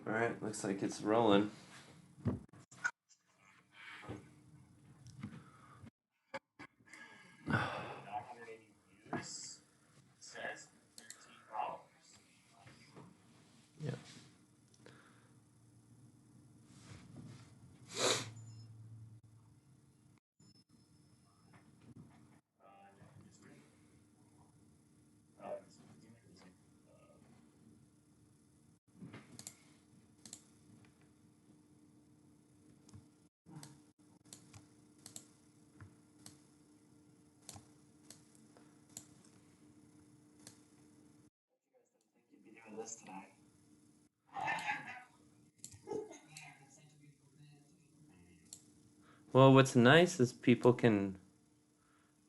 All right, looks like it's rolling. Yeah. Well, what's nice is people can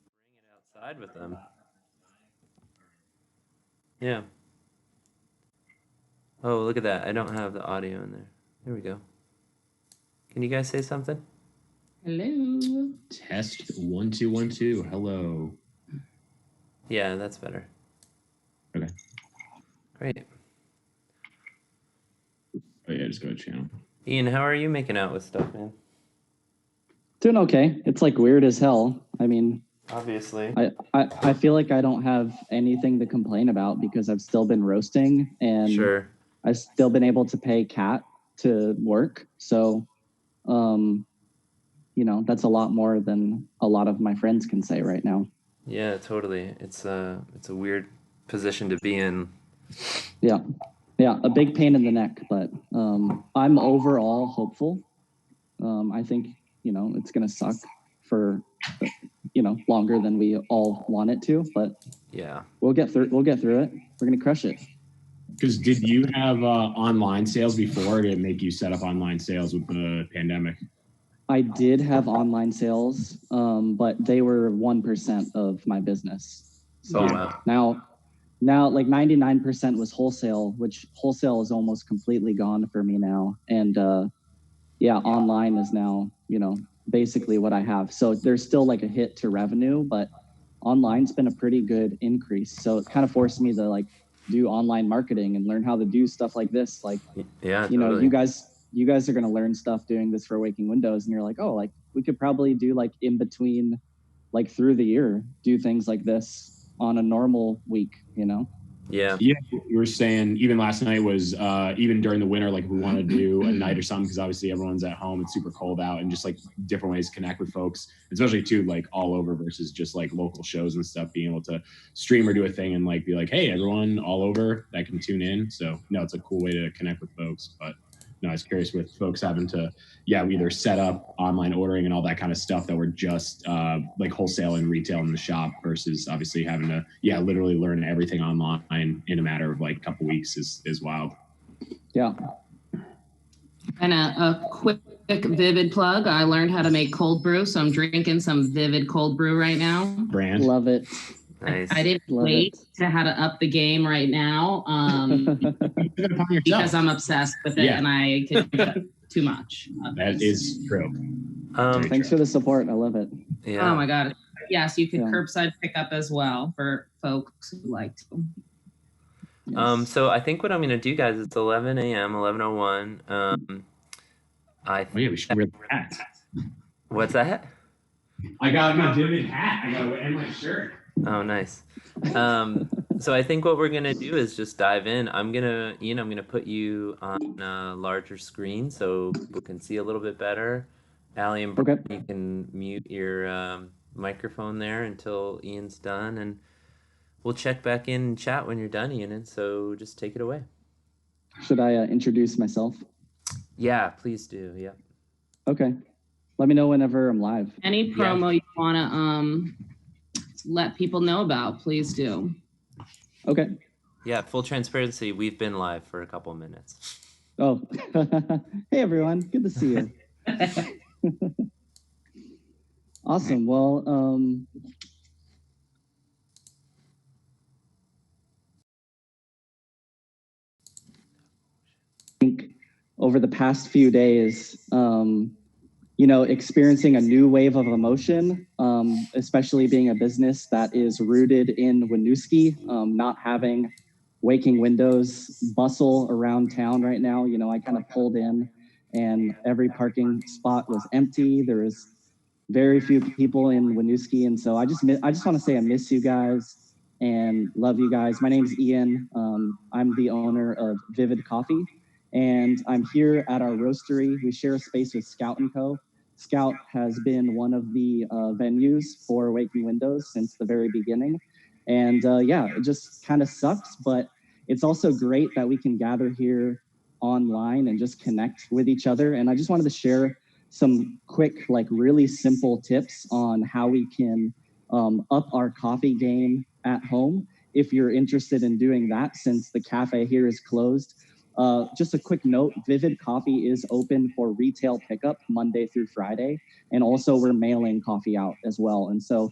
bring it outside with them. Yeah. Oh, look at that. I don't have the audio in there. There we go. Can you guys say something? Hello. Test 1 2 1 2. Hello. Yeah, that's better. Okay. Great. Oh yeah, just go to channel. Ian, how are you making out with stuff, man? Doing okay. It's like weird as hell. I mean, Obviously. I feel like I don't have anything to complain about because I've still been roasting and Sure. I've still been able to pay Kat to work. So, that's a lot more than a lot of my friends can say right now. Yeah, totally. It's a weird position to be in. Yeah, a big pain in the neck, but I'm overall hopeful. I think it's gonna suck for longer than we all want it to, but yeah, we'll get through it. We're gonna crush it. Because did you have online sales before, or did it make you set up online sales with the pandemic? I did have online sales, but they were 1% of my business. So now like 99% was wholesale, which wholesale is almost completely gone for me now. And online is now, basically what I have. So there's still like a hit to revenue, but online's been a pretty good increase. So it kind of forced me to like do online marketing and learn how to do stuff like this. Like, totally. you guys are going to learn stuff doing this for Waking Windows. And you're like, oh, like we could probably do like in between, like through the year, do things like this on a normal week, Yeah. You were saying even last night was even during the winter, like if we want to do a night or something, because obviously everyone's at home, it's super cold out, and just like different ways to connect with folks, especially too like all over versus just like local shows and stuff, being able to stream or do a thing and like be like, hey, everyone all over that can tune in. So no, it's a cool way to connect with folks. But no, I was curious with folks having to, either set up online ordering and all that kind of stuff that were just like wholesale and retail in the shop versus obviously having to, literally learn everything online in a matter of like a couple weeks is wild. Yeah. And a quick Vivid plug. I learned how to make cold brew, so I'm drinking some Vivid cold brew right now. Brand. Love it. Nice. I didn't wait to how to up the game right now because I'm obsessed with it and I can too much. That is true. Thanks for the support. I love it. Yeah. Oh my God. Yes, you could curbside pick up as well for folks who like to. Yes. So I think what I'm going to do, guys, it's 11 a.m., 11:01. We should wear the hat. What's that? I got my Vivid hat. I got to wear my shirt. Oh, nice. So I think what we're going to do is just dive in. I'm going to put you on a larger screen so people can see a little bit better. Allie and Brian, you can mute your microphone there until Ian's done, and we'll check back in and chat when you're done, Ian, and so just take it away. Should I introduce myself? Yeah, please do. Yeah. Okay. Let me know whenever I'm live. Any promo you want to let people know about, please do. Okay. Yeah, full transparency, we've been live for a couple of minutes. Oh. Hey, everyone. Good to see you. Awesome. Well, I think over the past few days, experiencing a new wave of emotion, especially being a business that is rooted in Winooski, not having Waking Windows bustle around town right now. You know, I kind of pulled in and every parking spot was empty. There was very few people in Winooski. And so I just want to say I miss you guys and love you guys. My name's Ian. I'm the owner of Vivid Coffee, and I'm here at our roastery. We share a space with Scout & Co. Scout has been one of the venues for Waking Windows since the very beginning. And yeah, it just kind of sucks, but it's also great that we can gather here online and just connect with each other. And I just wanted to share some quick, like really simple tips on how we can up our coffee game at home. If you're interested in doing that, since the cafe here is closed, just a quick note, Vivid Coffee is open for retail pickup Monday through Friday. And also we're mailing coffee out as well. And so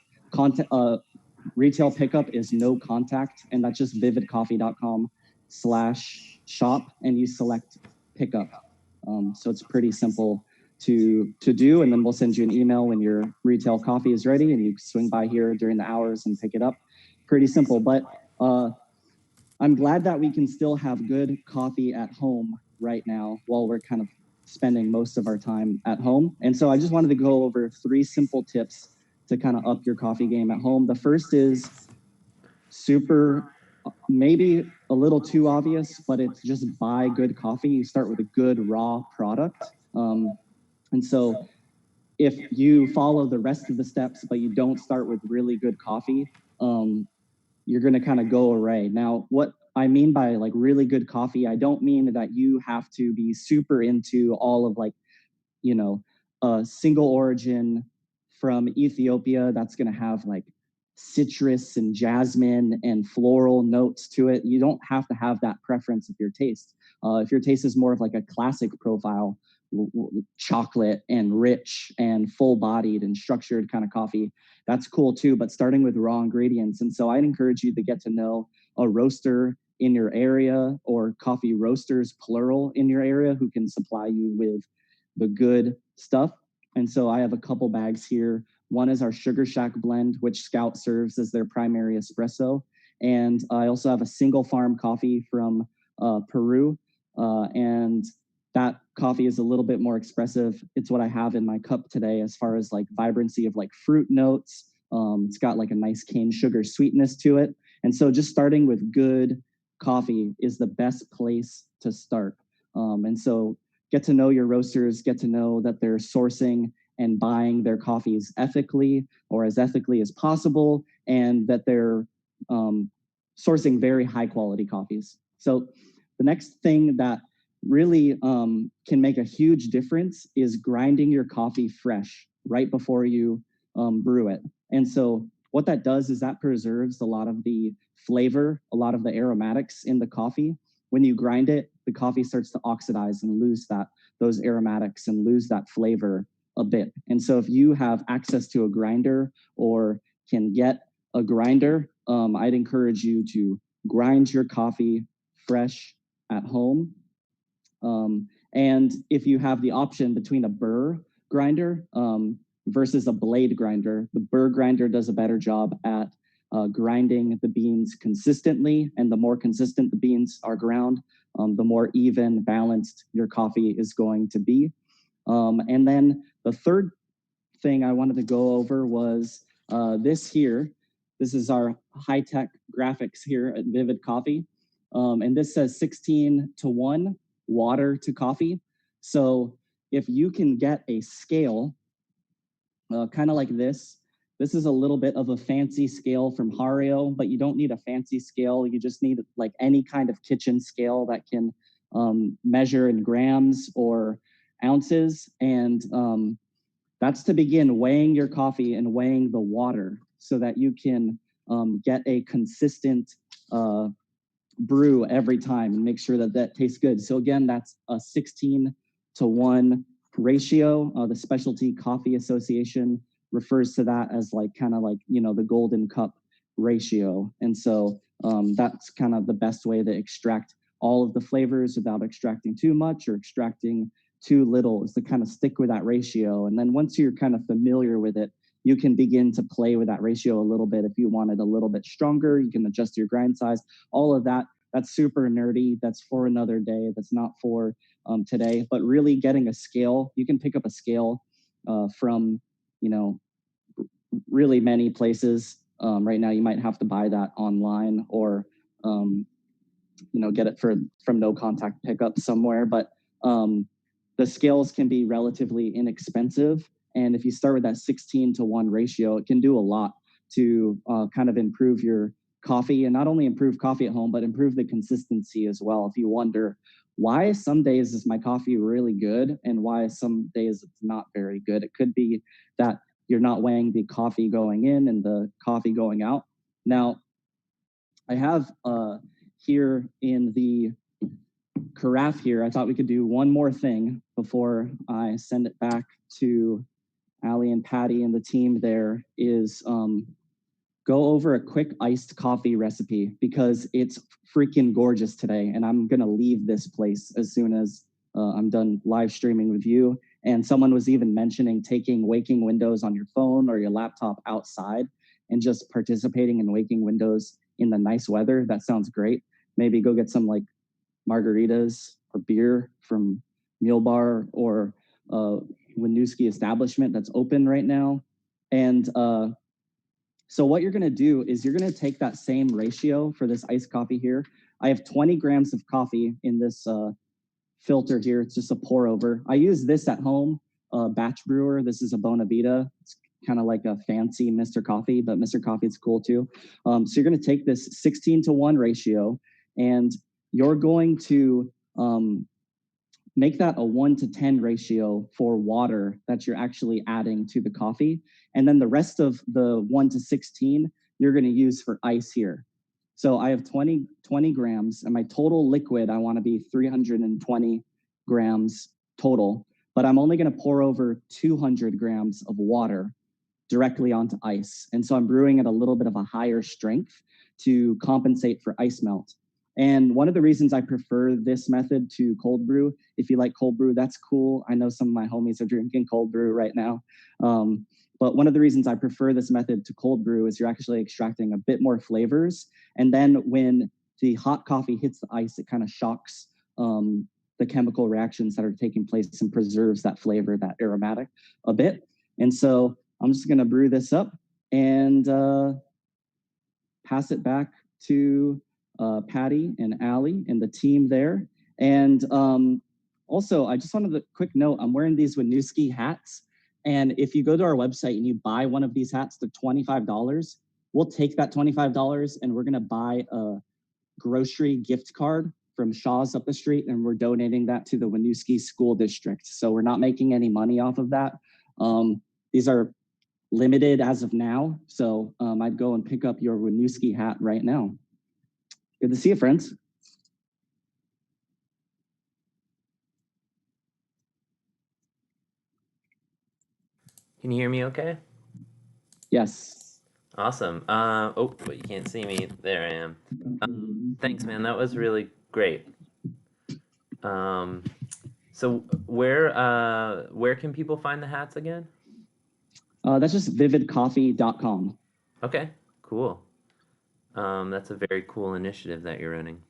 retail pickup is no contact, and that's just vividcoffee.com/shop, and you select pickup. So it's pretty simple to do, and then we'll send you an email when your retail coffee is ready, and you swing by here during the hours and pick it up. Pretty simple, but I'm glad that we can still have good coffee at home right now while we're kind of spending most of our time at home. And so I just wanted to go over 3 simple tips to kind of up your coffee game at home. The first is super, maybe a little too obvious, but it's just buy good coffee. You start with a good raw product. And so if you follow the rest of the steps, but you don't start with really good coffee, you're going to kind of go away. Now, what I mean by like really good coffee, I don't mean that you have to be super into all of like, you know, a single origin from Ethiopia that's going to have like citrus and jasmine and floral notes to it. You don't have to have that preference of your taste. If your taste is more of like a classic profile, chocolate and rich and full-bodied and structured kind of coffee, that's cool too, but starting with raw ingredients. And so I'd encourage you to get to know a roaster in your area, or coffee roasters plural in your area, who can supply you with the good stuff. And so I have a couple bags here. One is our Sugar Shack blend, which Scout serves as their primary espresso. And I also have a single farm coffee from Peru. And that coffee is a little bit more expressive. It's what I have in my cup today as far as like vibrancy of like fruit notes. It's got like a nice cane sugar sweetness to it. And so just starting with good coffee is the best place to start. And so get to know your roasters, get to know that they're sourcing and buying their coffees ethically, or as ethically as possible, and that they're sourcing very high quality coffees. So the next thing that really can make a huge difference is grinding your coffee fresh right before you brew it. And so what that does is that preserves a lot of the flavor, a lot of the aromatics in the coffee. When you grind it, the coffee starts to oxidize and lose those aromatics and lose that flavor a bit. And so if you have access to a grinder or can get a grinder, I'd encourage you to grind your coffee fresh at home. And if you have the option between a burr grinder versus a blade grinder, the burr grinder does a better job at grinding the beans consistently. And the more consistent the beans are ground, the more even, balanced your coffee is going to be. And then the third thing I wanted to go over was this here. This is our high-tech graphics here at Vivid Coffee. And this says 16:1 water to coffee. So if you can get a scale kind of like this is a little bit of a fancy scale from Hario, but you don't need a fancy scale. You just need like any kind of kitchen scale that can measure in grams or ounces. And that's to begin weighing your coffee and weighing the water so that you can get a consistent brew every time and make sure that that tastes good. So again, that's a 16:1 ratio. The Specialty Coffee Association refers to that as like kind of like, you know, the golden cup ratio. And so that's kind of the best way to extract all of the flavors without extracting too much or extracting too little, is to kind of stick with that ratio. And then once you're kind of familiar with it, you can begin to play with that ratio a little bit. If you want it a little bit stronger, you can adjust your grind size. All of that that's super nerdy. That's for another day. That's not for today. But really getting a scale, you can pick up a scale from, you know, really many places. Right now, you might have to buy that online or, you know, get it from no contact pickup somewhere. But the scales can be relatively inexpensive. And if you start with that 16:1 ratio, it can do a lot to kind of improve your coffee, and not only improve coffee at home, but improve the consistency as well. If you wonder why some days is my coffee really good and why some days it's not very good, it could be that you're not weighing the coffee going in and the coffee going out. Now, I have here in the carafe here, I thought we could do one more thing before I send it back to Allie and Patty and the team there, is go over a quick iced coffee recipe, because it's freaking gorgeous today. And I'm going to leave this place as soon as I'm done live streaming with you. And someone was even mentioning taking waking windows on your phone or your laptop outside and just participating in waking windows in the nice weather. That sounds great. Maybe go get some like margaritas or beer from Mule Bar or Winooski establishment that's open right now. And so what you're going to do is you're going to take that same ratio for this iced coffee here. I have 20 grams of coffee in this filter here. It's just a pour over. I use this at home, batch brewer. This is a Bonavita. It's kind of like a fancy Mr. Coffee, but Mr. Coffee is cool too. So you're going to take this 16:1 ratio, and you're going to make that a 1:10 ratio for water that you're actually adding to the coffee. And then the rest of the 1:16, you're going to use for ice here. So I have 20 grams, and my total liquid, I want to be 320 grams total, but I'm only going to pour over 200 grams of water directly onto ice. And so I'm brewing at a little bit of a higher strength to compensate for ice melt. And one of the reasons I prefer this method to cold brew, if you like cold brew, that's cool. I know some of my homies are drinking cold brew right now. But one of the reasons I prefer this method to cold brew is you're actually extracting a bit more flavors. And then when the hot coffee hits the ice, it kind of shocks the chemical reactions that are taking place and preserves that flavor, that aromatic a bit. And so I'm just going to brew this up and pass it back to Patty and Allie and the team there. And also, I just wanted a quick note, I'm wearing these Winooski hats. And if you go to our website and you buy one of these hats, they're $25. We'll take that $25 and we're going to buy a grocery gift card from Shaw's up the street, and we're donating that to the Winooski School District. So we're not making any money off of that. These are limited as of now. So I'd go and pick up your Winooski hat right now. Good to see you, friends. Can you hear me okay? Yes. Awesome. Oh, but you can't see me. There I am. Thanks, man. That was really great. So where can people find the hats again? That's just vividcoffee.com. Okay, cool. That's a very cool initiative that you're running.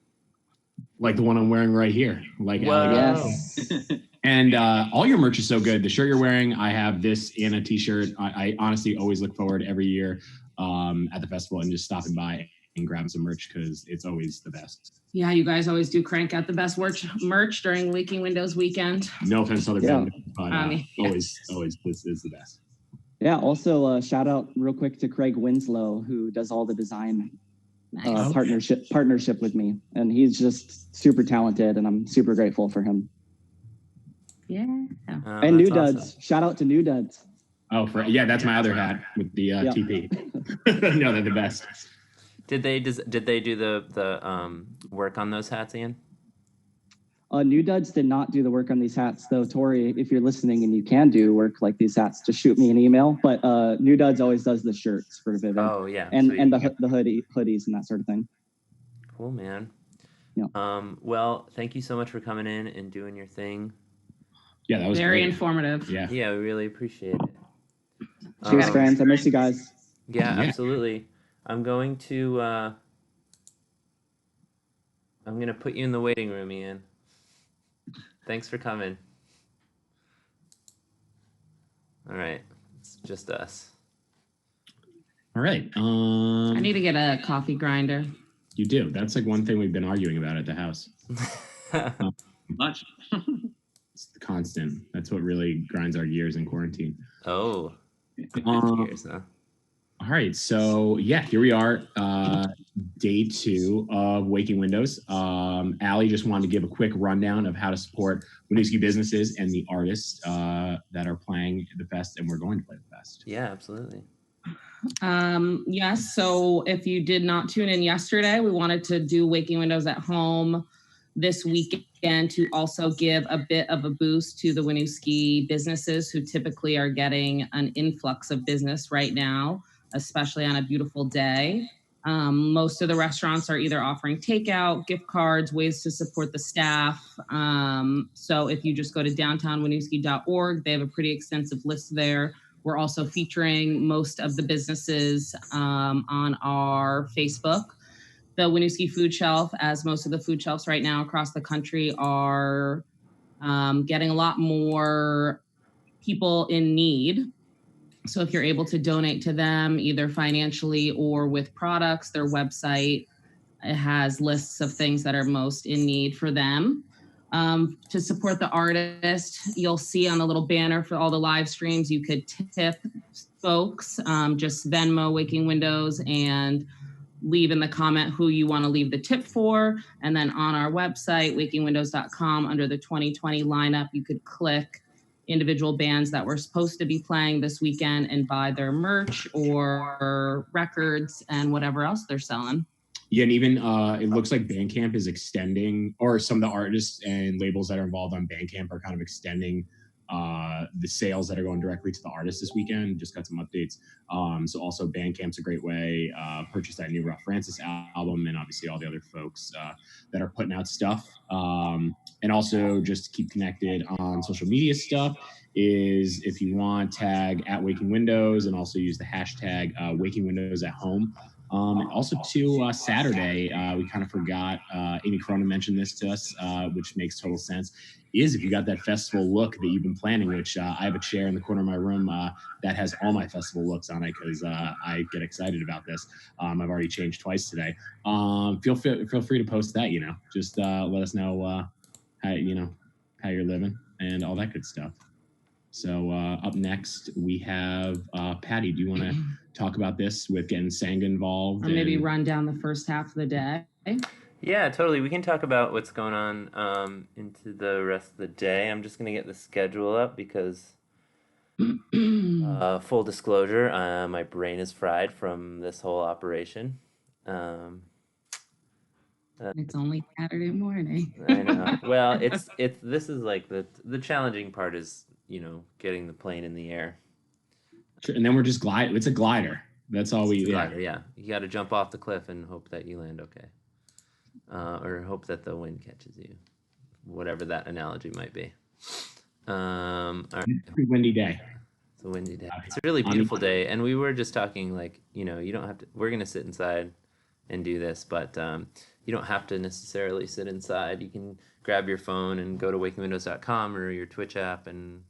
Like the one I'm wearing right here. Like Yes. And all your merch is so good. The shirt you're wearing, I have this and a t-shirt. I honestly always look forward every year at the festival and just stopping by and grabbing some merch because it's always the best. Yeah, you guys always do crank out the best merch during Leaking Windows weekend. No offense to other vendors, but Yes. always this is the best. Yeah, also shout out real quick to Craig Winslow, who does all the design partnership with me. And he's just super talented, and I'm super grateful for him. Yeah. And New Duds. Awesome. Shout out to New Duds. Oh, that's my other hat with the TP. No, they're the best. Did they do the work on those hats, Ian? New Duds did not do the work on these hats, though. Tori, if you're listening and you can do work like these hats, just shoot me an email. But New Duds always does the shirts for Vivid. Oh yeah, and the hoodies and that sort of thing. Cool, man. Yeah. Well, thank you so much for coming in and doing your thing. Yeah, that was very great. informative. Yeah, we really appreciate it. Cheers, friends. I miss you guys. Yeah, absolutely. I'm going to I'm gonna put you in the waiting room, Ian. Thanks for coming. All right, it's just us. All right. I need to get a coffee grinder. You do. That's like one thing we've been arguing about at the house. Much. It's the constant. That's what really grinds our gears in quarantine. Oh, Gears, huh? All right. So yeah, here we are. Day 2 of Waking Windows. Allie just wanted to give a quick rundown of how to support Winooski businesses and the artists that are playing the fest and we're going to play the fest. Yeah, absolutely. Yes. So if you did not tune in yesterday, we wanted to do Waking Windows at home this weekend to also give a bit of a boost to the Winooski businesses who typically are getting an influx of business right now, especially on a beautiful day. Most of the restaurants are either offering takeout, gift cards, ways to support the staff. So if you just go to downtownwinooski.org, they have a pretty extensive list there. We're also featuring most of the businesses on our Facebook. The Winooski Food Shelf, as most of the food shelves right now across the country are getting a lot more people in need. So if you're able to donate to them, either financially or with products, their website has lists of things that are most in need for them. To support the artist, you'll see on the little banner for all the live streams, you could tip folks, just Venmo Waking Windows and leave in the comment who you want to leave the tip for. And then on our website, wakingwindows.com, under the 2020 lineup, you could click individual bands that were supposed to be playing this weekend and buy their merch or records and whatever else they're selling. Yeah, and even it looks like Bandcamp is extending, or some of the artists and labels that are involved on Bandcamp are kind of extending the sales that are going directly to the artists this weekend. Just got some updates. So also Bandcamp's a great way. Purchase that new Rough Francis album, and obviously all the other folks that are putting out stuff. And also just to keep connected on social media stuff is, if you want, tag at Waking Windows and also use the hashtag Waking Windows at Home. And also too, Saturday, we kind of forgot, Amy Corona mentioned this to us, which makes total sense, is if you got that festival look that you've been planning, which I have a chair in the corner of my room that has all my festival looks on it because I get excited about this. I've already changed twice today. Feel free to post that, just let us know how you're living and all that good stuff. So up next, we have Patty. Do you want to talk about this with getting Sangha involved? Or maybe run down the first half of the day? Yeah, totally. We can talk about what's going on into the rest of the day. I'm just going to get the schedule up because, full disclosure, my brain is fried from this whole operation. It's only Saturday morning. I know. Well, this is like the challenging part is, getting the plane in the air. And then we're just glide. It's a glider. That's all we. Glider, yeah. You got to jump off the cliff and hope that you land okay, or hope that the wind catches you, whatever that analogy might be. All right. It's a pretty windy day. It's a windy day. It's a really beautiful day, and we were just talking like, you don't have to. We're gonna sit inside and do this, but you don't have to necessarily sit inside. You can grab your phone and go to wakingwindows.com or your Twitch app and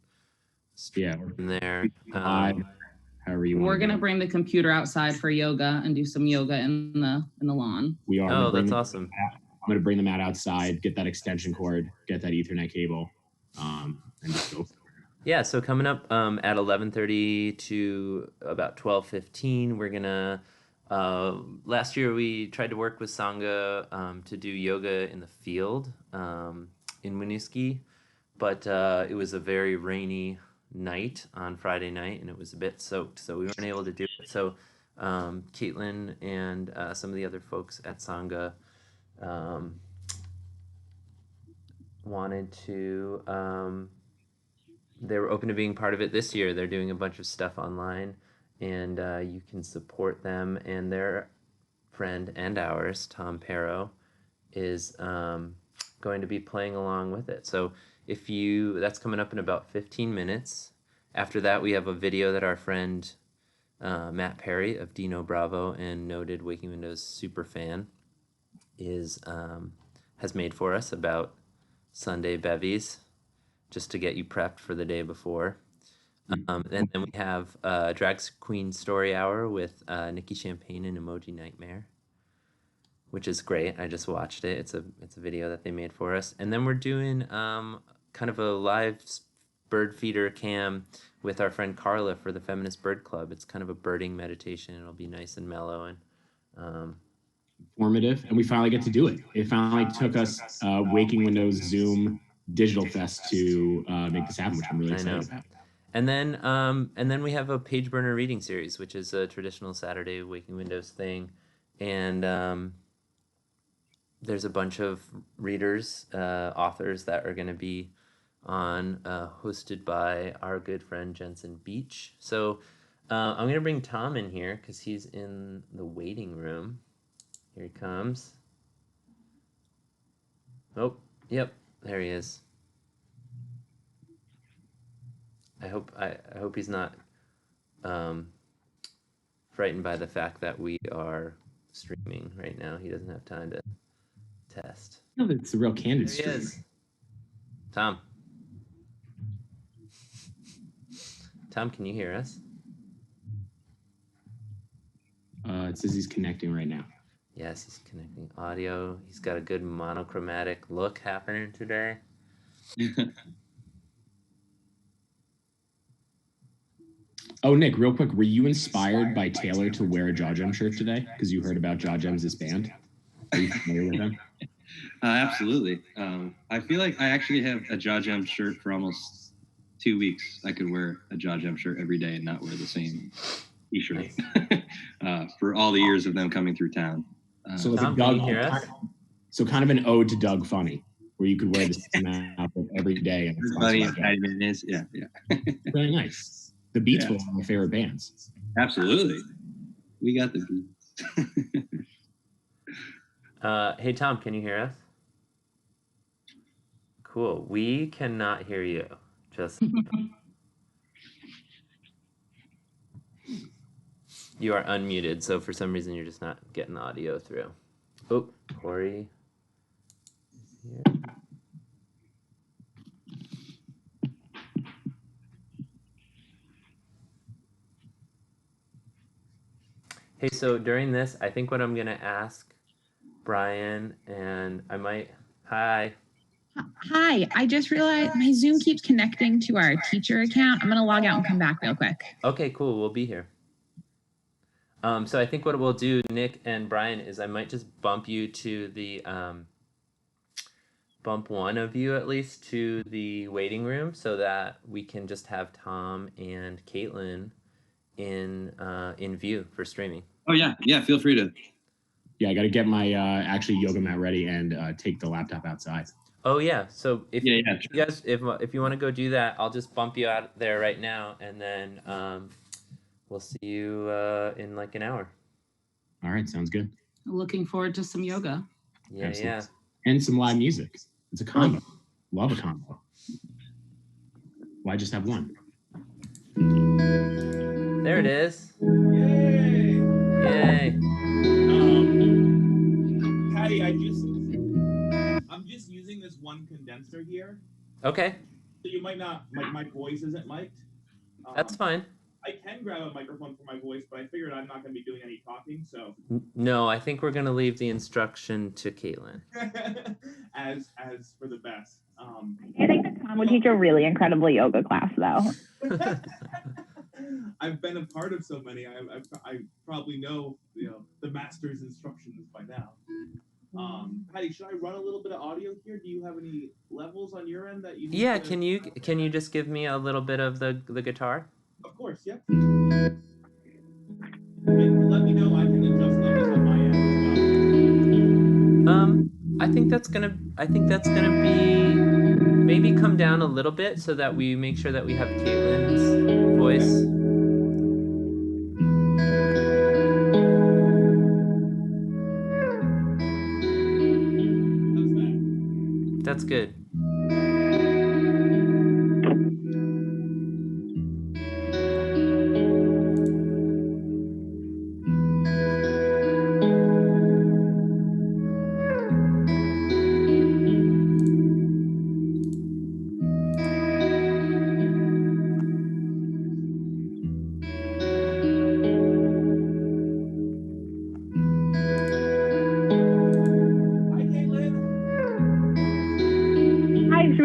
stream from there. However you want. We're gonna bring the computer outside for yoga and do some yoga in the lawn. We are. Oh, that's awesome. I'm gonna bring them out outside, get that extension cord, get that Ethernet cable, and just go. Yeah, so coming up at 11:30 to about 12:15, we're gonna. Last year we tried to work with Sangha to do yoga in the field in Winooski, but it was a very rainy night on Friday night and it was a bit soaked, so we weren't able to do it. So Caitlin and some of the other folks at Sangha wanted to, they were open to being part of it this year. They're doing a bunch of stuff online, and you can support them, and their friend and ours, Tom Pero, is going to be playing along with it. So that's coming up in about 15 minutes. After that, we have a video that our friend Matt Perry of Dino Bravo and noted Waking Windows super fan is has made for us about Sunday bevies, just to get you prepped for the day before. And then we have Drag Queen Story Hour with Nikki Champagne and Emoji Nightmare, which is great. I just watched it. It's a video that they made for us. And then we're doing kind of a live bird feeder cam with our friend Carla for the Feminist Bird Club. It's kind of a birding meditation. It'll be nice and mellow and informative. And we finally get to do it. It finally took us Waking Windows Zoom Digital Fest to make this happen, which I'm really excited about. And then we have a page burner reading series, which is a traditional Saturday Waking Windows thing. And there's a bunch of readers, authors that are going to be on, hosted by our good friend Jensen Beach. So I'm going to bring Tom in here because he's in the waiting room. Here he comes. Oh, yep, there he is. I hope he's not frightened by the fact that we are streaming right now. He doesn't have time to test. No, it's a real candid There he stream. is. Tom. Tom, can you hear us? It says he's connecting right now. Yes, he's connecting audio. He's got a good monochromatic look happening today. Oh, Nick, real quick, were you inspired by Taylor to wear a Jaw Gem shirt today? Because you heard about Jaw Gems, this band. Are you familiar with them? Absolutely. I feel like I actually have a Jaw Gem shirt for almost 2 weeks. I could wear a Jaw Gem shirt every day and not wear the same t-shirt for all the years of them coming through town. So like Tom, a Doug, can you hear us? so kind of an ode to Doug Funny, where you could wear the same outfit every day. And it's Everybody in sponsored by 90 minutes. Yeah. Doug. Very nice. The Beats Yeah. were one of my favorite bands. Absolutely. We got the beats. Hey, Tom, can you hear us? Cool. We cannot hear you. Just you are unmuted, so for some reason you're just not getting the audio through. Oh, Corey. Here. Hey, so during this, I think what I'm gonna ask Brian, and I might. Hi. Hi, I just realized my Zoom keeps connecting to our teacher account. I'm going to log out and come back real quick. Okay, cool. We'll be here. So I think what we'll do, Nick and Brian, is I might just bump you to the bump one of you at least to the waiting room so that we can just have Tom and Caitlin in view for streaming. Oh, yeah. Yeah. Feel free to. Yeah, I got to get my actually yoga mat ready and take the laptop outside. Oh yeah. So if Yeah, you guys, if you want to go do that, I'll just bump you out there right now, and then we'll see you in like an hour. All right, sounds good. Looking forward to some yoga. Yeah, Absolutely. yeah. And some live music. It's a combo. Love a combo. Why just have one? There it is. Yay! Yay. Patty, I'm just using this one condenser here, Okay, so you might not, my voice isn't mic'd. that's fine. I can grab a microphone for my voice, but I figured I'm not going to be doing any talking, so No, I think we're gonna leave the instruction to Caitlin. as for the best. I think that Tom would teach a really incredible yoga class, though. I've been a part of so many. I probably know the master's instructions by now. Patty, should I run a little bit of audio here? Do you have any levels on your end that you need Yeah, to- can you just give me a little bit of the guitar? Of course, yep. And let me know. I can adjust levels on my end as well. I think that's gonna be maybe come down a little bit so that we make sure that we have Caitlin's voice. How's that? That's good.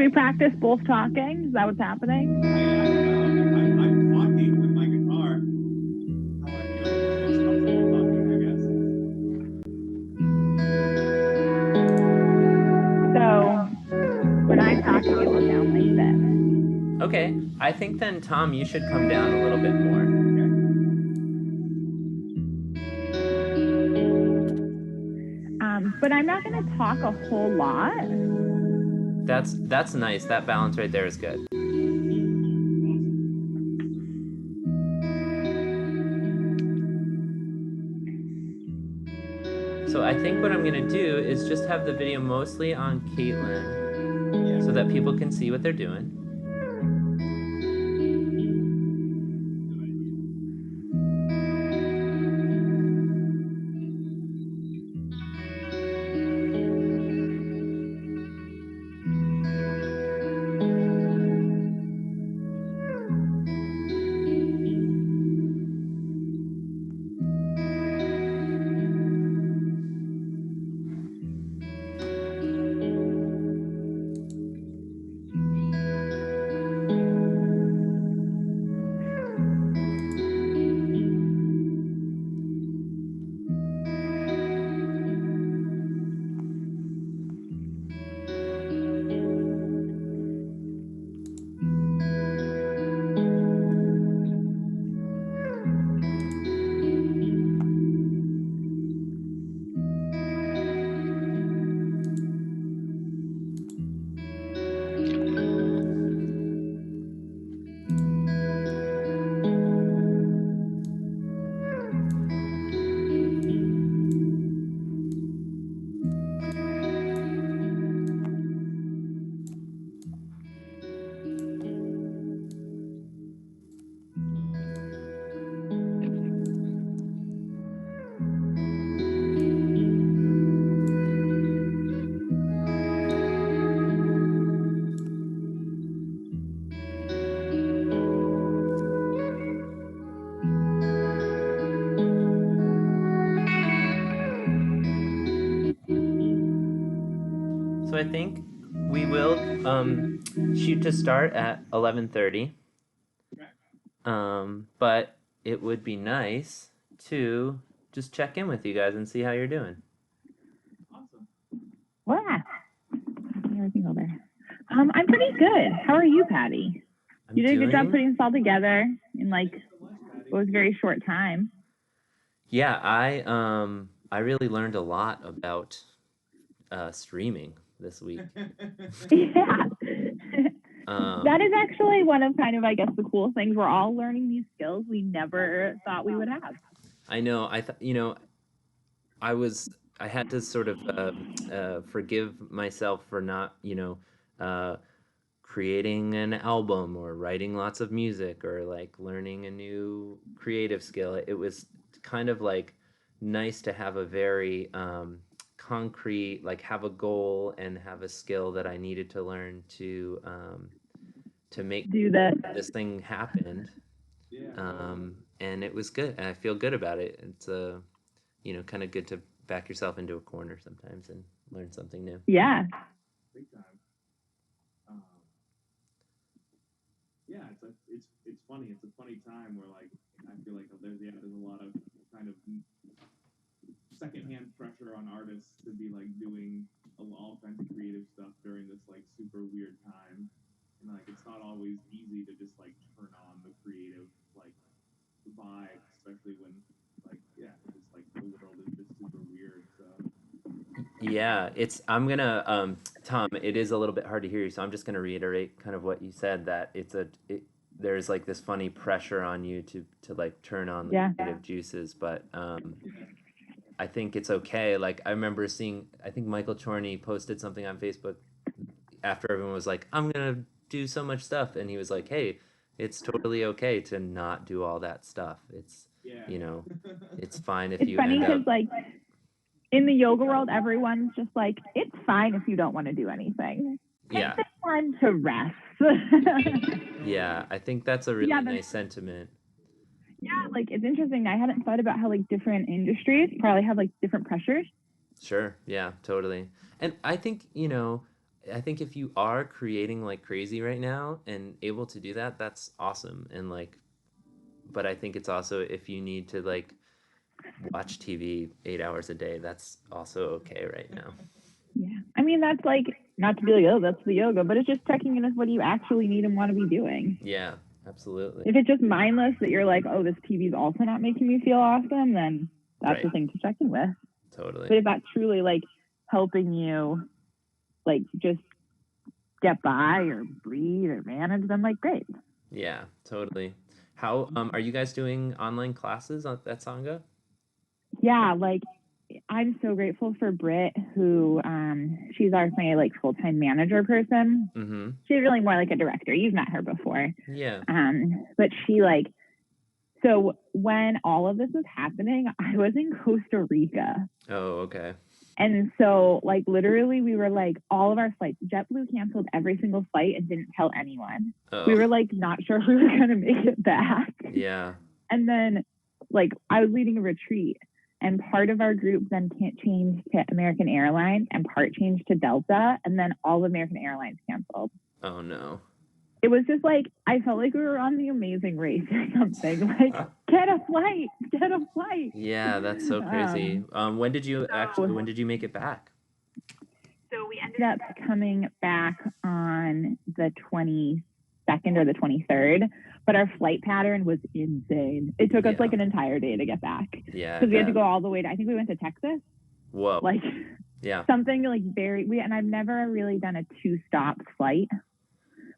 we practice both talking? Is that what's happening? I'm talking with my guitar. How I feel most comfortable talking, I guess. So when I'm talking, it will sound like this. Okay, I think then, Tom, you should come down a little bit more. But I'm not going to talk a whole lot. That's nice. That balance right there is good. So I think what I'm gonna do is just have the video mostly on Caitlin so that people can see what they're doing. So I think we will shoot to start at 11:30. But it would be nice to just check in with you guys and see how you're doing. Awesome. Wow. Everything over. I'm pretty good. How are you, Patty? You did a good job putting this all together in like it was a very short time. Yeah, I really learned a lot about streaming this week. Yeah. That is actually one of kind of, I guess, the cool things. We're all learning these skills we never thought we would have. I know. I had to sort of forgive myself for not, creating an album or writing lots of music or like learning a new creative skill. It was kind of like nice to have a very concrete, like have a goal and have a skill that I needed to learn to make this thing happen. And it was good. And I feel good about it. It's kind of good to back yourself into a corner sometimes and learn something new. Yeah. Big time. Yeah, it's funny. It's a funny time where like I feel like there's a lot of kind of secondhand pressure on artists to be like doing all kinds of creative stuff during this like super weird time, and like it's not always easy to just like turn on the creative like vibe, especially when like just like the world is just super weird. So yeah, I'm gonna Tom, it is a little bit hard to hear you, so I'm just gonna reiterate kind of what you said, that there's like this funny pressure on you to like turn on the creative juices, but I think it's okay. Like I remember seeing, I think Michael Chorney posted something on Facebook after everyone was like, I'm gonna do so much stuff, and he was like, hey, it's totally okay to not do all that stuff. It's it's fine if it's you funny end because up like in the yoga world, everyone's just like, it's fine if you don't want to do anything. Yeah. Take the time to rest. Yeah, I think that's a really nice sentiment. Yeah, like it's interesting. I hadn't thought about how like different industries probably have like different pressures. Sure. Yeah, totally. And I think, I think if you are creating like crazy right now and able to do that, that's awesome. And like, but I think it's also if you need to like watch TV 8 hours a day, that's also okay right now. Yeah. I mean, that's like, not to be like, oh, that's the yoga, but it's just checking in with what you actually need and want to be doing. Yeah, absolutely. If it's just mindless that you're like, oh, this TV is also not making me feel awesome, then that's Right. the thing to check in with. Totally. But if that's truly like helping you, like just get by or breathe or manage, then like great. Yeah, totally. How are you guys doing online classes at Sangha? Yeah, like I'm so grateful for Britt, who she's our like full-time manager person. Mm-hmm. She's really more like a director. You've met her before. Yeah. But she like, so when all of this was happening, I was in Costa Rica. Oh, okay. And so like literally we were like all of our flights, JetBlue canceled every single flight and didn't tell anyone. Oh. We were like not sure if we were gonna make it back. Yeah. And then like I was leading a retreat and part of our group then changed to American Airlines and part changed to Delta, and then all of American Airlines canceled. Oh no. It was just like, I felt like we were on The Amazing Race or something. Like, get a flight. Yeah, that's so crazy. When did you make it back? So we ended up coming back on the 22nd or the 23rd, but our flight pattern was insane. It took us like an entire day to get back. Yeah. Because we had to go all the way to, I think we went to Texas. Whoa. Like, yeah. Something like and I've never really done a 2-stop flight.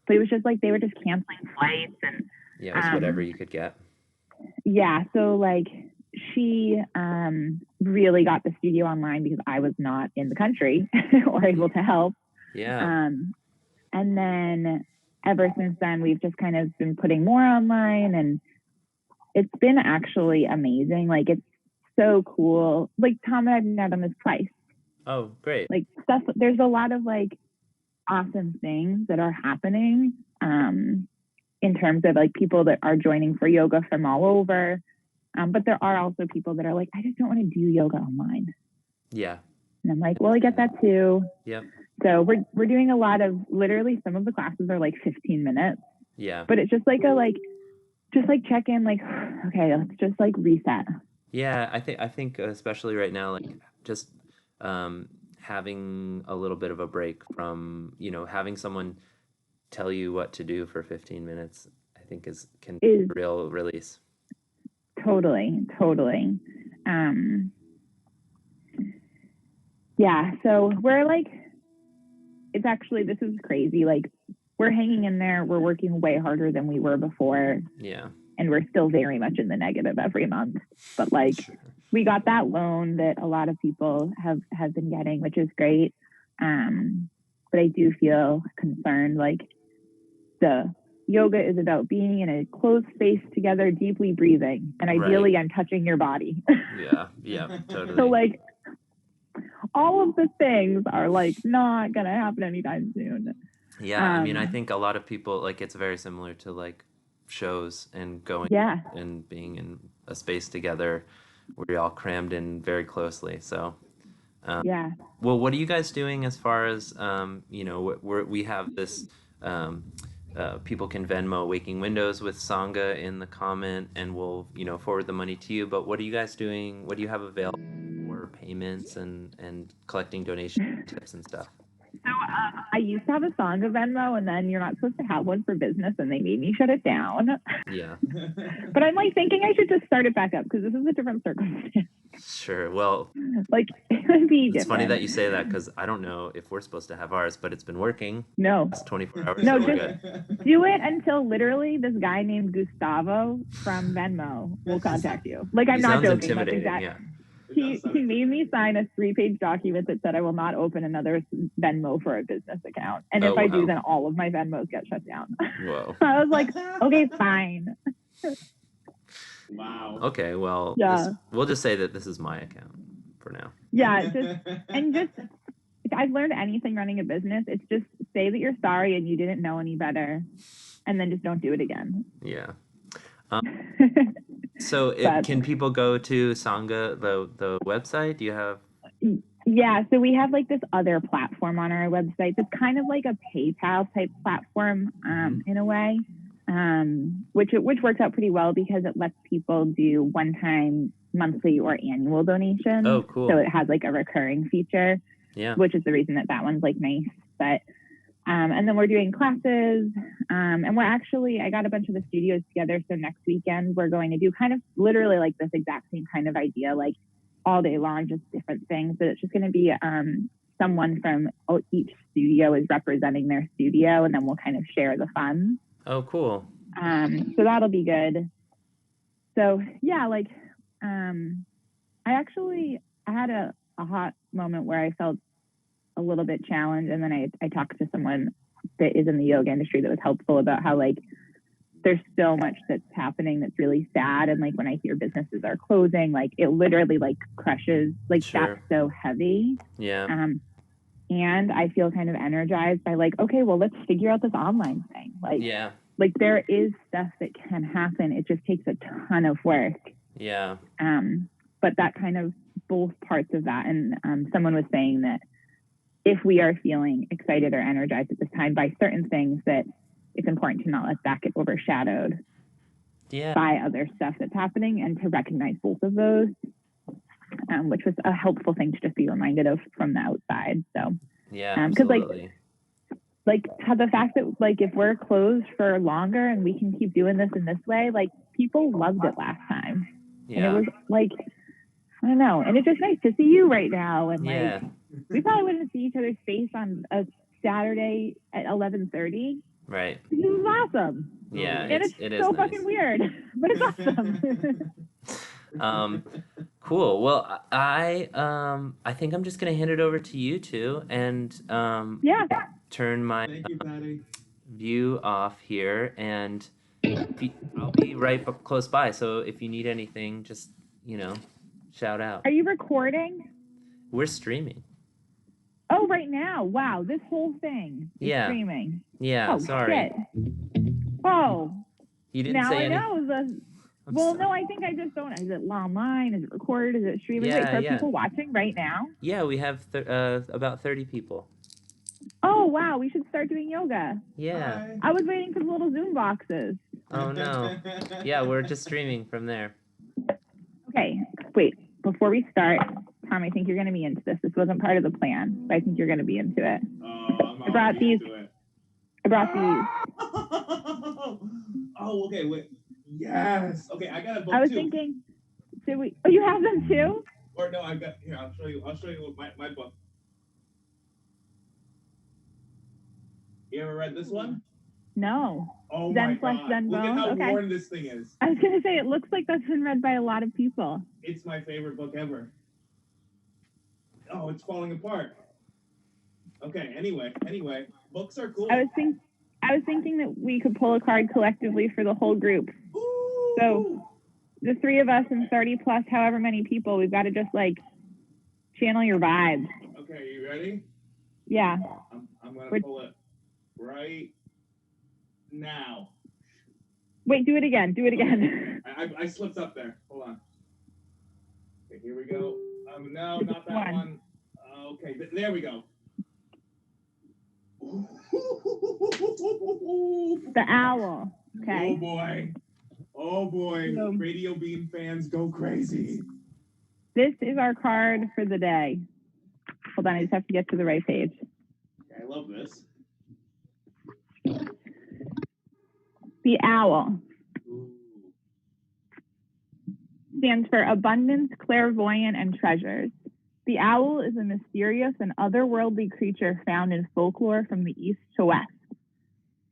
But it was just like they were just canceling flights and yeah, it was whatever you could get. Yeah, so like she really got the studio online because I was not in the country or able to help. Yeah. And then ever since then we've just kind of been putting more online, and it's been actually amazing. Like it's so cool. Like Tom and I've now done this twice. Oh, great. Like stuff. There's a lot of like awesome things that are happening in terms of like people that are joining for yoga from all over. But there are also people that are like, I just don't want to do yoga online. Yeah. And I'm like, well, I get that too. Yep. So we're doing a lot of, literally some of the classes are like 15 minutes. Yeah. But it's just like just like check in, like, okay, let's just like reset. Yeah, I think especially right now, like just having a little bit of a break from, having someone tell you what to do for 15 minutes, I think can be a real release. Totally. Yeah, so we're like, it's actually, this is crazy. Like we're hanging in there. We're working way harder than we were before. Yeah. And we're still very much in the negative every month. But like, sure. We got that loan that a lot of people have been getting, which is great. But I do feel concerned. Like the yoga is about being in a closed space together, deeply breathing, and ideally I'm touching your body. Yeah, totally. So like all of the things are like not gonna happen anytime soon. Yeah, I mean, I think a lot of people, like, it's very similar to like shows and going and being in a space together where you're all crammed in very closely. So well, what are you guys doing as far as we have this people can Venmo Waking Windows with Sangha in the comment, and we'll forward the money to you. But what are you guys doing? What do you have available for payments and collecting donation tips and stuff? So I used to have a Sangha Venmo, and then you're not supposed to have one for business, and they made me shut it down. Yeah. But I'm like thinking I should just start it back up because this is a different circumstance. Sure. Well, like it would be different. It's funny that you say that because I don't know if we're supposed to have ours, but it's been working. No. It's 24 hours. No, so just do it until literally this guy named Gustavo from Venmo will contact you. Like I'm not joking. Intimidating, yeah. He made me sign a 3-page document that said I will not open another Venmo for a business account. And if I do, then all of my Venmos get shut down. Whoa. So I was like, okay, fine. Wow. Okay, well, we'll just say that this is my account for now. Yeah, if I've learned anything running a business, it's just say that you're sorry and you didn't know any better, and then just don't do it again. Yeah. So can people go to Sangha, the website? Do you have? Yeah, so we have like this other platform on our website that's kind of like a PayPal type platform in a way, which works out pretty well because it lets people do one-time, monthly, or annual donations. Oh, cool. So it has like a recurring feature, which is the reason that one's like nice. But and then we're doing classes, and we're actually, I got a bunch of the studios together. So next weekend we're going to do kind of literally like this exact same kind of idea, like all day long, just different things. But it's just going to be someone from each studio is representing their studio, and then we'll kind of share the funds. Oh, cool. So that'll be good. So yeah, like I had a hot moment where I felt a little bit challenged, and then I talked to someone that is in the yoga industry that was helpful about how like there's so much that's happening that's really sad, and like when I hear businesses are closing, like it literally like crushes, like that's so heavy. And I feel kind of energized by like, okay, well, let's figure out this online thing. Like there is stuff that can happen. It just takes a ton of work. But that kind of both parts of that. And someone was saying that if we are feeling excited or energized at this time by certain things, that it's important to not let that get overshadowed by other stuff that's happening, and to recognize both of those, which was a helpful thing to just be reminded of from the outside. So, because like the fact that like if we're closed for longer and we can keep doing this in this way, like people loved it last time. And it was like, I don't know. And it's just nice to see you right now. And like, we probably wouldn't see each other's face on a Saturday at 11:30. Right. This is awesome. Yeah. And it is so nice. Fucking weird, but it's awesome. Cool. Well, I think I'm just gonna hand it over to you two and turn my view off here, and I'll be right close by. So if you need anything, just shout out. Are you recording? We're streaming. Oh, right now. Wow, this whole thing is streaming. Yeah. Oh, sorry. Shit. Oh. You didn't say anything. Now I know. Well, no, I think I just don't. Is it online? Is it recorded? Is it streaming? Wait, are people watching right now? Yeah, we have about 30 people. Oh, wow. We should start doing yoga. Yeah. Hi. I was waiting for the little Zoom boxes. Oh, no. Yeah, we're just streaming from there. Okay. Wait, before we start, Tom, I think you're going to be into this. This wasn't part of the plan, but I think you're going to be into it. I brought these. Oh, okay. Wait. Yes. Okay, I got a book I was too. thinking, should we? Oh, you have them too? Or no, I've got here. I'll show you my book. You ever read this one? No. Oh Zen my Flesh, God! Zen Look at Bones? how worn this thing is. I was gonna say it looks like that's been read by a lot of people. It's my favorite book ever. Oh, it's falling apart. Okay. Anyway, books are cool. I was thinking that we could pull a card collectively for the whole group. Ooh. So the three of us and 30 plus however many people, we've got to just like channel your vibes. Okay, you ready? Yeah. I'm gonna pull it right now. Wait, do it again. I slipped up there. Hold on. Okay, here we go. No, not that one. Okay, there we go. The owl. Okay. Oh boy. Radio Bean fans go crazy. This is our card for the day. Hold on, I just have to get to the right page. Okay, I love this. The owl stands for abundance, clairvoyant, and treasures. The owl is a mysterious and otherworldly creature found in folklore from the east to west.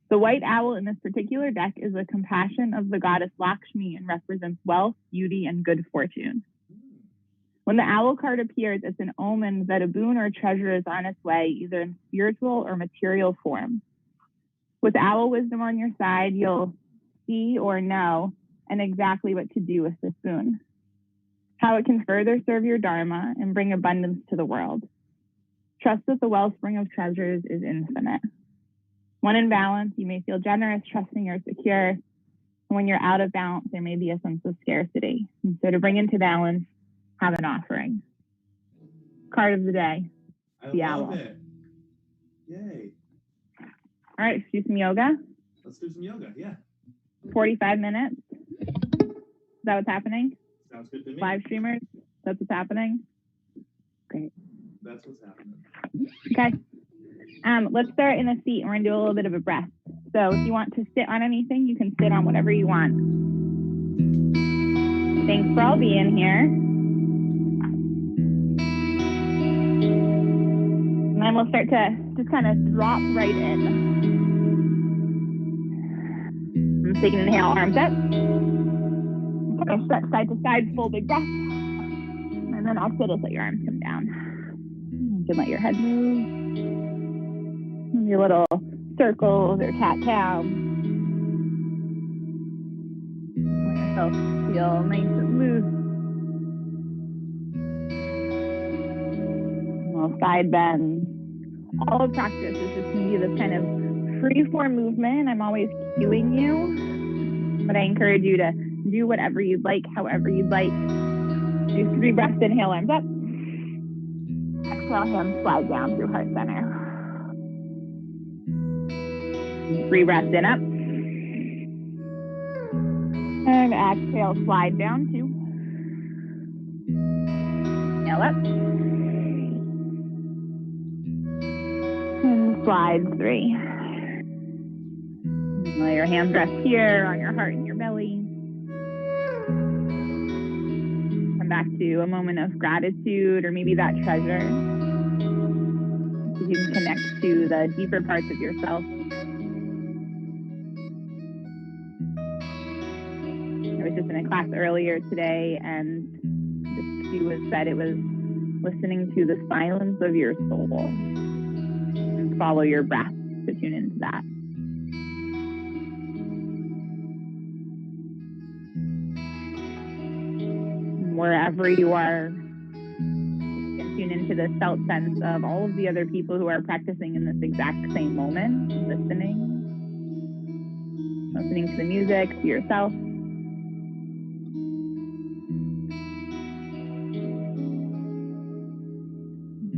The white owl in this particular deck is a compassion of the goddess Lakshmi and represents wealth, beauty, and good fortune. When the owl card appears, it's an omen that a boon or treasure is on its way, either in spiritual or material form. With owl wisdom on your side, you'll see or know and exactly what to do with this boon, how it can further serve your dharma and bring abundance to the world. Trust that the wellspring of treasures is infinite. When in balance, you may feel generous, trusting, or secure. And when you're out of balance, there may be a sense of scarcity. And so to bring into balance, have an offering. card of the day. I The love owl. it. Yay. All right, let's do some yoga. Let's do some yoga. Yeah. 45 minutes. Is that what's happening? Sounds good to me. Live streamers, that's what's happening? Great. That's what's happening. Okay. Let's start in a seat and we're gonna do a little bit of a breath. So if you want to sit on anything, you can sit on whatever you want. Thanks for all being here. And then we'll start to just kind of drop right in. I'm taking an inhale, arms up. Okay, stretch side to side, full big breath. And then exhale, just let your arms come down. You can let your head move. Your little circles or cat-cow. Let yourself feel nice and loose. Little side bends. All of practice is just going to be this kind of free-form movement. I'm always cueing you, but I encourage you to do whatever you'd like, however you'd like. Do 3 breaths, inhale, arms up. Exhale, hands slide down through heart center. 3 breaths in, up. And exhale, slide down, 2. Inhale, up. And slide, 3. Let your hands rest here on your heart and your belly. Come back to a moment of gratitude or maybe that treasure. You can connect to the deeper parts of yourself. I was just in a class earlier today and she said it was listening to the silence of your soul and follow your breath to tune into that. Wherever you are, you can tune into the felt sense of all of the other people who are practicing in this exact same moment, listening to the music, to yourself.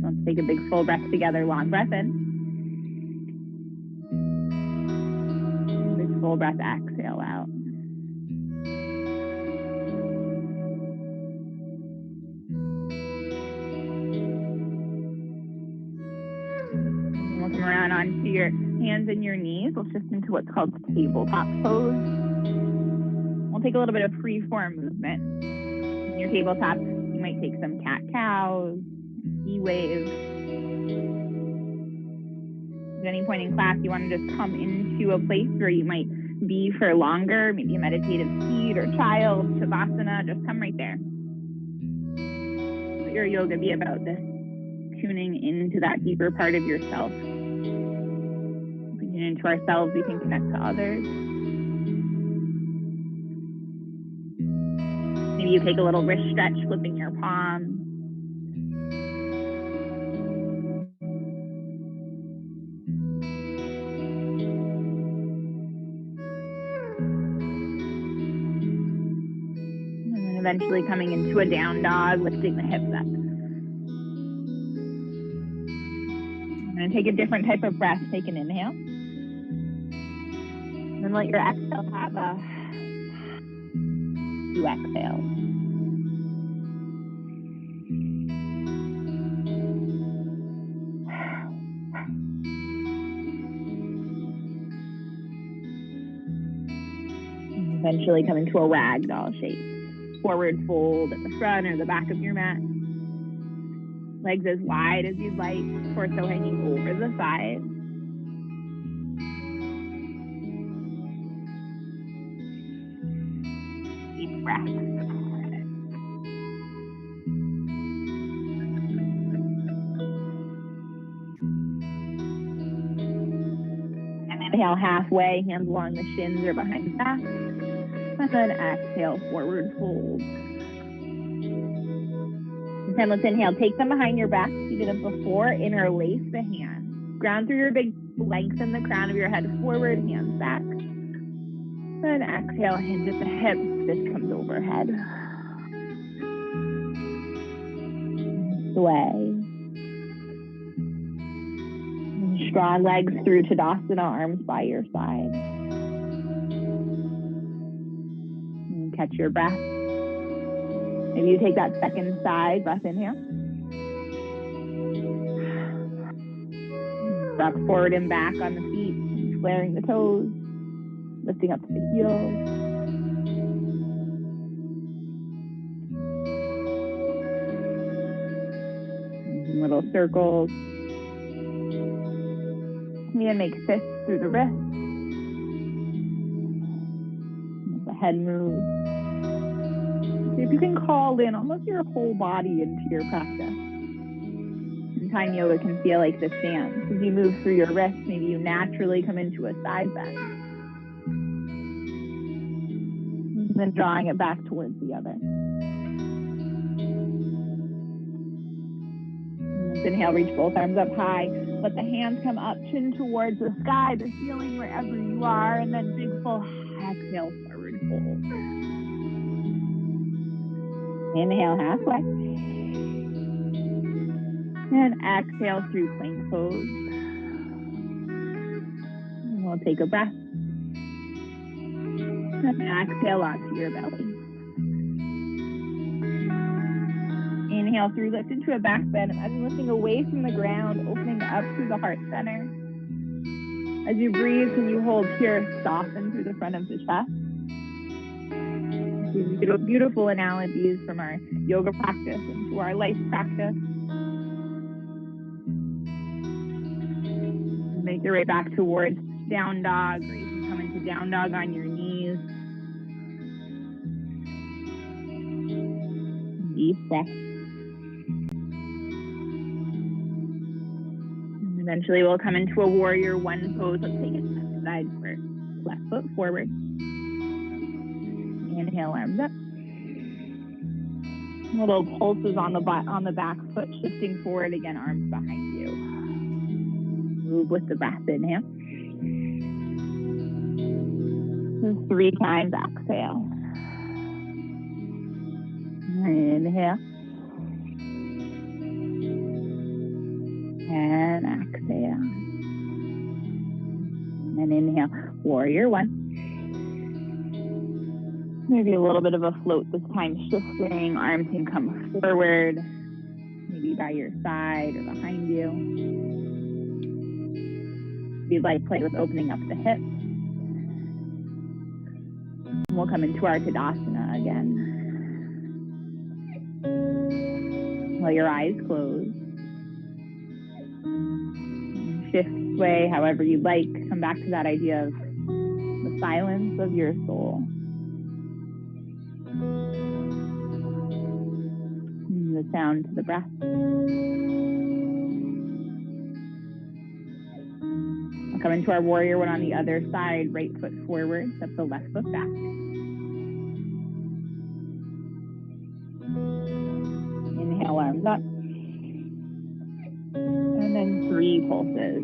Let's take a big full breath together, long breath in. Big full breath, exhale out. We'll come around onto your hands and your knees. We'll shift into what's called tabletop pose. We'll take a little bit of free-form movement. In your tabletop, you might take some cat-cows, sea-waves. At any point in class, you want to just come into a place where you might be for longer, maybe a meditative seat or child, shavasana, just come right there. Let your yoga be about this, tuning into that deeper part of yourself. If we tune into ourselves, we can connect to others. Maybe you take a little wrist stretch, flipping your palms. Eventually coming into a down dog, lifting the hips up. I'm going to take a different type of breath. Take an inhale. And then let your exhale have a 2 exhales. Eventually come into a ragdoll shape. Forward fold at the front or the back of your mat. Legs as wide as you'd like, torso hanging over the side. Deep breath. And inhale halfway, hands along the shins or behind the back. And then exhale, forward fold. And then let's inhale, take them behind your back. You did it before, interlace the hands. Ground through your big, lengthen the crown of your head forward, hands back. Then exhale, hinge at the hips, fist comes overhead. Sway. Draw legs through Tadasana, arms by your side. And catch your breath. Maybe you take that second side breath in here. Rock forward and back on the feet, flaring the toes, lifting up to the heels. Little circles. You can make fists through the wrists. The head moves. See if you can call in almost your whole body into your practice. In time yoga can feel like this dance. As you move through your wrists, maybe you naturally come into a side bend. And then drawing it back towards the other. Inhale, reach both arms up high. Let the hands come up, chin towards the sky, the ceiling, wherever you are, and then big full exhale, forward fold. Inhale halfway. And exhale through plank pose. And we'll take a breath. And exhale onto your belly. Inhale through, lift into a back bend. Imagine lifting away from the ground, opening up through the heart center. As you breathe, can you hold here, soften through the front of the chest? Beautiful analogies from our yoga practice into our life practice. Make your way back towards down dog, or you can come into down dog on your knees. Deep breath. And eventually we'll come into a warrior one pose. Let's take it left side first. Left foot forward. Inhale, arms up. Little pulses on the back foot, shifting forward again, arms behind you. Move with the breath, inhale. 3 times, exhale. Inhale. And exhale. And inhale, warrior one. Maybe a little bit of a float this time, shifting. Arms can come forward, maybe by your side or behind you. If you'd like, play with opening up the hips. We'll come into our Tadasana again. While your eyes close. Shift, sway, however you like. Come back to that idea of the silence of your soul. The sound to the breath. I'll come into our warrior one on the other side, right foot forward, step the left foot back. Inhale, arms up. And then 3 pulses.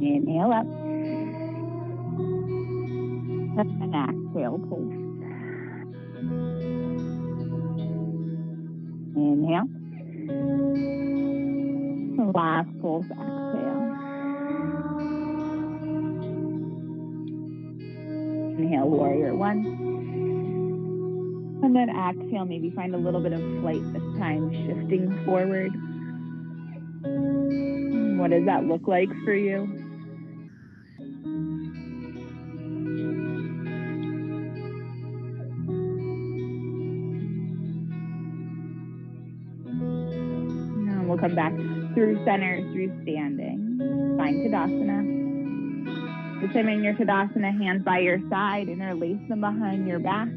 Inhale up. And exhale, pulse. Inhale. Last pulse, exhale. Inhale, warrior one. And then exhale, maybe find a little bit of flight this time, shifting forward. What does that look like for you? We'll come back through center, through standing. Find Tadasana. This time in your Tadasana, hands by your side, interlace them behind your back.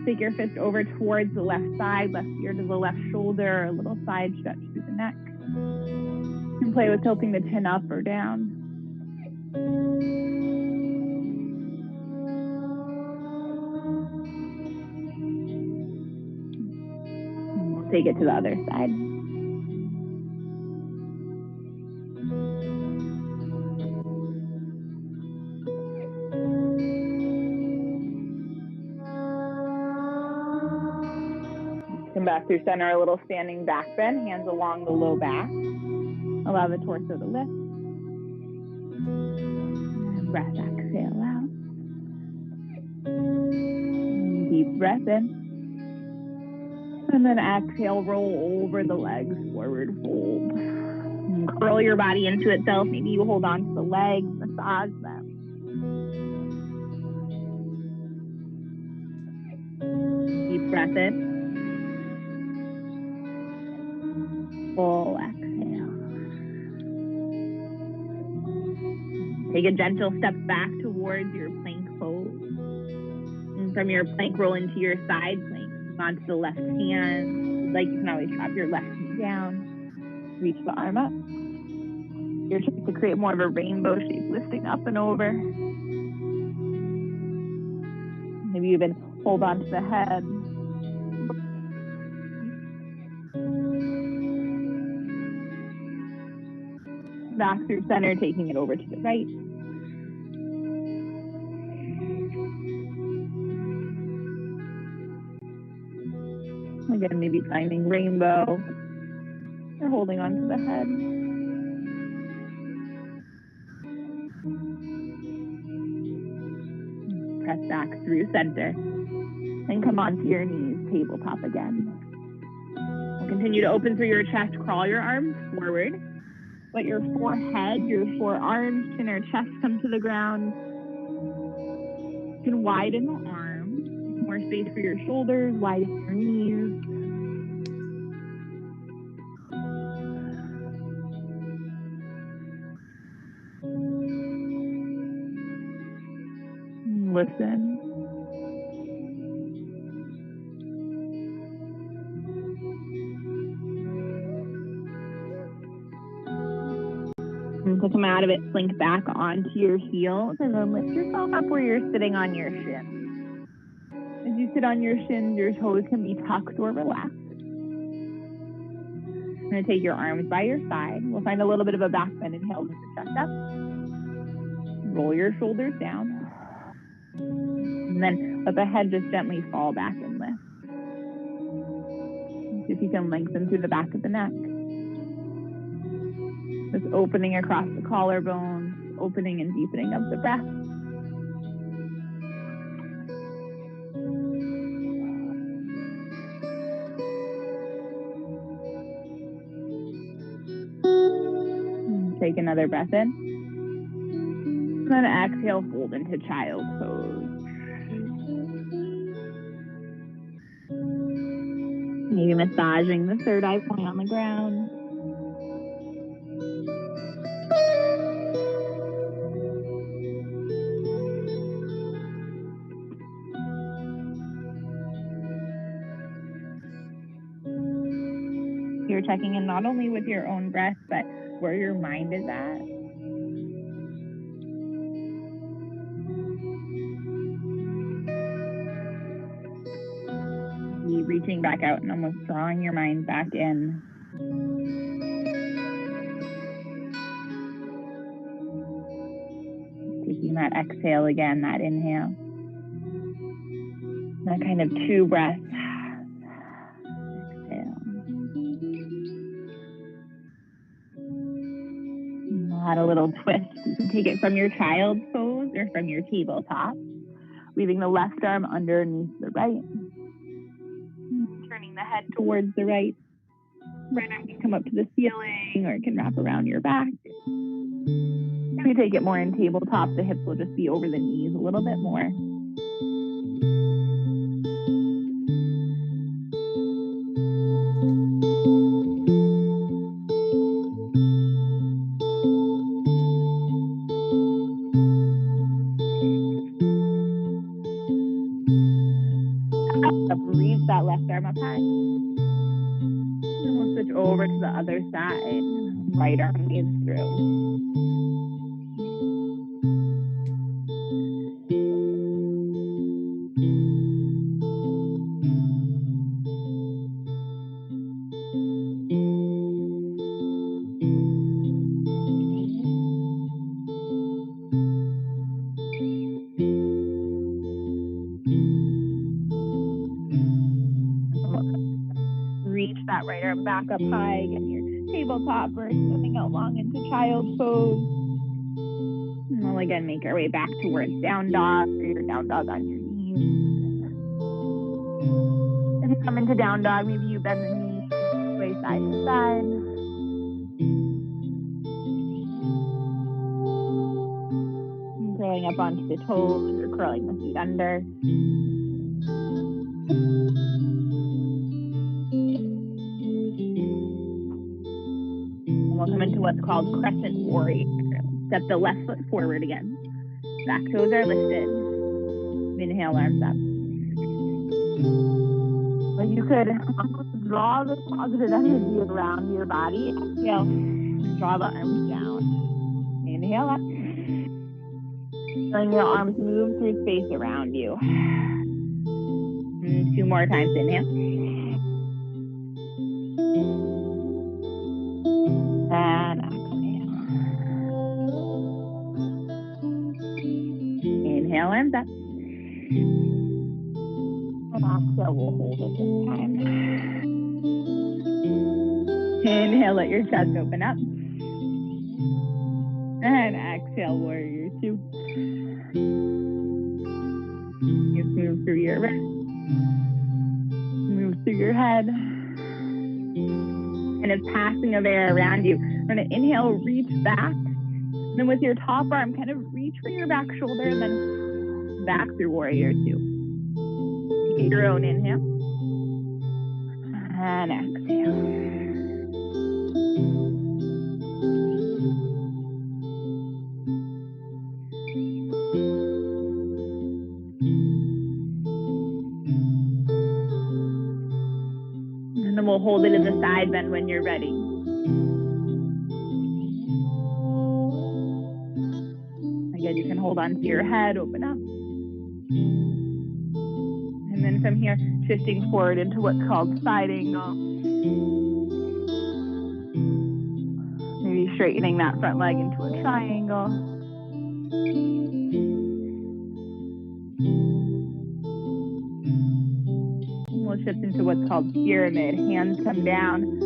Take your fist over towards the left side, left ear to the left shoulder, a little side stretch through the neck. You can play with tilting the chin up or down. And we'll take it to the other side. Come back through center, a little standing back bend, hands along the low back. Allow the torso to lift. And breath, exhale out. Deep breath in. And then exhale, roll over the legs, forward fold. And curl your body into itself. Maybe you hold on to the legs, massage them. Deep breath in. Full exhale. Take a gentle step back towards your plank pose. And from your plank, roll into your side plank. Onto the left hand. Like you can always drop your left knee down. Reach the arm up. You're trying to create more of a rainbow shape, lifting up and over. Maybe even hold on to the head. Back through center, taking it over to the right. Again, maybe finding rainbow or holding on to the head. Press back through center. And come onto your knees, tabletop again. We'll continue to open through your chest, crawl your arms forward. Let your forehead, your forearms, chin or chest come to the ground. You can widen the arms, more space for your shoulders, widen your knees. Listen. And to come out of it, slink back onto your heels and then lift yourself up where you're sitting on your shins. As you sit on your shins, your toes can be tucked or relaxed. You're going to take your arms by your side. We'll find a little bit of a back bend. Inhale, lift the chest up. Roll your shoulders down. And then let the head just gently fall back and lift. See if you can lengthen through the back of the neck. Just opening across the collarbones, opening and deepening of the breath. Take another breath in. And then exhale, fold into child pose. Maybe massaging the third eye point on the ground. You're checking in not only with your own breath, but where your mind is at. Reaching back out and almost drawing your mind back in. Taking that exhale again, that inhale. That kind of 2 breaths. Exhale. Add a little twist. You can take it from your child's pose or from your tabletop. Leaving the left arm underneath the right. Turning the head towards the right. Right arm can come up to the ceiling or it can wrap around your back. If you take it more in tabletop, the hips will just be over the knees a little bit more. Reach that left arm up high. And we'll switch over to the other side. Right arm leads through. right arm back up high, again, your tabletop or extending out long into child's pose. And we'll again make our way back towards down dog, or your down dog on your knees. If you come into down dog, maybe you bend the knees, sway side to side. And curling up onto the toes, or curling the feet under. And we'll come into what's called crescent warrior. Step the left foot forward again. Back toes are lifted. Inhale, arms up. But you could draw the positive energy around your body. Exhale, draw the arms down. Inhale up. Feeling your arms move through space around you. And 2 more times, inhale. And exhale. Inhale, arms up. And exhale, we'll hold it this time. Inhale, let your chest open up. And exhale, warrior 2. You move through your wrist. Move through your head. And it's passing of air around you. We're going to inhale, reach back. And then with your top arm, kind of reach for your back shoulder and then back through warrior 2. Take your own inhale. And exhale. And then we'll hold it in the side bend when you're ready. Again, you can hold on to your head, open up. And then from here, shifting forward into what's called side angle. Maybe straightening that front leg into a triangle. We'll shift into what's called pyramid. Hands come down,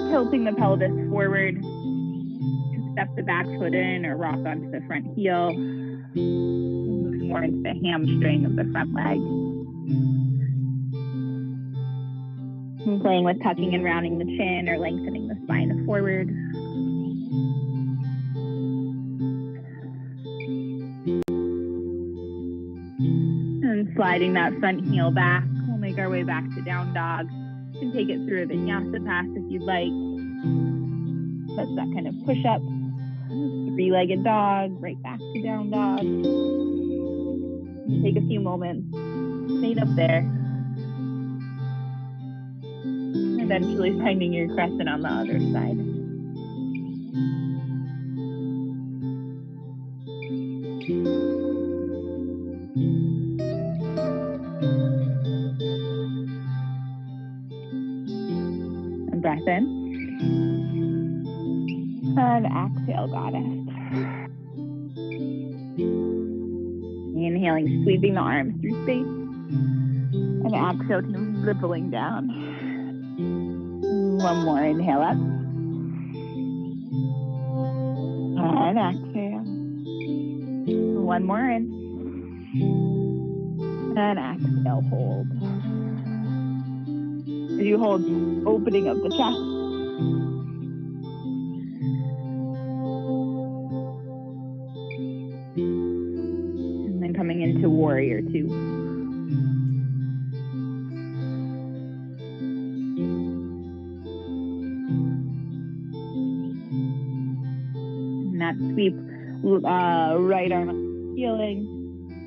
tilting the pelvis forward. Step the back foot in or rock onto the front heel. Moving more into the hamstring of the front leg. And playing with tucking and rounding the chin or lengthening the spine forward. And sliding that front heel back. We'll make our way back to down dog. You can take it through a vinyasa pass if you'd like. That's that kind of push up. 3-legged dog, right back to down dog. Take a few moments, stay up there. Eventually finding your crescent on the other side. And breath in. And exhale, goddess. Inhaling, sweeping the arms through space. And exhale, kind of rippling down. One more, inhale up. And exhale. One more in. And exhale, hold. As you hold, opening of the chest. Coming into warrior 2. And that sweep, right arm healing,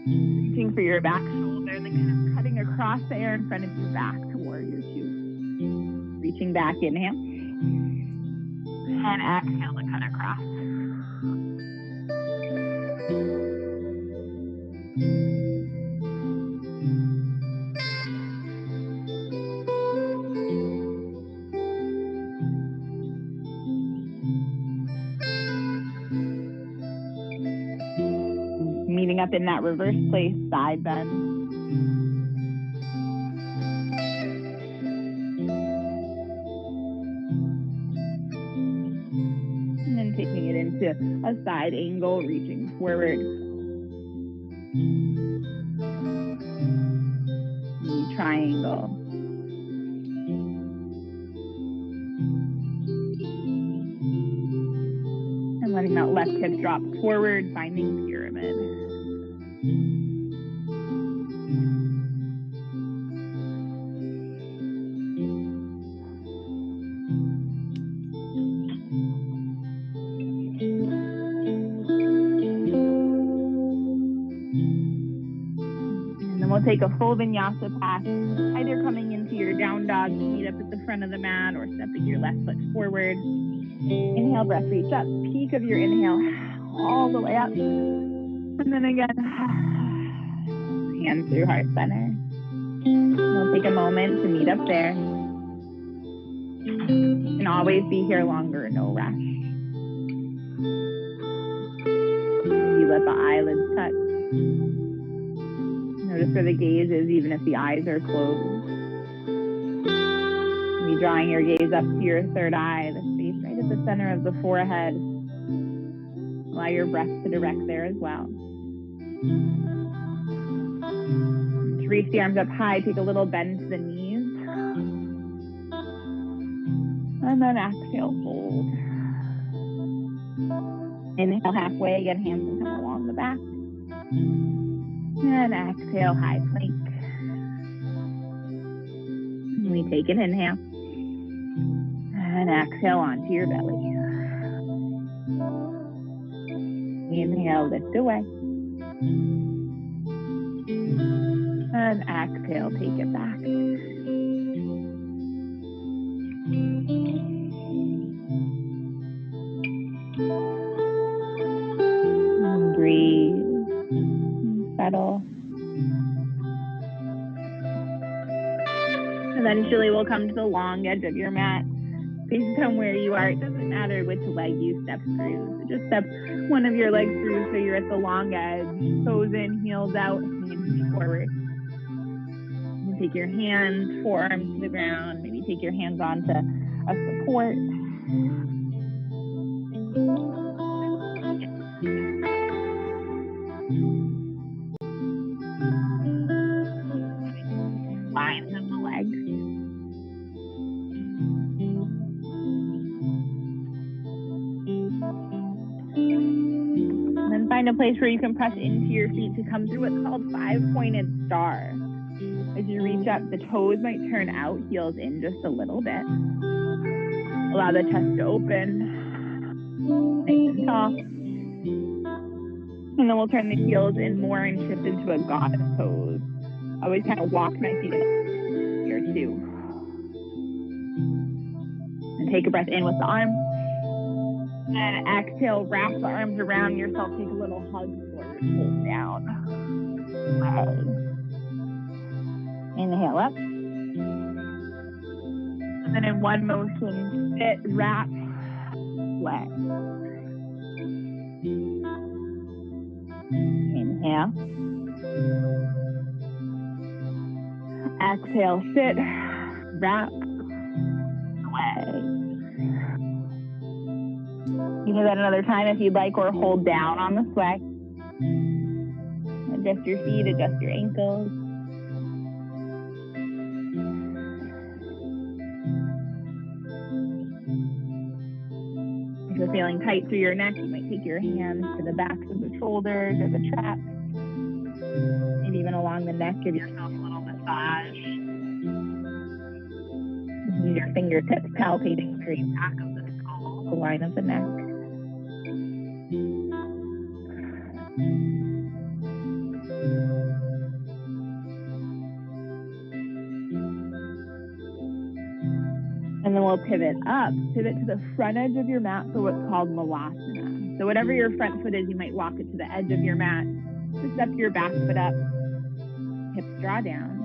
reaching for your back shoulder, and then kind of cutting across the air in front of you back to warrior 2. Reaching back, inhale. And exhale to cut across. Meeting up in that reverse place, side bend. a side angle, reaching forward. Knee triangle. And letting that left hip drop forward, finding pyramid. We'll take a full vinyasa pass, either coming into your down dog, feet up at the front of the mat, or stepping your left foot forward. Inhale, breath, reach up. Peak of your inhale, all the way up. And then again, hands through heart center. We'll take a moment to meet up there. And always be here longer, no rush. You let the eyelids touch. Notice where the gaze is, even if the eyes are closed. Be drawing your gaze up to your third eye, the space right at the center of the forehead. Allow your breath to direct there as well. To reach the arms up high, take a little bend to the knees. And then exhale, fold. Inhale halfway, again, hands can come along the back. And exhale, high plank. And we take an inhale. And exhale onto your belly. Inhale, lift away. And exhale, take it back. And breathe. Settle. Eventually we'll come to the long edge of your mat. Based on where you are, it doesn't matter which leg you step through. So just step one of your legs through so you're at the long edge. Toes in, heels out, hands forward. You take your hands, forearms to the ground. Maybe take your hands onto a support. Lines of the legs. And then find a place where you can press into your feet to come through what's called 5-pointed star. As you reach up, the toes might turn out, heels in just a little bit. Allow the chest to open. Nice and tall. And then we'll turn the heels in more and shift into a goddess pose. Always kind of walk my feet here too. And take a breath in with the arm. And exhale, wrap the arms around yourself. Take a little hug forward, hold down. Inhale up. And then in one motion, sit, wrap, sway. Inhale. Exhale, sit, wrap, sway. You can do that another time if you'd like, or hold down on the sway. Adjust your feet, adjust your ankles. If you're feeling tight through your neck, you might take your hands to the backs of the shoulders or the traps. Maybe even along the neck, give yourself a little massage. Use your fingertips palpating through the back of the skull, the line of the neck. And then we'll pivot up, pivot to the front edge of your mat for what's called Malasana. So whatever your front foot is, you might walk it to the edge of your mat. Just step your back foot up, hips draw down.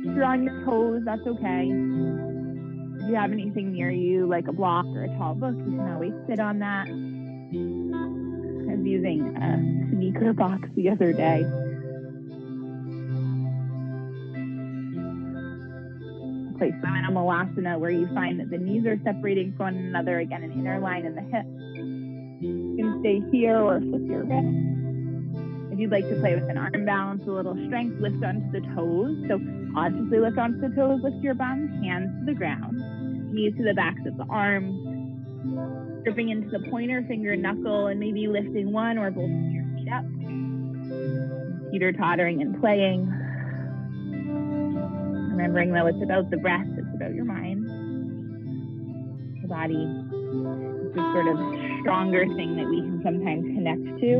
If you're on your toes, that's okay. If you have anything near you, like a block or a tall book, you can always sit on that. I was using a sneaker box the other day. Place them in a Malasana where you find that the knees are separating from one another, again, an inner line in the hip. stay here or flip your wrist. If you'd like to play with an arm balance, a little strength, lift onto the toes. So consciously lift onto the toes, lift your bum, hands to the ground, knees to the backs of the arms, gripping into the pointer finger knuckle and maybe lifting one or both of your feet up. Teeter-tottering and playing. Remembering though it's about the breath, it's about your mind. The body is this sort of stronger thing that we can sometimes connect to.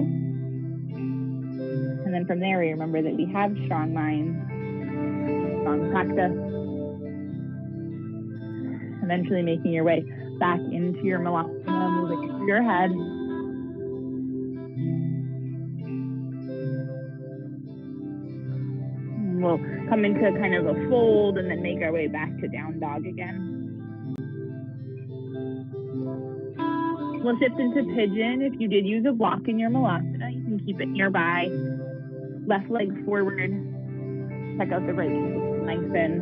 And then from there, we remember that we have strong minds, strong practice. Eventually making your way back into your Malasana, moving through your head. And we'll come into kind of a fold and then make our way back to down dog again. We'll shift into pigeon. If you did use a block in your Malasana, you can keep it nearby. Left leg forward. Check out the right knee, lengthen.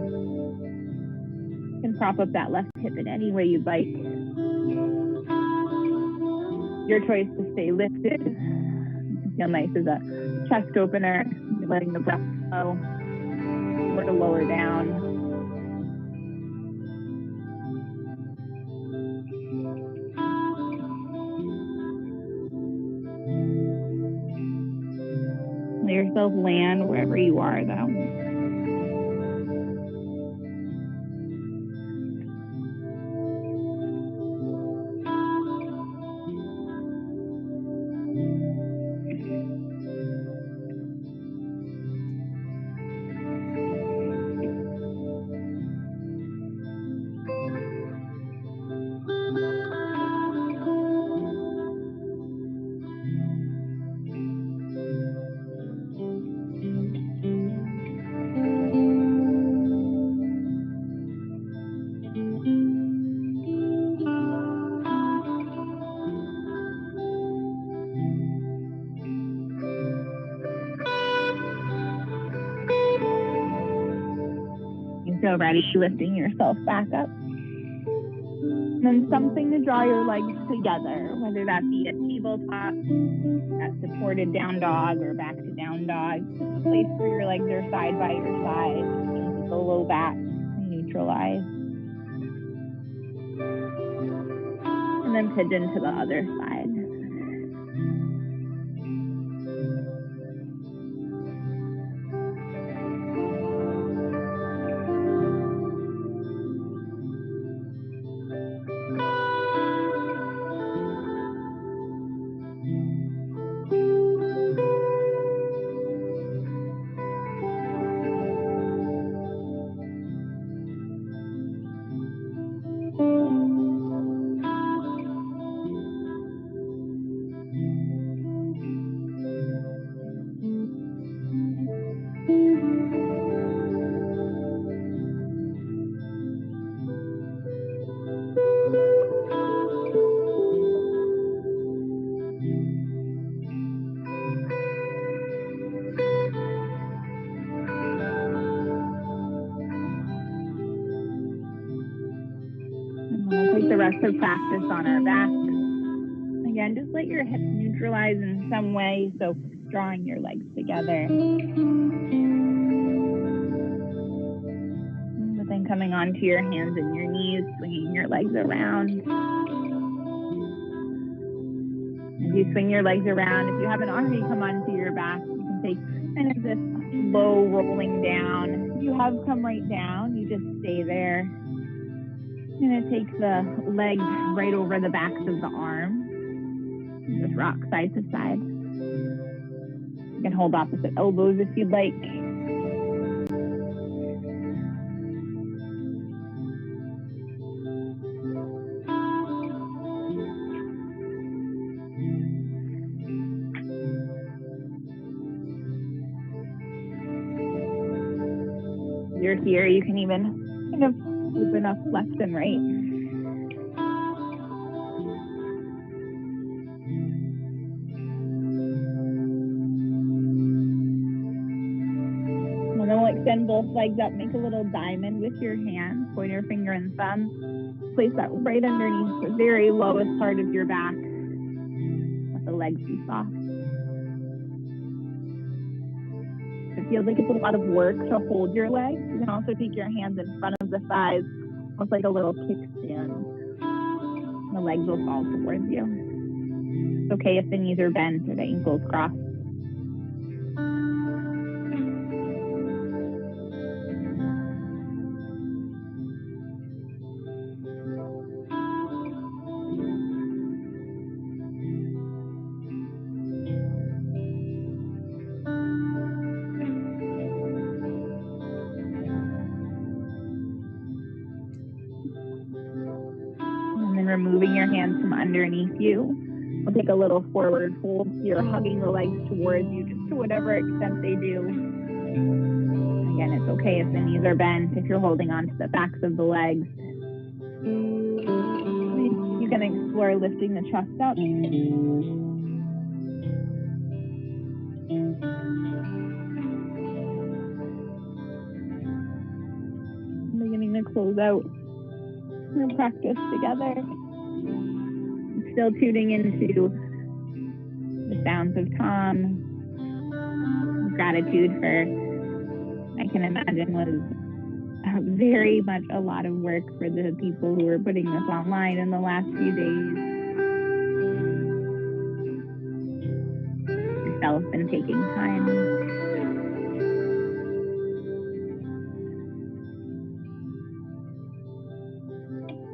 You can prop up that left hip in any way you'd like. Your choice to stay lifted. It can feel nice as a chest opener, letting the breath flow, or to lower down. Let yourself land wherever you are, though. So ready, lifting yourself back up. And then something to draw your legs together, whether that be a tabletop, that supported down dog, or back to down dog. Just a place where your legs are side by your side, keep the low back neutralized. And then pigeon to the other side. The rest of practice on our back. Again, just let your hips neutralize in some way, so drawing your legs together. But then coming onto your hands and your knees, swinging your legs around. As you swing your legs around, if you have an army come onto your back, you can take kind of this low rolling down. If you have come right down, you just stay there. I'm going to take the legs right over the backs of the arms. And just rock side to side. You can hold opposite elbows if you'd like. You're here, you can even kind of open up left and right. And then we'll extend both legs up, make a little diamond with your hands, pointer finger and thumb. Place that right underneath the very lowest part of your back. Let the legs be soft. It feels like it's a lot of work to hold your legs. You can also take your hands in front of the thighs, almost like a little kickstand. The legs will fall towards you. It's okay if the knees are bent or the ankles crossed. And then removing your hands from underneath you. We'll take a little forward fold. You're hugging the legs towards you, just to whatever extent they do. Again, it's okay if the knees are bent, if you're holding on to the backs of the legs. You can explore lifting the chest up. Beginning to close out our practice together. Still tuning into the sounds of Tom. Gratitude for, I can imagine, was very much a lot of work for the people who were putting this online in the last few days. Yourself and taking time.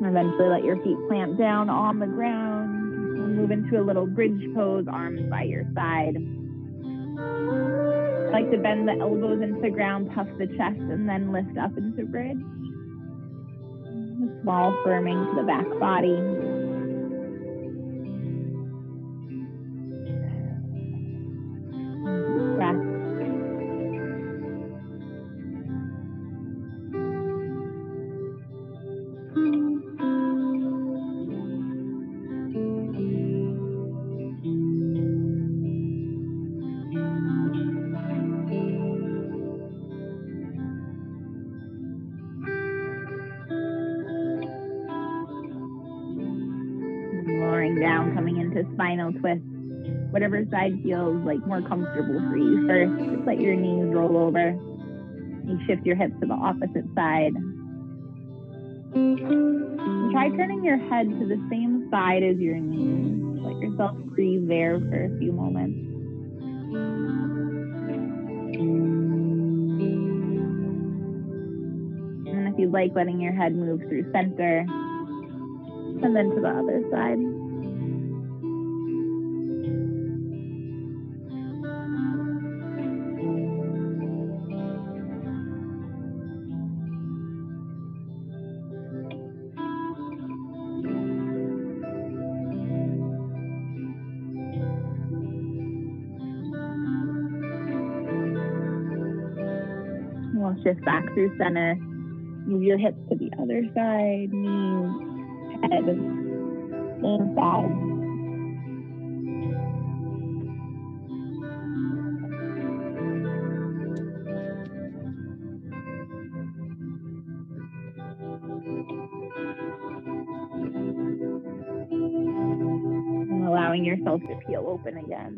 Eventually let your feet plant down on the ground. Move into a little bridge pose, arms by your side. I like to bend the elbows into the ground, puff the chest, and then lift up into bridge. A small firming to the back body. Breath. Lowering down, coming into spinal twist. Whatever side feels like more comfortable for you first. Just let your knees roll over. You shift your hips to the opposite side. And try turning your head to the same side as your knees. Let yourself breathe there for a few moments. And if you'd like, letting your head move through center and then to the other side. We'll shift back through center. Move your hips to the other side, knees, head, same side. And allowing yourself to peel open again.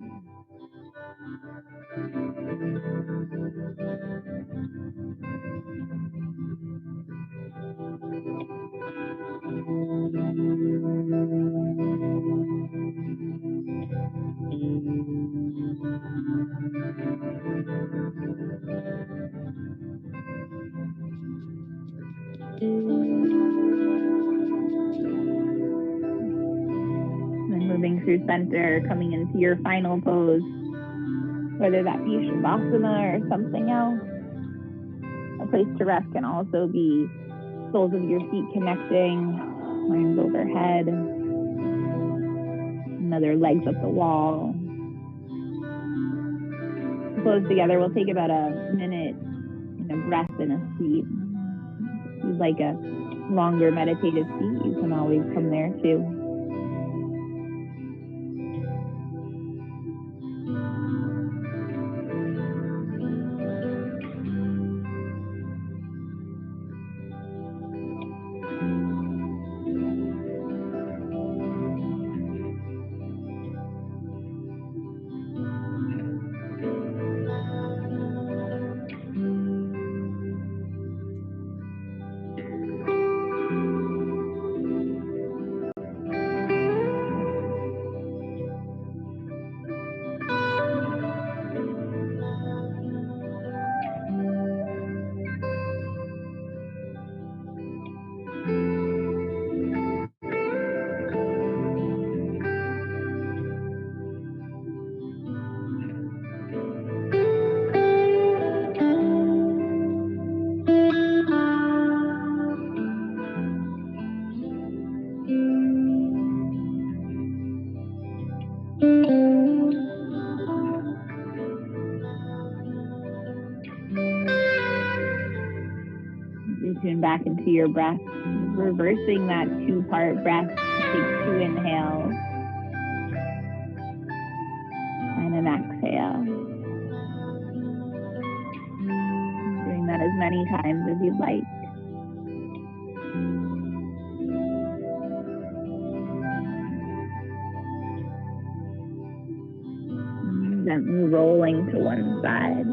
And moving through center, coming into your final pose, whether that be Shavasana or something else. A place to rest can also be soles of your feet connecting, arms overhead, another legs up the wall. Close together, we'll take about a minute in a breath in a seat. If you'd like a longer meditative seat, you can always come there too. oxygen back into your breath, reversing that 2-part breath. Take 2 inhales and an exhale. Doing that as many times as you'd like. Gently rolling to one side.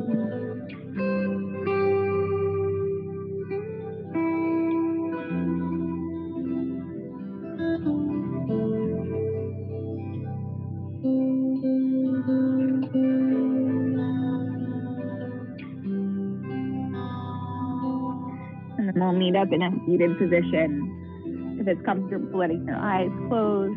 And then we'll meet up in a seated position. If it's comfortable, letting your eyes close,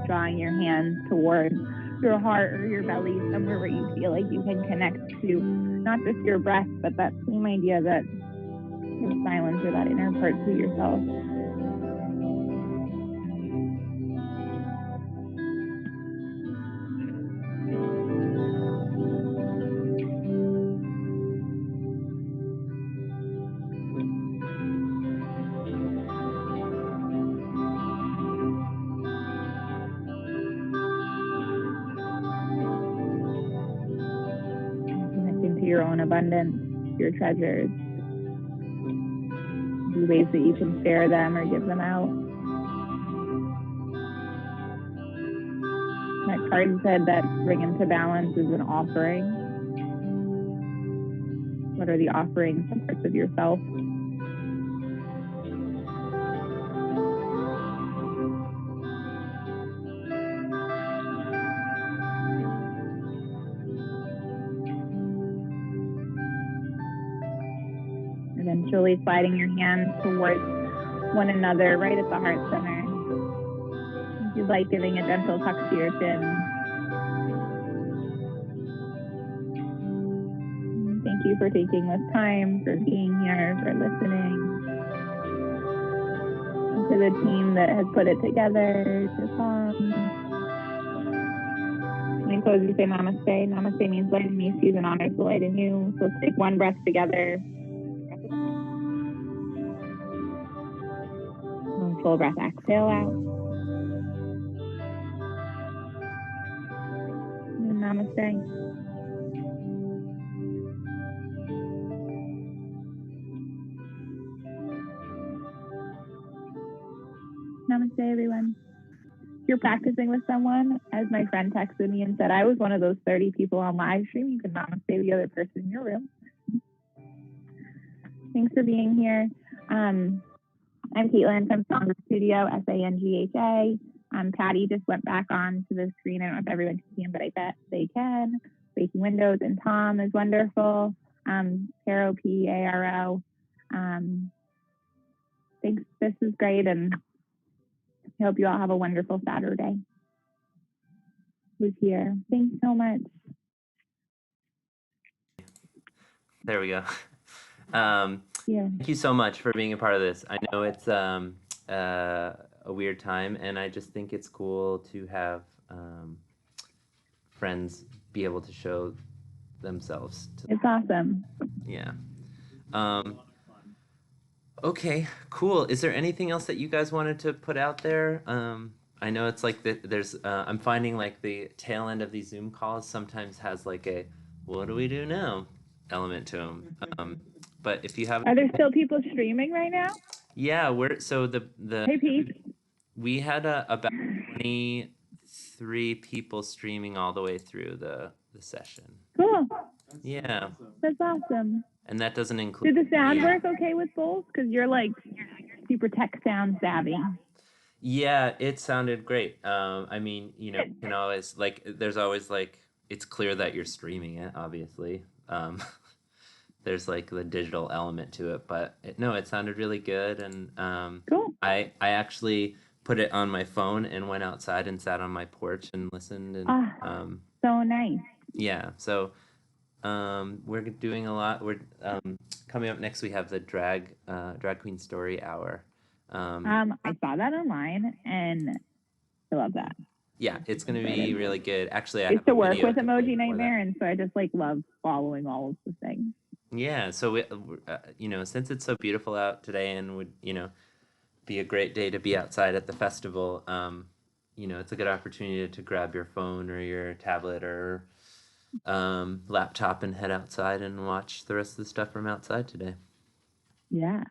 drawing your hands towards your heart or your belly, somewhere where you feel like you can connect to not just your breath, but that same idea that the silence or that inner part to yourself. Your own abundance, your treasures, the ways that you can share them or give them out. That card said that bring into balance is an offering. What are the offerings, the parts of yourself? Eventually sliding your hands towards one another right at the heart center. If you'd like, giving a gentle tuck to your chin. Thank you for taking this time, for being here, for listening. And to the team that has put it together, to Tom. When you close, you say namaste. Namaste means light in me, season honors the light in you. So let's take one breath together. Full breath, exhale out. And namaste. Namaste, everyone. If you're practicing with someone, as my friend texted me and said, I was one of those 30 people on live stream, you can namaste the other person in your room. Thanks for being here. I'm Caitlin from Sangha Studio, Sangha. Patty just went back on to the screen. I don't know if everyone can see him, but I bet they can. Waking Windows, and Tom is wonderful. Paro, P-A-R-O. Thanks, this is great, and I hope you all have a wonderful Saturday. Who's here? Thanks so much. There we go. Yeah. Thank you so much for being a part of this. I know it's a weird time, and I just think it's cool to have friends be able to show themselves. It's awesome. Yeah. Okay, cool. Is there anything else that you guys wanted to put out there? I know it's like there's, I'm finding like the tail end of these Zoom calls sometimes has like a, what do we do now element to them. But if you have, Are there still people streaming right now? Yeah, so the Hey, Pete. We had about 23 people streaming all the way through the session. Cool. Yeah. That's awesome. And that doesn't include. Did the sound work okay with both? Because you're like super tech sound savvy. Yeah, it sounded great. I mean, you know, you can always like, there's always like, it's clear that you're streaming it, obviously. There's like the digital element to it, but no, it sounded really good. And cool. I actually put it on my phone and went outside and sat on my porch and listened. And so nice. Yeah, so we're doing a lot. We're coming up next. We have the drag queen story hour. I saw that online and I love that. Yeah, it's gonna be really good. Actually, I used to work with Emoji Nightmare, and so I just like love following all of the things. Yeah, so since it's so beautiful out today and would, be a great day to be outside at the festival, it's a good opportunity to grab your phone or your tablet or laptop and head outside and watch the rest of the stuff from outside today. Yeah.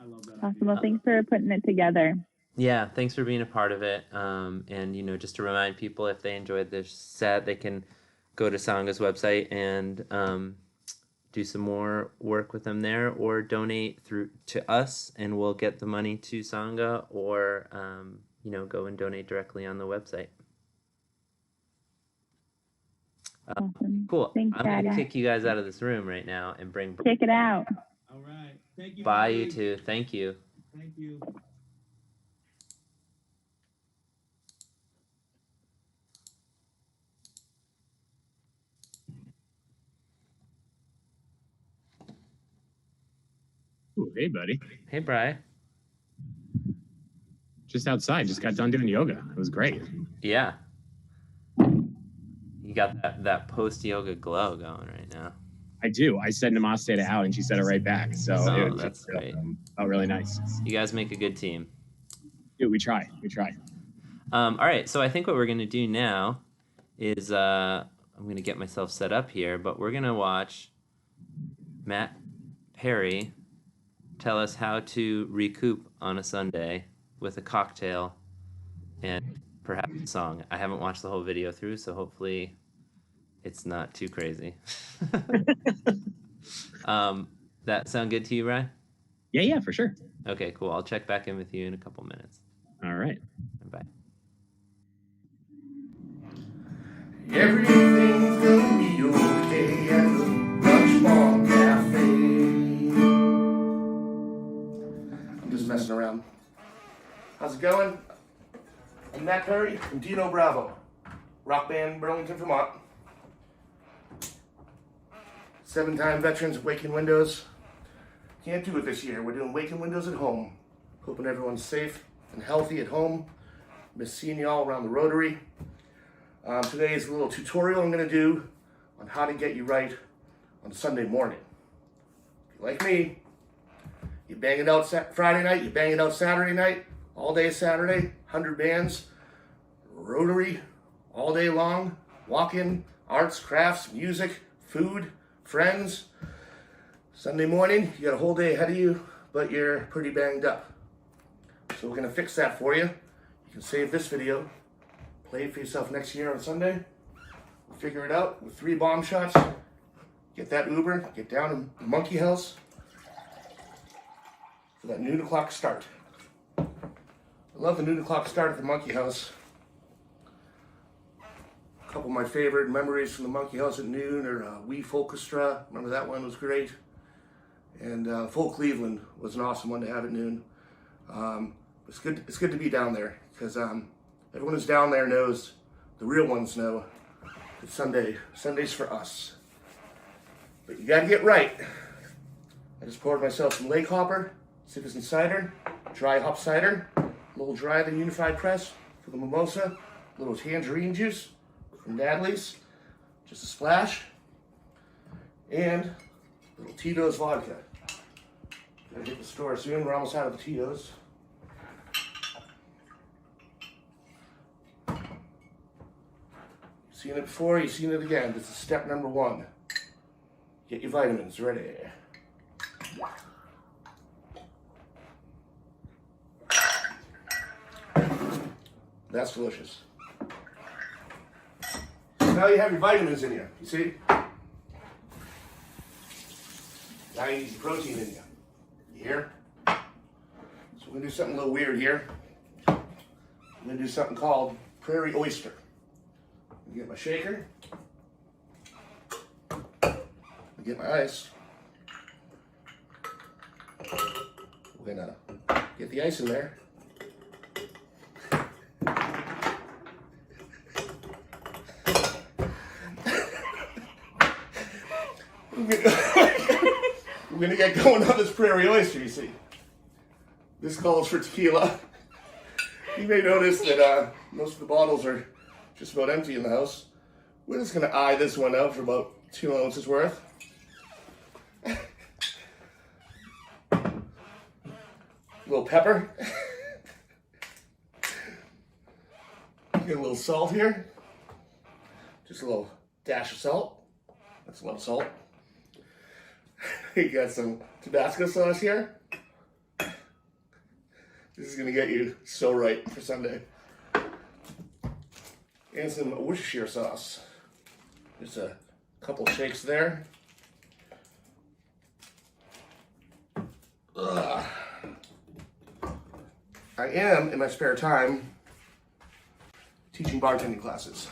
I love that. Awesome. Well, thanks for putting it together. Yeah, thanks for being a part of it. And just to remind people, if they enjoyed this set, they can go to Sanga's website and do some more work with them there, or donate to us, and we'll get the money to Sangha, or go and donate directly on the website. Awesome. Cool. Thanks, I'm gonna Dada. kick you guys out of this room right now and bring. Check it out. All right. Thank you. Bye, Patty. you two. Thank you. Thank you. Ooh, hey, buddy. Hey, Bri. Just outside. Just got done doing yoga. It was great. Yeah. You got that post yoga glow going right now. I do. I said namaste to Al, and she said it right back. So That's great. Felt really nice. You guys make a good team. Dude, we try. We try. All right. So I think what we're gonna do now is I'm gonna get myself set up here, but we're gonna watch Matt Perry tell us how to recoup on a Sunday with a cocktail and perhaps a song. I haven't watched the whole video through, so hopefully it's not too crazy. That sound good to you, Ryan? Yeah, for sure. Okay, cool. I'll check back in with you in a couple minutes. All right. Bye. Everything's gonna be okay at the Lunch Bomb Cafe. I'm just messing around. How's it going? I'm Matt Perry from Dino Bravo, rock band, Burlington, Vermont. 7-time veterans of Waking Windows. Can't do it this year. We're doing Waking Windows at home. Hoping everyone's safe and healthy at home. Miss seeing you all around the Rotary. Today is a little tutorial I'm going to do on how to get you right on Sunday morning. If you're like me, you bang it out Friday night, you bang it out Saturday night, all day Saturday, 100 bands, Rotary, all day long, walk-in, arts, crafts, music, food, friends. Sunday morning, you got a whole day ahead of you, but you're pretty banged up. So we're going to fix that for you. You can save this video, play it for yourself next year on Sunday. We'll figure it out with 3 bomb shots. Get that Uber, get down to the Monkey House for that noon o'clock start. I love the noon o'clock start at the Monkey House. A couple of my favorite memories from the Monkey House at noon are Wee Folkestra. Remember that one was great. And Folk Cleveland was an awesome one to have at noon. It's good to be down there because everyone who's down there knows, the real ones know, that Sunday's for us. But you gotta get right. I just poured myself some Lake Hopper, Citizen Cider, dry hop cider, a little drier than Unified Press for the mimosa, a little tangerine juice from Natalie, just a splash, and a little Tito's vodka. Gotta hit the store soon, we're almost out of the Tito's. You've seen it before, you've seen it again. This is step number 1. Get your vitamins ready. That's delicious. So now you have your vitamins in you, you see? Now you need some protein in you. You hear? So we're gonna do something a little weird here. I'm gonna do something called Prairie Oyster. I'm gonna get my shaker. Get my ice. We're gonna get the ice in there. We're gonna get going on this Prairie Oyster, you see. This calls for tequila. You may notice that most of the bottles are just about empty in the house. We're just gonna eye this one out for about 2 ounces worth. little pepper. Get a little salt here. Just a little dash of salt. That's a lot of salt. You got some Tabasco sauce here. This is gonna get you so right for Sunday. And some Worcestershire sauce. Just a couple shakes there. Ugh. I am, in my spare time, teaching bartending classes.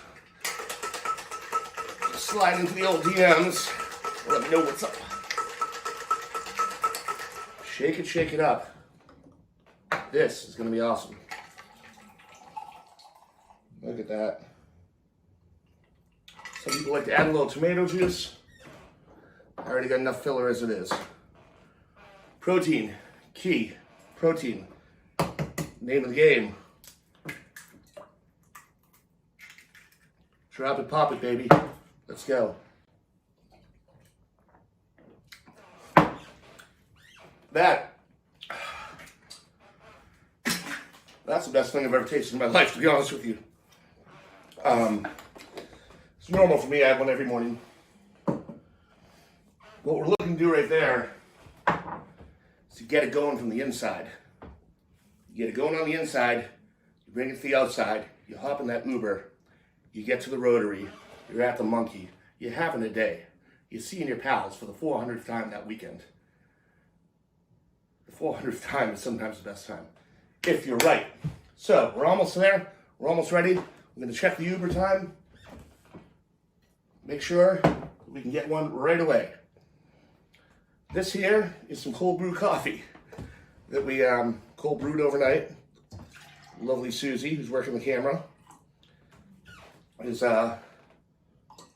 Just slide into the old DMs, let me know what's up. Shake it up. This is gonna be awesome. Look at that. Some people like to add a little tomato juice. I already got enough filler as it is. Protein, key, protein. Name of the game. Drop it, pop it, baby. Let's go. That's the best thing I've ever tasted in my life, to be honest with you. It's normal for me. I have one every morning. What we're looking to do right there is to get it going from the inside. You get it going on the inside, you bring it to the outside, you hop in that Uber, you get to the Rotary, you're at the Monkey, you're having a day. You're seeing your pals for the 400th time that weekend. The 400th time is sometimes the best time, if you're right. So, we're almost there, we're almost ready. We're gonna check the Uber time, make sure we can get one right away. This here is some cold brew coffee that we cold brewed overnight. Lovely Susie, who's working the camera, is the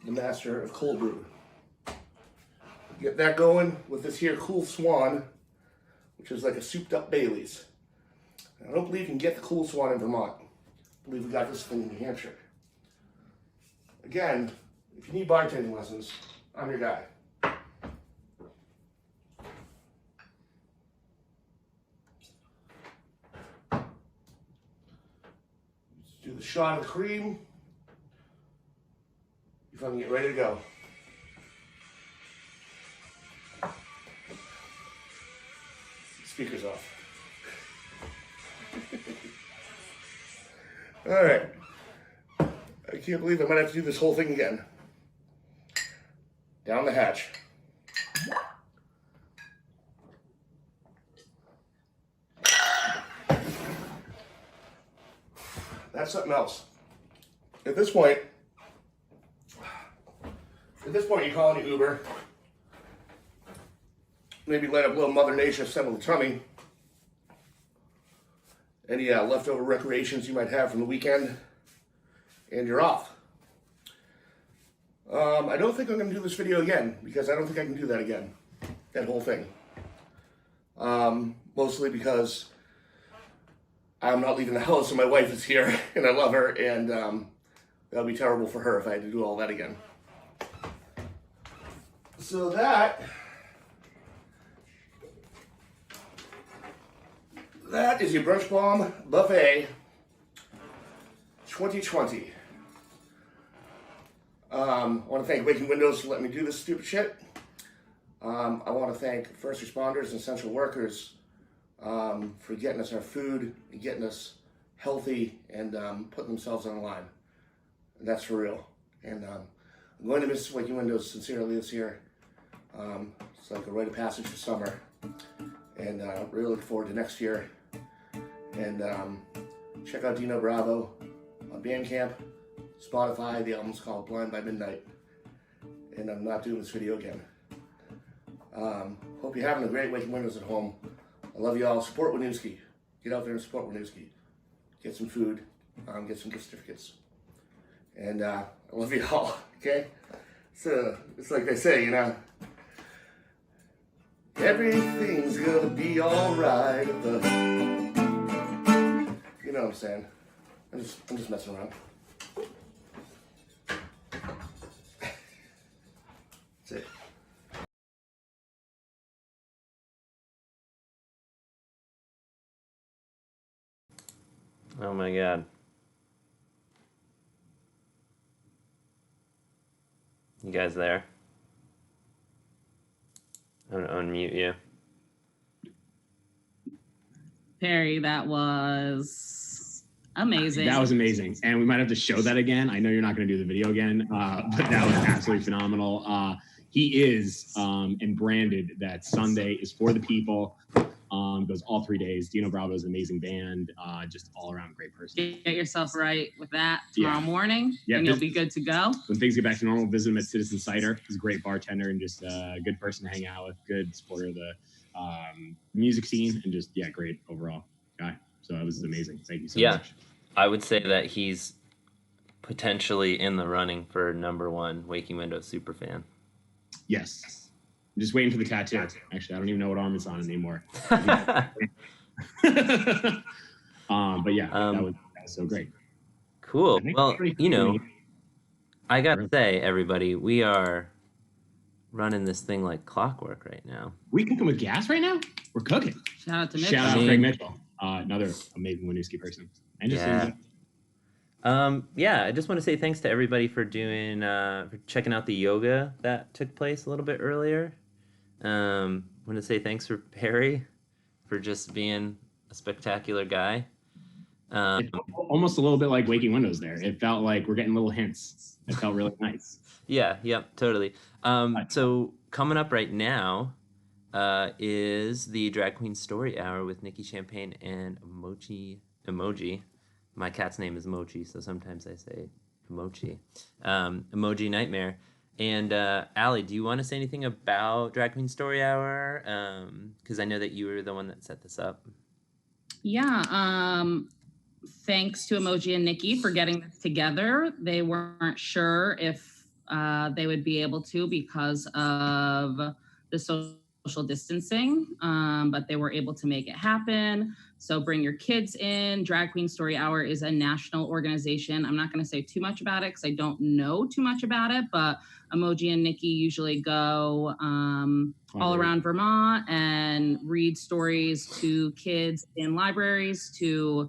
master of cold brew. Get that going with this here Cool Swan, which is like a souped up Bailey's. I don't believe you can get the Cool Swan in Vermont. I believe we got this thing in New Hampshire. Again, if you need bartending lessons, I'm your guy. Do the shot of cream. You fucking get ready to go. Speakers off. All right. I can't believe I might have to do this whole thing again. Down the hatch. That's something else. At this point, you're calling it Uber. Maybe light up a little Mother Nature, settle the tummy. Any leftover recreations you might have from the weekend, and you're off. I don't think I'm going to do this video again, because I don't think I can do that again, that whole thing. Mostly because I'm not leaving the house and my wife is here, and I love her, and that would be terrible for her if I had to do all that again. So that is your Brunch Bomb Buffet 2020. I want to thank Waking Windows for letting me do this stupid shit. I want to thank first responders and essential workers for getting us our food and getting us healthy and putting themselves on the line. And that's for real. And I'm going to miss Waking Windows sincerely this year. It's like a rite of passage for summer. And really look forward to next year. And check out Dino Bravo on Bandcamp, Spotify. The album's called Blind by Midnight. And I'm not doing this video again. Hope you're having a great Waking Windows at home. I love you all. Support Winooski. Get out there and support Winooski. Get some food. Get some gift certificates. And I love you all. Okay? So it's like they say, you know. Everything's gonna be alright. You know what I'm saying? I'm just messing around. That's it. Oh my God. You guys there? I'm gonna unmute you. Perry, that was amazing. That was amazing. And we might have to show that again. I know you're not going to do the video again, but that was absolutely phenomenal. He is and branded that Sunday is for the people. Goes all 3 days. Dino Bravo is an amazing band. Just all around great person. Get yourself right with that tomorrow morning, and you'll be good to go. When things get back to normal, visit him at Citizen Cider. He's a great bartender and just a good person to hang out with. Good supporter of the music scene and just great overall guy. So that was amazing. Thank you so much. I would say that he's potentially in the running for #1 Waking Windows superfan. Yes. I'm just waiting for the tattoo. Actually, I don't even know what arm it's on anymore. But yeah, that was so great. Cool. Well, you know, I gotta say, everybody, we are running this thing like clockwork right now. We cooking with gas right now? We're cooking. Shout out to Mitchell. Shout out Craig Mitchell, another amazing Winooski person. And just I just want to say thanks to everybody for doing for checking out the yoga that took place a little bit earlier. Want to say thanks for Perry for just being a spectacular guy. Almost a little bit like Waking Windows there. It felt like we're getting little hints. It felt really nice. Yep, totally. So coming up right now is the Drag Queen Story Hour with Nikki Champagne and Emoji. My cat's name is Mochi, so sometimes I say Emoji. Emoji Nightmare. And Allie, do you want to say anything about Drag Queen Story Hour? Because I know that you were the one that set this up. Thanks to Emoji and Nikki for getting this together. They weren't sure if they would be able to because of the social distancing, but they were able to make it happen. So bring your kids in. Drag Queen Story Hour is a national organization. I'm not going to say too much about it because I don't know too much about it, but Emoji and Nikki usually go all around Vermont and read stories to kids in libraries to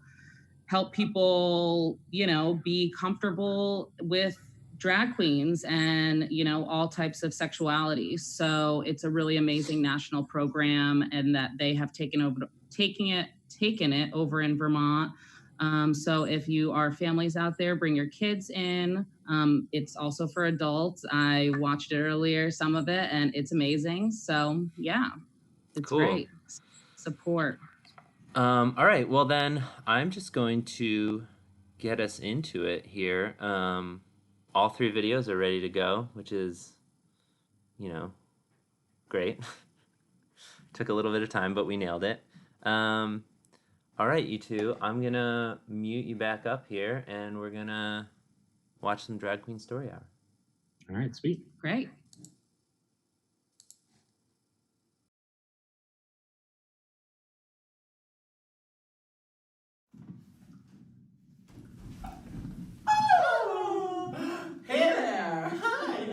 help people, be comfortable with drag queens and, all types of sexuality. So it's a really amazing national program, and that they have taken it over in Vermont. So if you are families out there, bring your kids in. It's also for adults. I watched it earlier, some of it, and it's amazing. So it's cool. Great. Support. All right. Well, then I'm just going to get us into it here. All 3 videos are ready to go, which is, great. Took a little bit of time, but we nailed it. All right, you two, I'm going to mute you back up here, and we're going to watch some Drag Queen Story Hour. All right, sweet. Great. Hey there! Hi!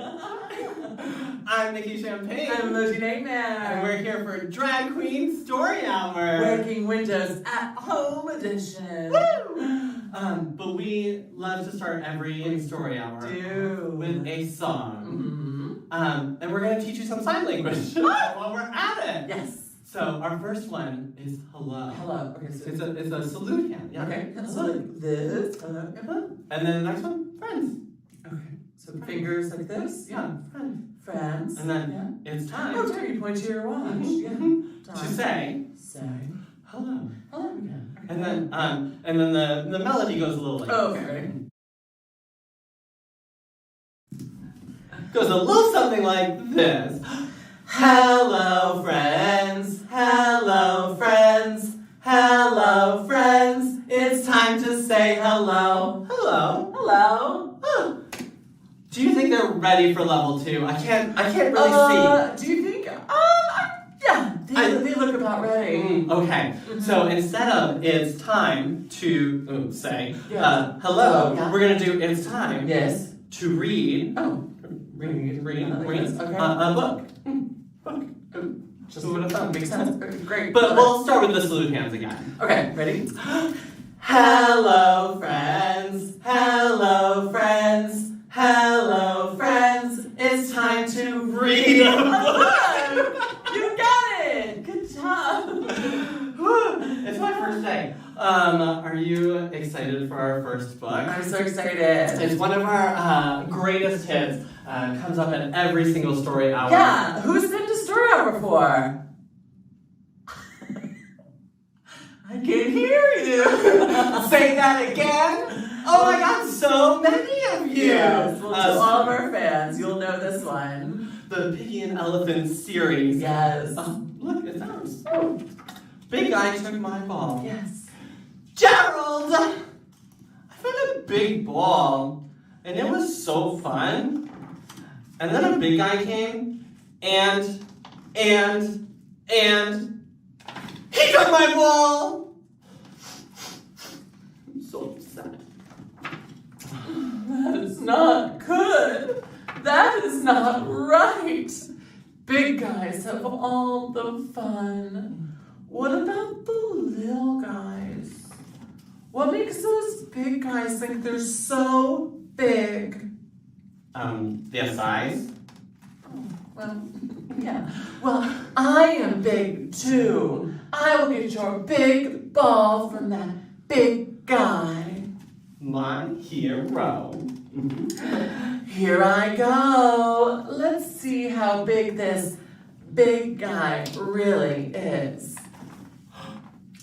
I'm Nikki Champagne. I'm Emoji Nightmare. And we're here for Drag Queen Story Hour. Waking Windows at Home Edition. Woo! But we love to start every story hour with a song. And we're going to teach you some sign language while we're at it. Yes. So our first one is hello. Hello. Okay. So it's a salute hand. Yeah. Okay. So like this. Hello. And then the next one, friends. Okay. So fingers like this. Yeah. Friends. And then it's time. Oh, time you point to your watch. To say hello. Hello again. Okay. And then the melody goes a little like this. Goes a little something like this. Hello, friends. Hello, friends. Hello, friends. It's time to say hello. Hello. Hello. Oh. Do you think they're ready for level 2? I can't really see. Do you think? Yeah. They look about ready. Okay. So instead of it's time to say hello, we're gonna do it's time. Yes. To read. Oh. Read. Okay. A book. Just a bit of fun. Makes sense. Great. But we'll start with the salute hands again. Okay. Ready? Hello, friends. Hello, friends. Hello, friends. It's time to read a book. You got it. Good job. It's my first day. Are you excited for our first book? I'm so excited. It's one of our greatest hits. Comes up in every single story hour. Yeah, who's been to story hour before? I can hear you. Say that again. Oh my God, so many of you. Yes, well, to all of our fans, you'll know this one. The Piggy and Elephant series. Yes. Look, it's ours. Big Guy took my ball. Yes. Gerald! I found a big ball, and it was so fun. And then a big guy came, and he took my ball! I'm so upset. That is not good. That is not right. Big guys have all the fun. What about the little guys? What makes those big guys think they're so big? Their size? Well, yeah. Well, I am big too. I will get your big ball from that big guy. My hero. Here I go. Let's see how big this big guy really is.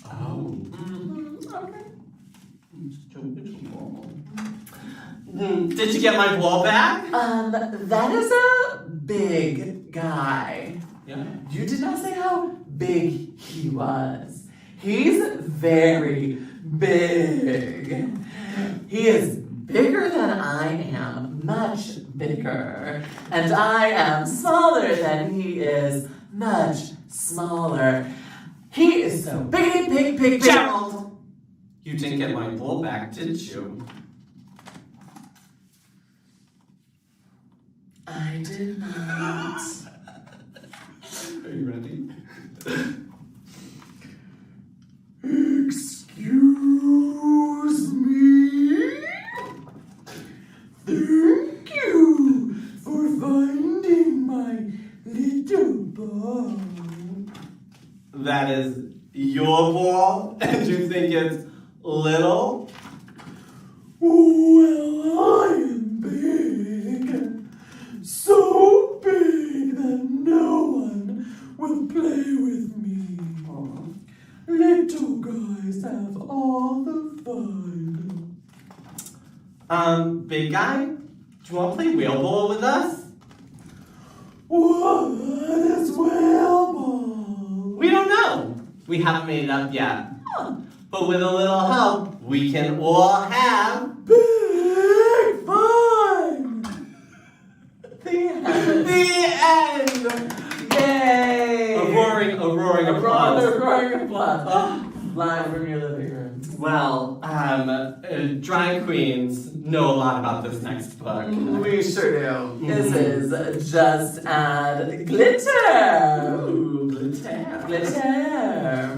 Oh. Okay. Did you get my ball back? That is a big guy. Yeah. You did not say how big he was. He's very big. He is bigger than I am, much bigger. And I am smaller than he is, much smaller. He is so big. Gerald! You didn't get my ball back, did you? I did not. Are you ready? Excuse me? Thank you for finding my little ball. That is your ball, and you think it's little? Well, I am big. So big that no one will play with me. Little guys have all the fun. Big guy, do you want to play whale ball with us? What is whale ball? We don't know. We haven't made it up yet. But with a little help, we can all have big fun. the end. Yay! A roaring applause. A roaring applause. Live from your living room. Well, drag queens know a lot about this next book. We sure do. This is Just Add Glitter. Ooh, glitter. Glitter.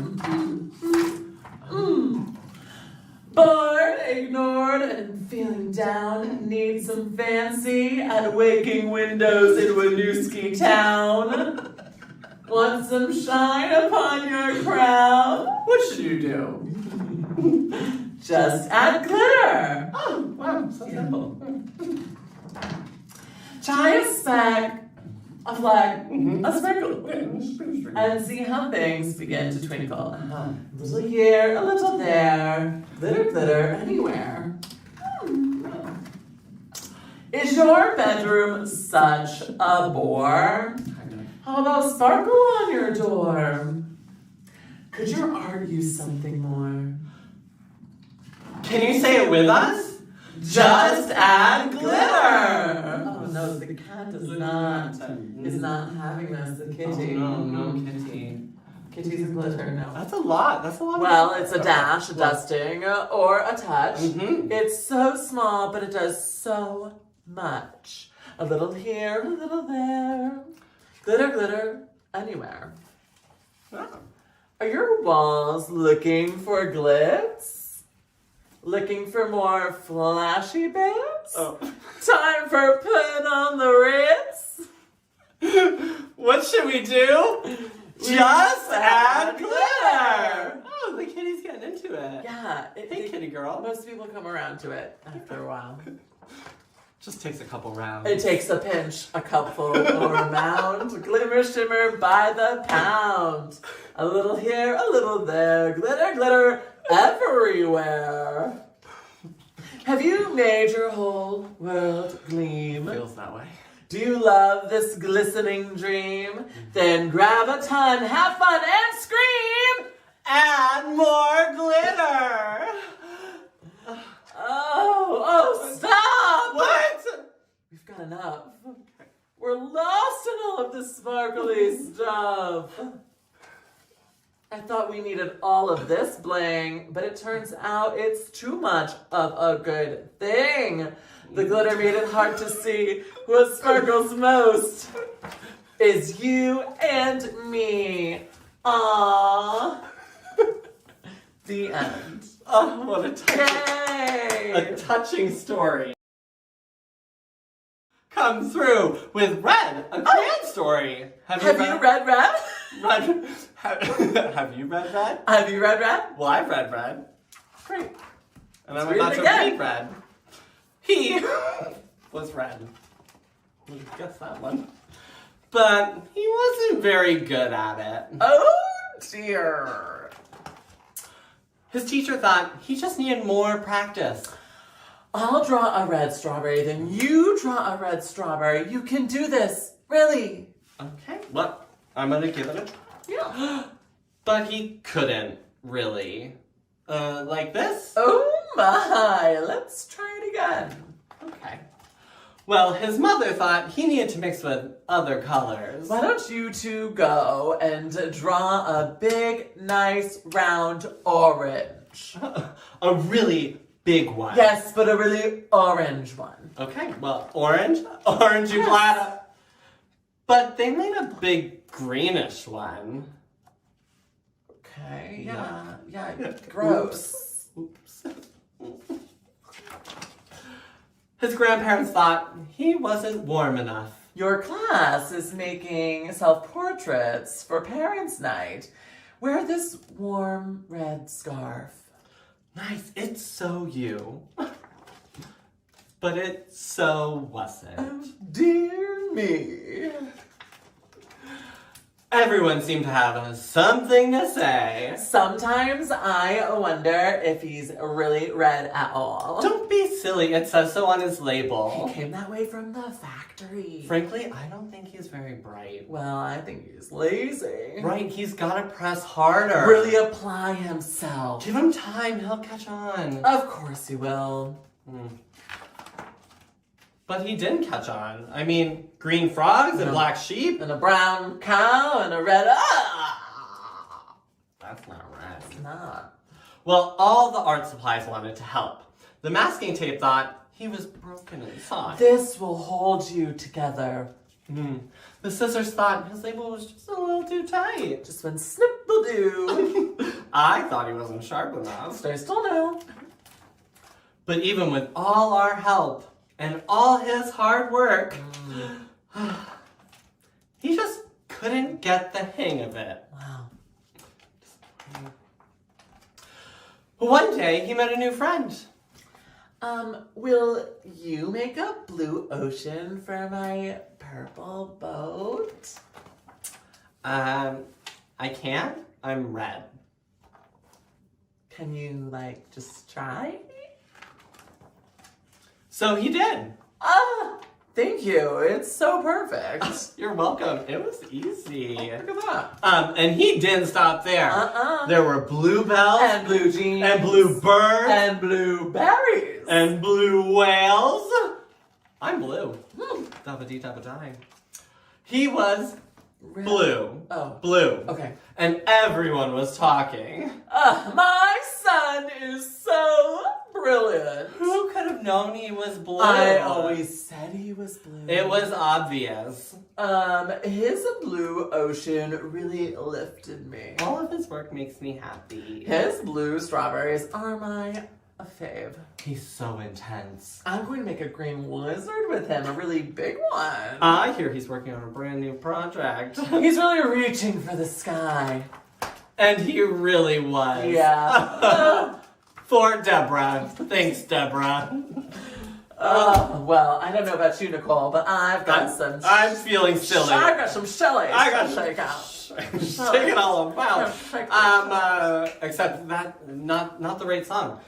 Bored, ignored, and feeling down. Need some fancy at Waking Windows in Winooski Town. Want some shine upon your crown? What should you do? Just add glitter. Oh, wow, so simple. Try a speck, a fleck, a sprinkle, and see how things begin to twinkle. A little here, a little there, glitter, glitter, anywhere. Is your bedroom such a bore? How about sparkle on your door? Could your art use something more? Can you say it with us? Just add glitter! Oh no, the cat is not having this, the kitty. Oh, no, kitty. Kitty's a glitter, no. That's a lot. Well, it's a dash, a dusting, or a touch. It's so small, but it does so much. A little here, a little there. Glitter, glitter, anywhere. Wow. Are your walls looking for glitz? Looking for more flashy bits? Oh. Time for putting on the Ritz? What should we do? Just add glitter! Oh, the kitty's getting into it. Yeah. Hey, kitty girl. Most people come around to it after a while. Just takes a couple rounds. It takes a pinch, a cupful, or a mound. Glimmer shimmer by the pound. A little here, a little there. Glitter, glitter everywhere. Have you made your whole world gleam? Feels that way. Do you love this glistening dream? Then grab a ton, have fun, and scream! Add more glitter! Oh, stop! What? We've got enough. We're lost in all of this sparkly stuff. I thought we needed all of this bling, but it turns out it's too much of a good thing. The glitter made it hard to see what sparkles most is you and me. Aww. The end. Oh, what a touching story. Come through with Red, a grand story. Have you read Red? Have you read Red? Have you read Red? Well, I've read Red. Great. And I'm Let's about read to it again. read Red. He was red. Guess that one. But he wasn't very good at it. Oh dear. His teacher thought he just needed more practice. I'll draw a red strawberry, then you draw a red strawberry. You can do this, really. Okay, well, I'm gonna give it a try. Yeah. But he couldn't, really. Like this? Oh my, let's try it again. Okay. Well, his mother thought he needed to mix with other colors. Why don't you two go and draw a big, nice, round orange? A really big one. Yes, but a really orange one. Okay, well, orange and black. But they made a big greenish one. Okay, yeah, gross. Oops. His grandparents thought he wasn't warm enough. Your class is making self-portraits for Parents' Night. Wear this warm red scarf. Nice, it's so you. But it so wasn't. Oh, dear me. Everyone seemed to have something to say. Sometimes I wonder if he's really red at all. Don't be silly, it says so on his label. He came that way from the factory. Frankly, I don't think he's very bright. Well, I think he's lazy. Right, he's gotta press harder. Really apply himself. Give him time, he'll catch on. Of course he will. But he didn't catch on. I mean, green frogs and black sheep. And a brown cow and a red... That's not red. It's not. Well, all the art supplies wanted to help. The masking tape thought he was broken inside. This will hold you together. The scissors thought his label was just a little too tight. Just went snip-a-doo. I thought he wasn't sharp enough. Stay still now. But even with all our help and all his hard work, he just couldn't get the hang of it. Wow. One day, he met a new friend. Will you make a blue ocean for my purple boat? I can't. I'm red. Can you, just try? So he did. Thank you. It's so perfect. You're welcome. It was easy. Look at that. And he didn't stop there. There were bluebells. And blue jeans. And blue birds. And blueberries. And blue whales. I'm blue. Dabba-dee-dabba-die. He was blue. Oh. Blue. Okay. And everyone was talking. My son is so brilliant. Who could have known he was blue? I always said he was blue. It was obvious. His blue ocean really lifted me. All of his work makes me happy. His blue strawberries are my a fave. He's so intense. I'm going to make a green lizard with him, a really big one. I hear he's working on a brand new project. He's really reaching for the sky. And he really was. Yeah. For Deborah. Thanks, Deborah. Well, I don't know about you, Nicole, but I've got some... I'm feeling silly. I've got some Shelley. I got shake out. Shake it all about. Except that, not the right song.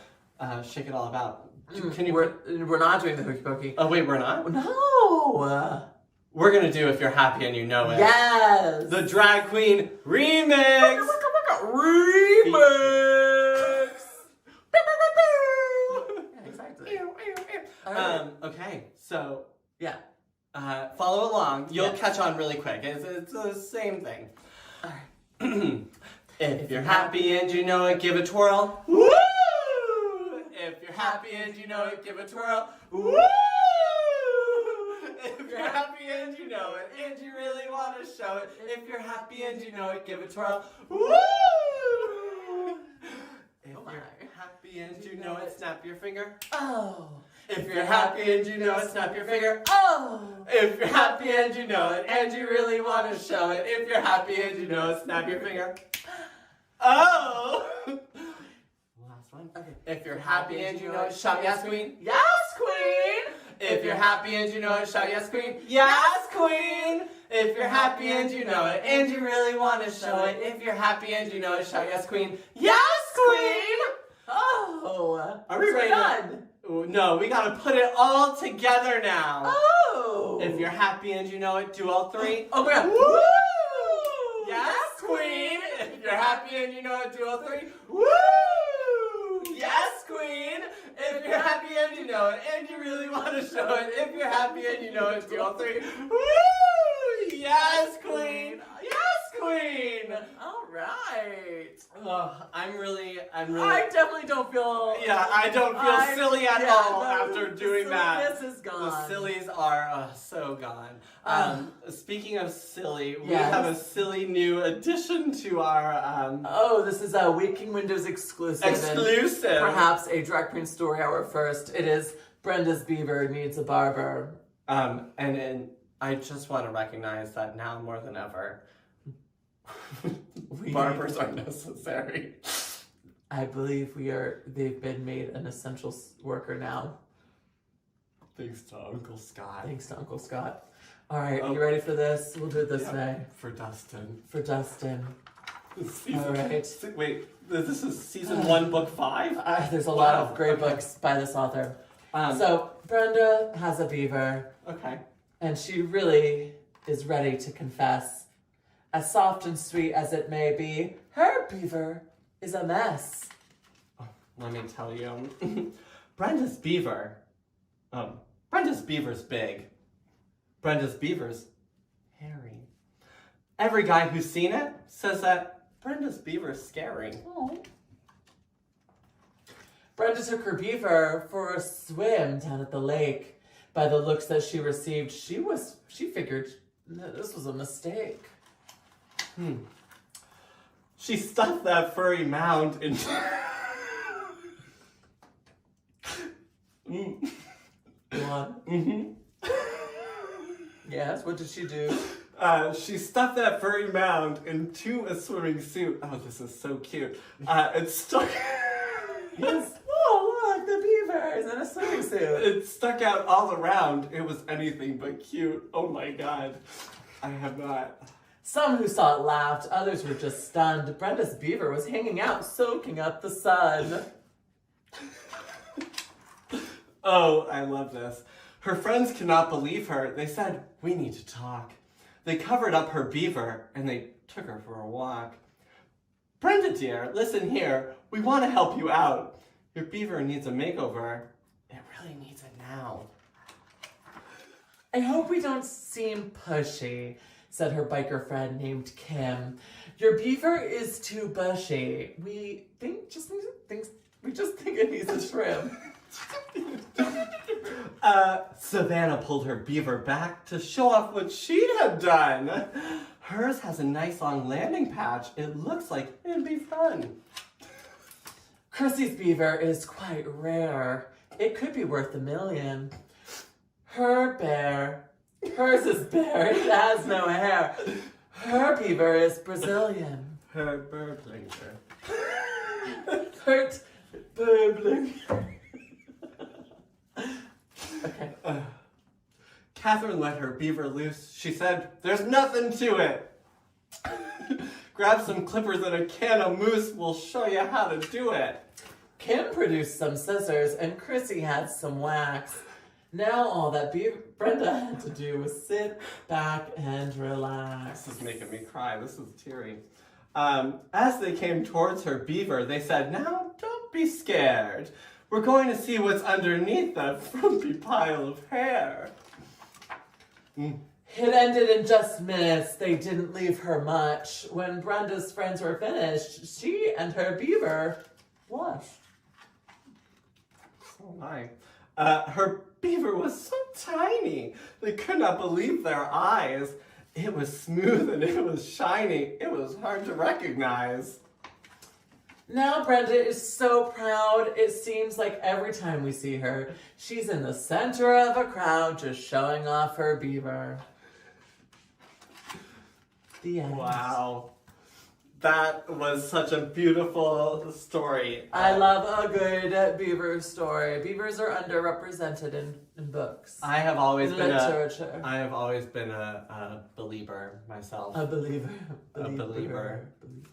Shake it all about. Can you? We're not doing the Hooky Pokey. Oh wait, we're not. No. We're gonna do If You're Happy and You Know It. Yes. The Drag Queen remix. Remix. Exactly. Right. Okay, so yeah. Follow along. You'll catch on really quick. It's the same thing. All right. If you're happy and you know it, give a twirl. Woo! If you're happy and you know it, give a twirl. Woo! If you're happy and you know it, and you really want to show it. If you're happy and you know it, give a twirl. Woo! If you're happy and you know it, snap your finger. Oh. If you're happy and you know it, snap your finger. Oh. If you're happy and you know it, and you really want to show it. If you're happy and you know it, snap your finger. Oh. Last one. Okay. If you're happy and you know it, shout yes, queen. Yes, queen. If you're happy and you know it, shout yes, queen. Yes, queen. If you're happy and you know it, and you really want to show it. If you're happy and you know it, shout yes, queen. Yes, queen. Oh. Are we ready? Done. No, we gotta put it all together now. Oh. If you're happy and you know it, do all three. Oh my God. Woo! Yes, queen. If you're happy and you know it, do all three. Woo! Yes, queen. If you're happy and you know it, and you really want to show it. If you're happy and you know it, do all three. Woo! Yes, queen. Yes, queen. All right. I'm really. I definitely don't feel. Yeah, I don't feel silly at all no, after doing that. This is gone. The sillies are so gone. Speaking of silly, we Yes. have a silly new addition to our. This is a Waking Windows exclusive. Exclusive. And perhaps a Drag Queen Story Hour first. It is Brenda's Beaver Needs a Barber. And I just want to recognize that now more than ever, barbers are necessary. I believe they've been made an essential worker now. Thanks to Uncle Scott. Thanks to Uncle Scott. All right, you ready for this? We'll do it this way. For Dustin. For Dustin. Season, all right. Wait, this is season 1, book 5? There's a lot of great books by this author. So Brenda has a beaver. Okay. And she really is ready to confess. As soft and sweet as it may be, her beaver is a mess. Let me tell you. Brenda's beaver. Brenda's beaver's big. Brenda's beaver's hairy. Every guy who's seen it says that Brenda's beaver's scary. Oh. Brenda took her beaver for a swim down at the lake. By the looks that she received, she figured that this was a mistake. She stuffed that furry mound into... Go on. Mm-hmm. Yes, what did she do? She stuffed that furry mound into a swimming suit. Oh, this is so cute. It stuck... Yes. Oh, look, the beaver is in a swimming suit. It stuck out all around. It was anything but cute. Oh my god. I have not... Some who saw it laughed, others were just stunned. Brenda's beaver was hanging out, soaking up the sun. Oh, I love this. Her friends could not believe her. They said, "We need to talk." They covered up her beaver and they took her for a walk. "Brenda dear, listen here. We want to help you out. Your beaver needs a makeover. It really needs it now." I hope we don't seem pushy, said her biker friend named Kim. Your beaver is too bushy. We just think it needs a trim. Savannah pulled her beaver back to show off what she had done. Hers has a nice long landing patch. It looks like it'd be fun. Chrissy's beaver is quite rare. It could be worth $1 million. Her bear, hers is bare, it has no hair. Her beaver is Brazilian. Her Berblinger. Hurt Berblinger. Okay. Catherine let her beaver loose. She said, "There's nothing to it. Grab some clippers and a can of mousse. We'll show you how to do it." Kim produced some scissors and Chrissy had some wax. Now all that Brenda had to do was sit back and relax. This is making me cry. This is teary. As they came towards her beaver, they said, "Now, don't be scared. We're going to see what's underneath that frumpy pile of hair." It ended in just minutes. They didn't leave her much. When Brenda's friends were finished, she and her beaver blushed. Oh my. Her beaver was so tiny. They could not believe their eyes. It was smooth and it was shiny. It was hard to recognize. Now Brenda is so proud. It seems like every time we see her, she's in the center of a crowd just showing off her beaver. The end. Wow. That was such a beautiful story. I love a good beaver story. Beavers are underrepresented in books. I have always been literature. I have always been a believer myself. A believer. A believer.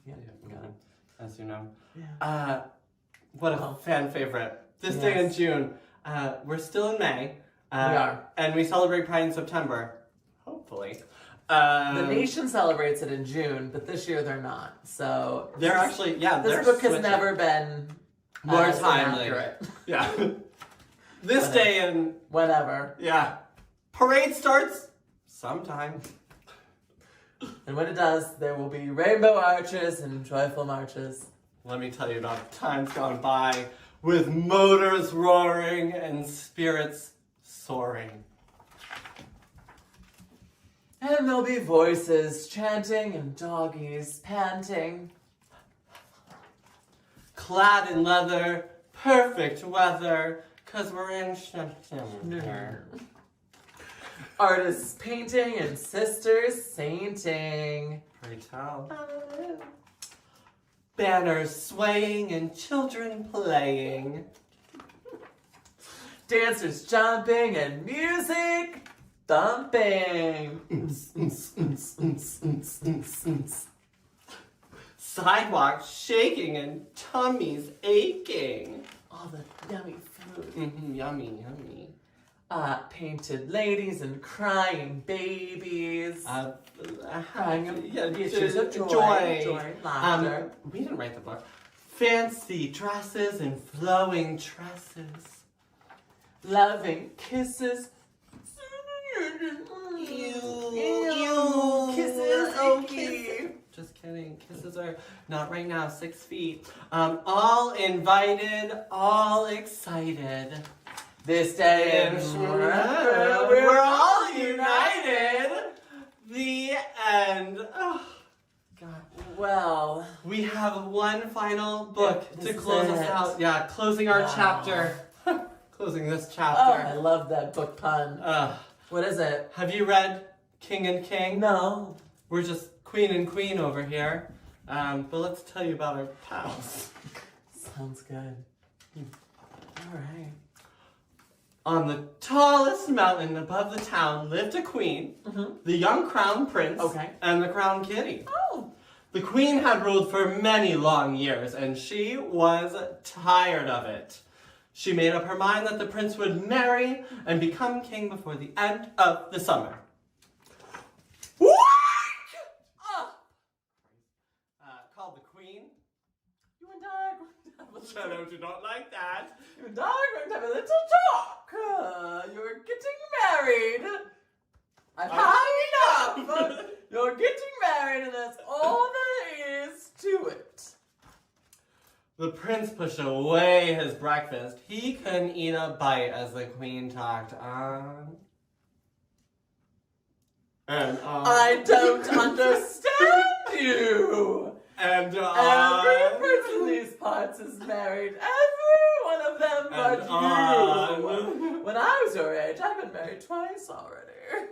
Yeah, got it. As you know. Yeah. What a fan favorite. This day in June. We're still in May. We are. And we celebrate Pride in September. Hopefully. The nation celebrates it in June, but this year they're not. So they're actually, this book has never been more timely. inaccurate. Yeah. This day in whenever. Yeah. Parade starts sometime. And when it does, there will be rainbow arches and joyful marches. Let me tell you about times gone by with motors roaring and spirits soaring. And there'll be voices chanting and doggies panting. Clad in leather, perfect weather, 'cause we're in September. Artists painting and sisters sainting. Pray tell. Banners swaying and children playing. Dancers jumping and music thumping. Sidewalks shaking and tummies aching. All the yummy food. Yummy, yummy. Painted ladies and crying babies. Crying pictures of joy, laughter. We didn't write the book. Fancy dresses and flowing tresses. Loving kisses. Kisses, okay. Just kidding. Kisses are not right now. 6 feet. All invited, all excited. This day in we're all united. The end. Oh, God. Well, we have one final book to This close is us it. out. Yeah, closing our Wow. chapter. Closing this Oh, chapter. I love that book pun. What is it? Have you read King and King? No. We're just queen and queen over here. But let's tell you about our pals. Sounds good. All right. On the tallest mountain above the town lived a queen, the young crown prince, and the crown kitty. Oh. The queen had ruled for many long years, and she was tired of it. She made up her mind that the prince would marry and become king before the end of the summer. Called the queen. You and I Shadow do not like that. You and I are going to have a little talk. You're getting married. I've had enough. You're getting married, and that's all there is to it. The prince pushed away his breakfast. He couldn't eat a bite as the queen talked on. And on. I don't understand you. And Every prince in these parts is married. Every one of them but you. When I was your age, I've been married twice already.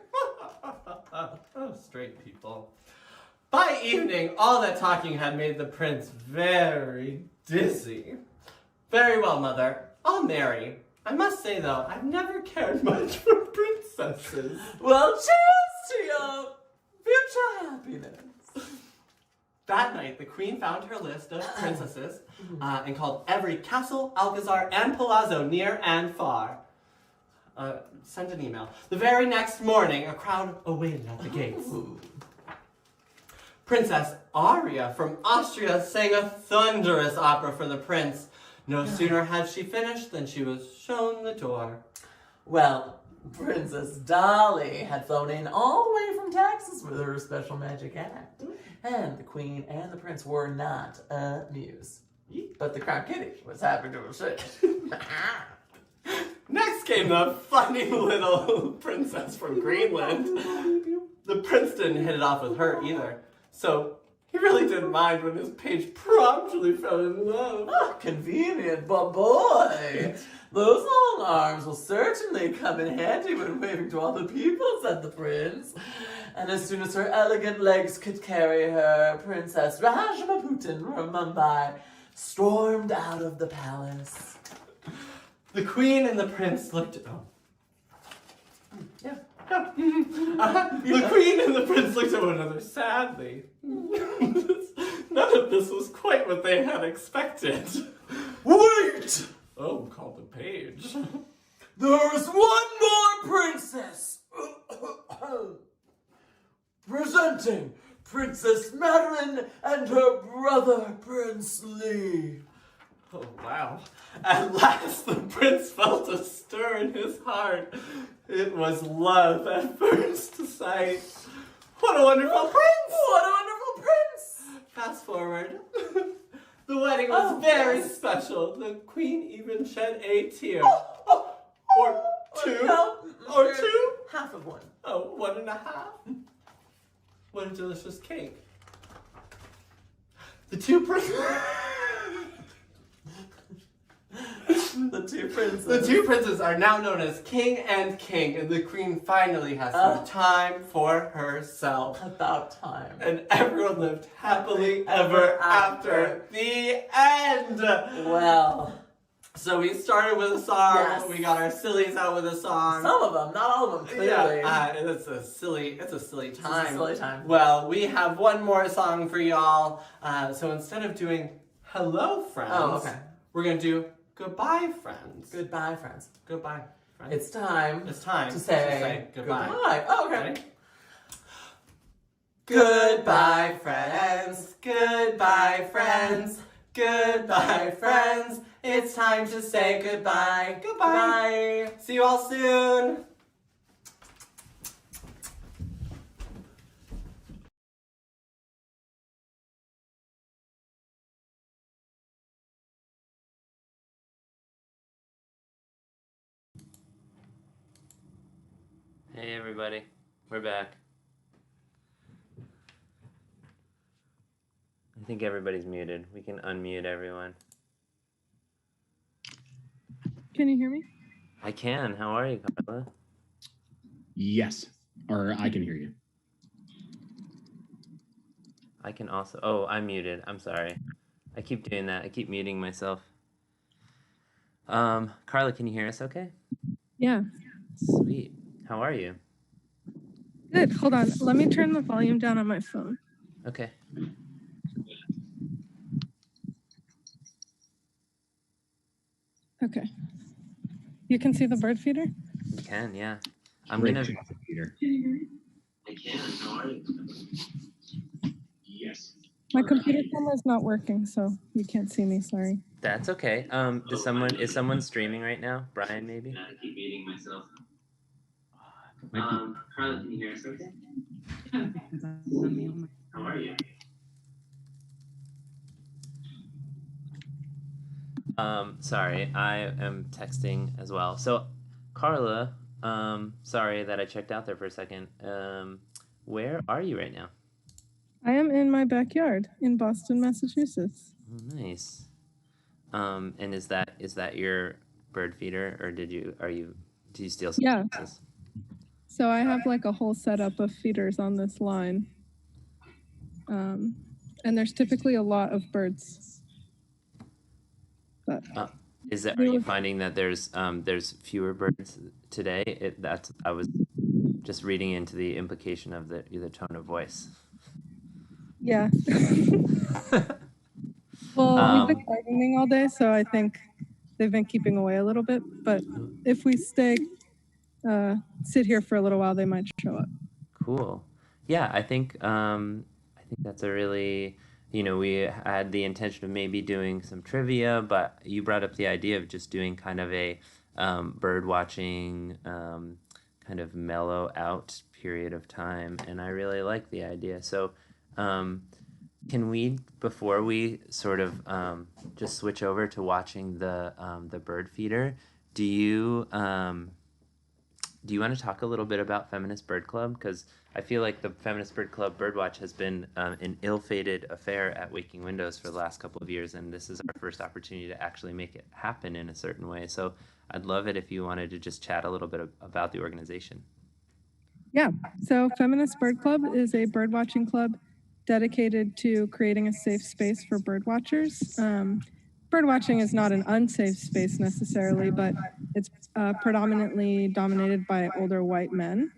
Oh, straight people. By evening, all that talking had made the prince very dizzy. Very well, mother. I'll marry. I must say, though, I've never cared much for princesses. Well, cheers to your future happiness. That night, the queen found her list of princesses and called every castle, alcazar, and palazzo near and far. Sent an email. The very next morning, a crowd awaited at the gates. Princess Aria from Austria sang a thunderous opera for the prince. No sooner had she finished than she was shown the door. Well, Princess Dolly had flown in all the way from Texas with her special magic act. And the queen and the prince were not amused. But the crown kitty was happy to assist. Next came the funny little princess from Greenland. The prince didn't hit it off with her either. So he really didn't mind when his page promptly fell in love. Oh, convenient, but boy, those long arms will certainly come in handy when waving to all the people, said the prince. And as soon as her elegant legs could carry her, Princess Rajmaputin from Mumbai stormed out of the palace. The queen and the prince looked at The queen and the prince looked at one another sadly. None of this was quite what they had expected. Wait! Oh, called the page. There's one more princess! Presenting Princess Madeline and her brother, Prince Lee. Oh, wow. At last, the prince felt a stir in his heart. It was love at first sight. What a wonderful prince! What a wonderful prince! Fast forward. The wedding was very special. The queen even shed a tear. Or two. Or two. Half of one. Oh, 1.5. What a delicious cake. The two princes. The two princes are now known as king and king, and the queen finally has some time for herself. About time. And everyone lived happily ever after. The end. Well. So we started with a song. Yes. We got our sillies out with a song. Some of them, not all of them, clearly. Yeah, it's a silly time. It's a silly time. Well, we have one more song for y'all. So instead of doing hello, friends, we're gonna do goodbye, friends. Goodbye, friends. Goodbye, friends. It's time to say goodbye. Oh, okay. Ready? Goodbye, friends. Goodbye, friends. Goodbye, friends. It's time to say goodbye. Goodbye. See you all soon. Hey everybody, we're back. I think everybody's muted. We can unmute everyone. Can you hear me? I can. How are you, Carla? Yes, or I can hear you. I can also. Oh, I'm muted. I'm sorry. I keep doing that. I keep muting myself. Carla, can you hear us okay? Yeah. Sweet. How are you? Good. Hold on. Let me turn the volume down on my phone. Okay. Okay. You can see the bird feeder? You can, yeah. I'm Great gonna. job, Peter. Can you hear me? I can. How are you? Yes. My computer camera is not working, so you can't see me. Sorry. That's okay. Is someone streaming right now? Brian, maybe? I keep muting myself. Carla, can you hear us okay? How are you? Sorry, I am texting as well. So, Carla, sorry that I checked out there for a second. Where are you right now? I am in my backyard in Boston, Massachusetts. Oh, nice. And is that your bird feeder, or do you steal some Yeah. pieces? So I have like a whole setup of feeders on this line. And there's typically a lot of birds. But Are you finding that there's fewer birds today? I was just reading into the implication of the tone of voice. yeah. Well, we've been gardening all day, so I think they've been keeping away a little bit. But if we sit here for a little while, they might show up. Cool. Yeah, I think that's a really, we had the intention of maybe doing some trivia, but you brought up the idea of just doing kind of a bird watching, kind of mellow out period of time, and I really like the idea. So can we, before we sort of just switch over to watching the bird feeder, do you want to talk a little bit about Feminist Bird Club? Because I feel like the Feminist Bird Club Birdwatch has been an ill-fated affair at Waking Windows for the last couple of years, and this is our first opportunity to actually make it happen in a certain way. So I'd love it if you wanted to just chat a little bit about the organization. Yeah, so Feminist Bird Club is a bird watching club dedicated to creating a safe space for bird watchers. Bird watching is not an unsafe space necessarily, but it's predominantly dominated by older white men.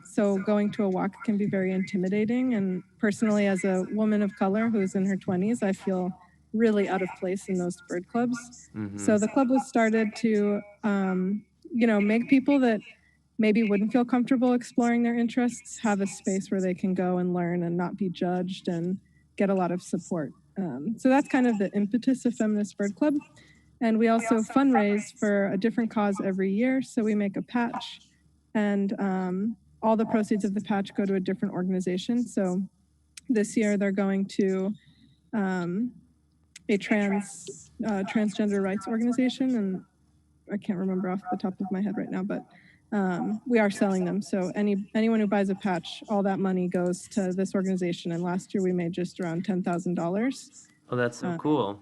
So going to a walk can be very intimidating. And personally, as a woman of color who's in her 20s, I feel really out of place in those bird clubs. Mm-hmm. So the club was started to, make people that maybe wouldn't feel comfortable exploring their interests have a space where they can go and learn and not be judged and get a lot of support. So that's kind of the impetus of Feminist Bird Club. And we also fundraise for a different cause every year. So we make a patch, and all the proceeds of the patch go to a different organization. So this year they're going to a transgender rights organization, and I can't remember off the top of my head right now, but we are selling them. So anyone who buys a patch, all that money goes to this organization. And last year we made just around $10,000. Oh, that's so cool.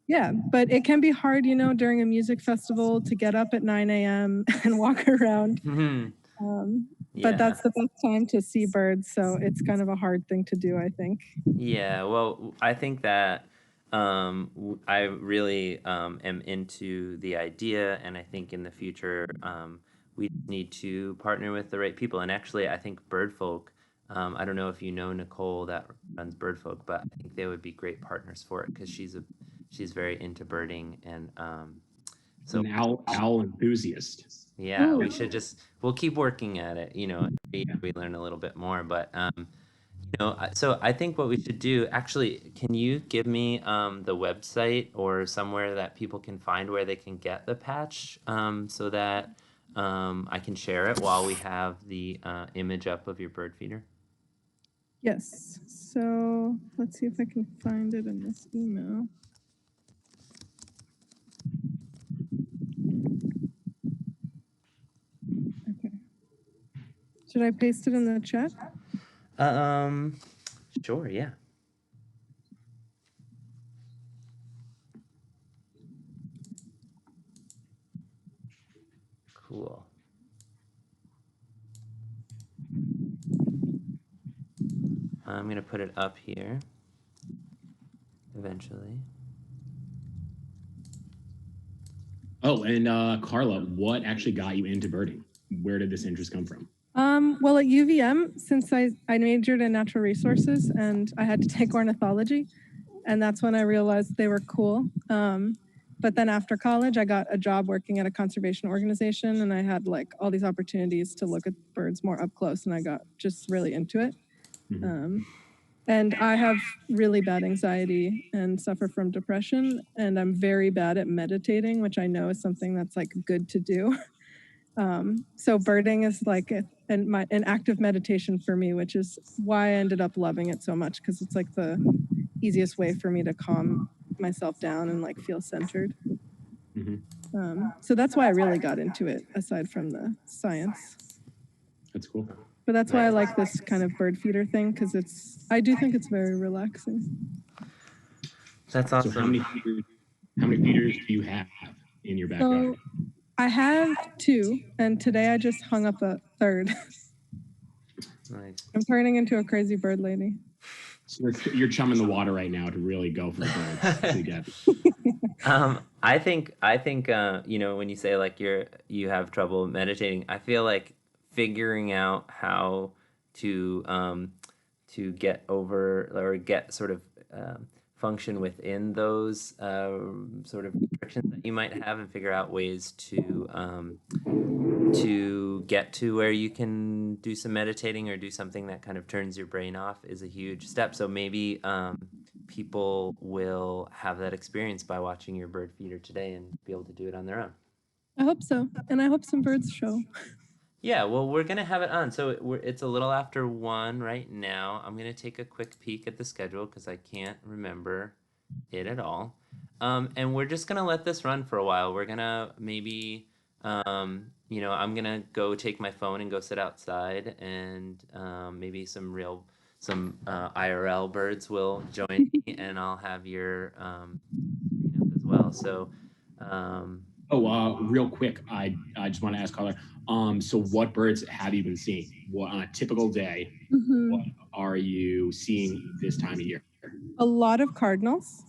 Yeah, but it can be hard, during a music festival to get up at 9 a.m. and walk around. Mm-hmm. But that's the best time to see birds. So it's kind of a hard thing to do, I think. Yeah, well, I think that I really am into the idea. And I think in the future, we need to partner with the right people. And actually, I think Birdfolk, I don't know if you know Nicole that runs Birdfolk, but I think they would be great partners for it because she's very into birding, and so an owl enthusiast. Yeah, ooh. We'll keep working at it. Every year we learn a little bit more, but so I think what we should do, actually, can you give me the website or somewhere that people can find where they can get the patch, so that I can share it while we have the image up of your bird feeder? Yes. So let's see if I can find it in this email. Okay. Should I paste it in the chat? Sure, yeah. Cool. I'm going to put it up here eventually. Oh, and Carla, what actually got you into birding? Where did this interest come from? Well, at UVM, since I majored in natural resources and I had to take ornithology, and that's when I realized they were cool. But then after college, I got a job working at a conservation organization, and I had like all these opportunities to look at birds more up close, and I got just really into it. Mm-hmm. And I have really bad anxiety and suffer from depression, and I'm very bad at meditating, which I know is something that's like good to do. So birding is like an active meditation for me, which is why I ended up loving it so much, because it's like the easiest way for me to calm myself down and like feel centered. Mm-hmm. So that's why I really got into it, aside from the science. That's cool. But that's why I like this kind of bird feeder thing, because I do think it's very relaxing. That's awesome. So how many feeders do you have in your backyard? So I have 2, and today I just hung up a 3rd. Nice. I'm turning into a crazy bird lady. So you're chumming the water right now to really go for the birds. Together. I think you know, when you say like you have trouble meditating, I feel like figuring out how to get over or get sort of function within those sort of restrictions that you might have, and figure out ways to get to where you can do some meditating or do something that kind of turns your brain off is a huge step. So maybe people will have that experience by watching your bird feeder today and be able to do it on their own. I hope so. And I hope some birds show. Yeah, well, we're going to have it on. So it's a little after 1 right now. I'm going to take a quick peek at the schedule because I can't remember it at all. And we're just going to let this run for a while. We're going to maybe, you know, I'm going to go take my phone and go sit outside, and maybe some IRL birds will join me, and I'll have your screen up as well. So, real quick, I just want to ask Carla. So what birds have you been seeing? What on a typical day? Mm-hmm. What are you seeing this time of year? A lot of cardinals,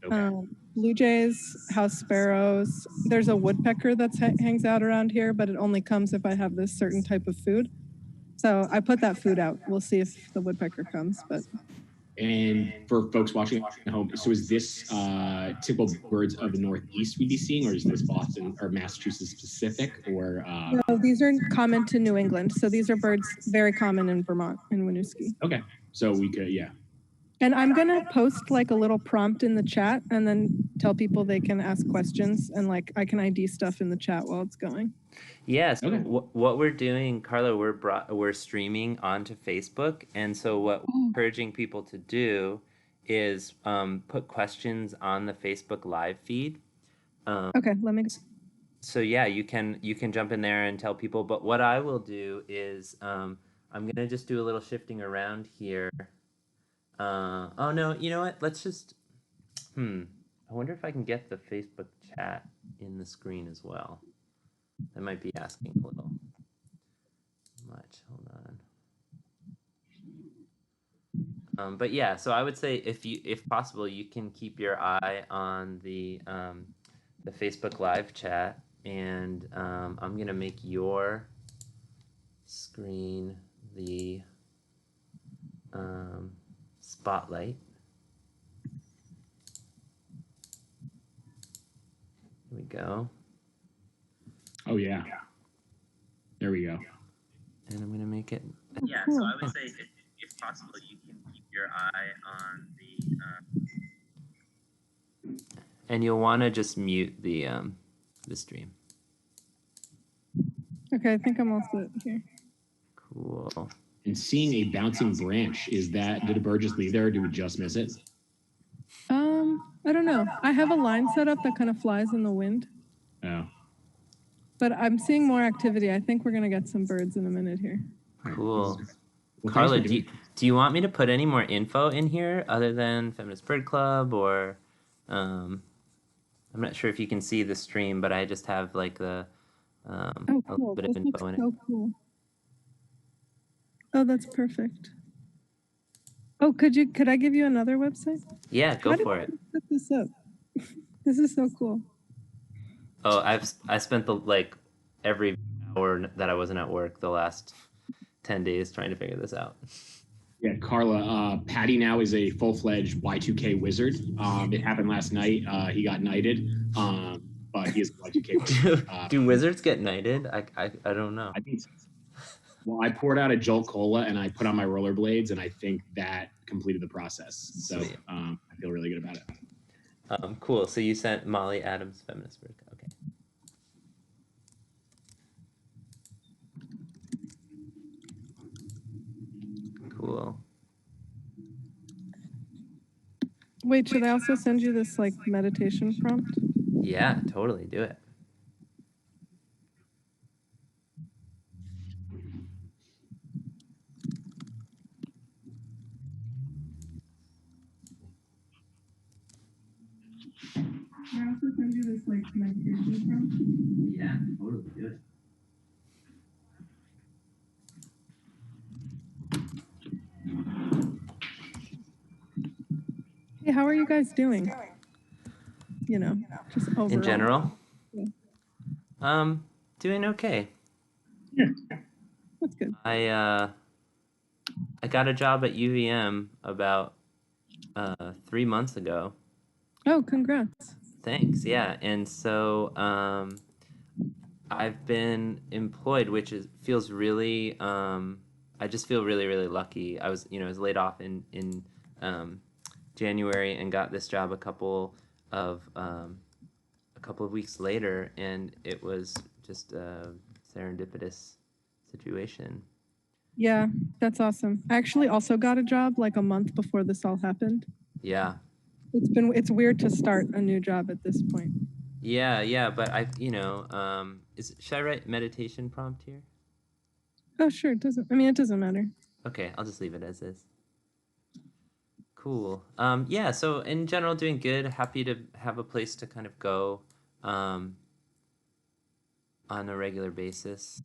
Okay. blue jays, house sparrows. There's a woodpecker that hangs out around here, but it only comes if I have this certain type of food. So I put that food out. We'll see if the woodpecker comes, but. And for folks watching at home, so is this typical birds of the Northeast we'd be seeing, or is this Boston or Massachusetts specific, or? No, these are common to New England. So these are birds very common in Vermont, in Winooski. Okay, so we could, yeah. And I'm going to post like a little prompt in the chat and then tell people they can ask questions, and like I can ID stuff in the chat while it's going. Yeah, so what we're doing, Carla, we're streaming onto Facebook, and so what we're encouraging people to do is put questions on the Facebook live feed. Okay, let me. So yeah, you can jump in there and tell people. But what I will do is I'm gonna just do a little shifting around here. Oh no, you know what? Let's just. I wonder if I can get the Facebook chat in the screen as well. That might be asking a little much. Hold on. But yeah, so I would say if possible, you can keep your eye on the Facebook live chat, and I'm gonna make your screen the spotlight. Here we go. Oh yeah. There we go. And I'm gonna make it. Yeah, so I would say if possible, you can keep your eye on the. And you'll want to just mute the stream. Okay, I think I'm all set here. Cool. And seeing a bouncing branch, did a bird just leave there, or did we just miss it? I don't know. I have a line set up that kind of flies in the wind. Oh. But I'm seeing more activity. I think we're gonna get some birds in a minute here. Cool. Well, Carla, do you want me to put any more info in here other than Feminist Bird Club, or I'm not sure if you can see the stream, but I just have like the a little bit of info in it. So cool. Oh, that's perfect. Oh, could I give you another website? Yeah, go for it. Set this up. This is so cool. Oh, I spent every hour that I wasn't at work the last 10 days trying to figure this out. Yeah, Carla, Patty now is a full-fledged Y2K wizard. It happened last night. He got knighted, but he is a Y2K wizard. Do wizards get knighted? I don't know. I think so. Well, I poured out a Jolt Cola and I put on my rollerblades, and I think that completed the process. So I feel really good about it. Cool. So you sent Molly Adams Feminist Bird. Okay. Cool. Wait, should I also send you this like meditation prompt? Yeah, totally. Do it. Yeah, totally. Do it. Hey, how are you guys doing? You know, just overall. In general, Yeah. doing okay. That's good. I got a job at UVM about 3 months ago. Oh, congrats. Thanks. Yeah, and so I've been employed, which feels really. I just feel really, really lucky. I was laid off in January and got this job a couple of weeks later, and it was just a serendipitous situation. Yeah, that's awesome. I actually also got a job like a month before this all happened. Yeah. It's weird to start a new job at this point. Yeah, but should I write meditation prompt here? Oh, sure. It doesn't matter. Okay, I'll just leave it as is. Cool. Yeah, so in general, doing good. Happy to have a place to kind of go on a regular basis.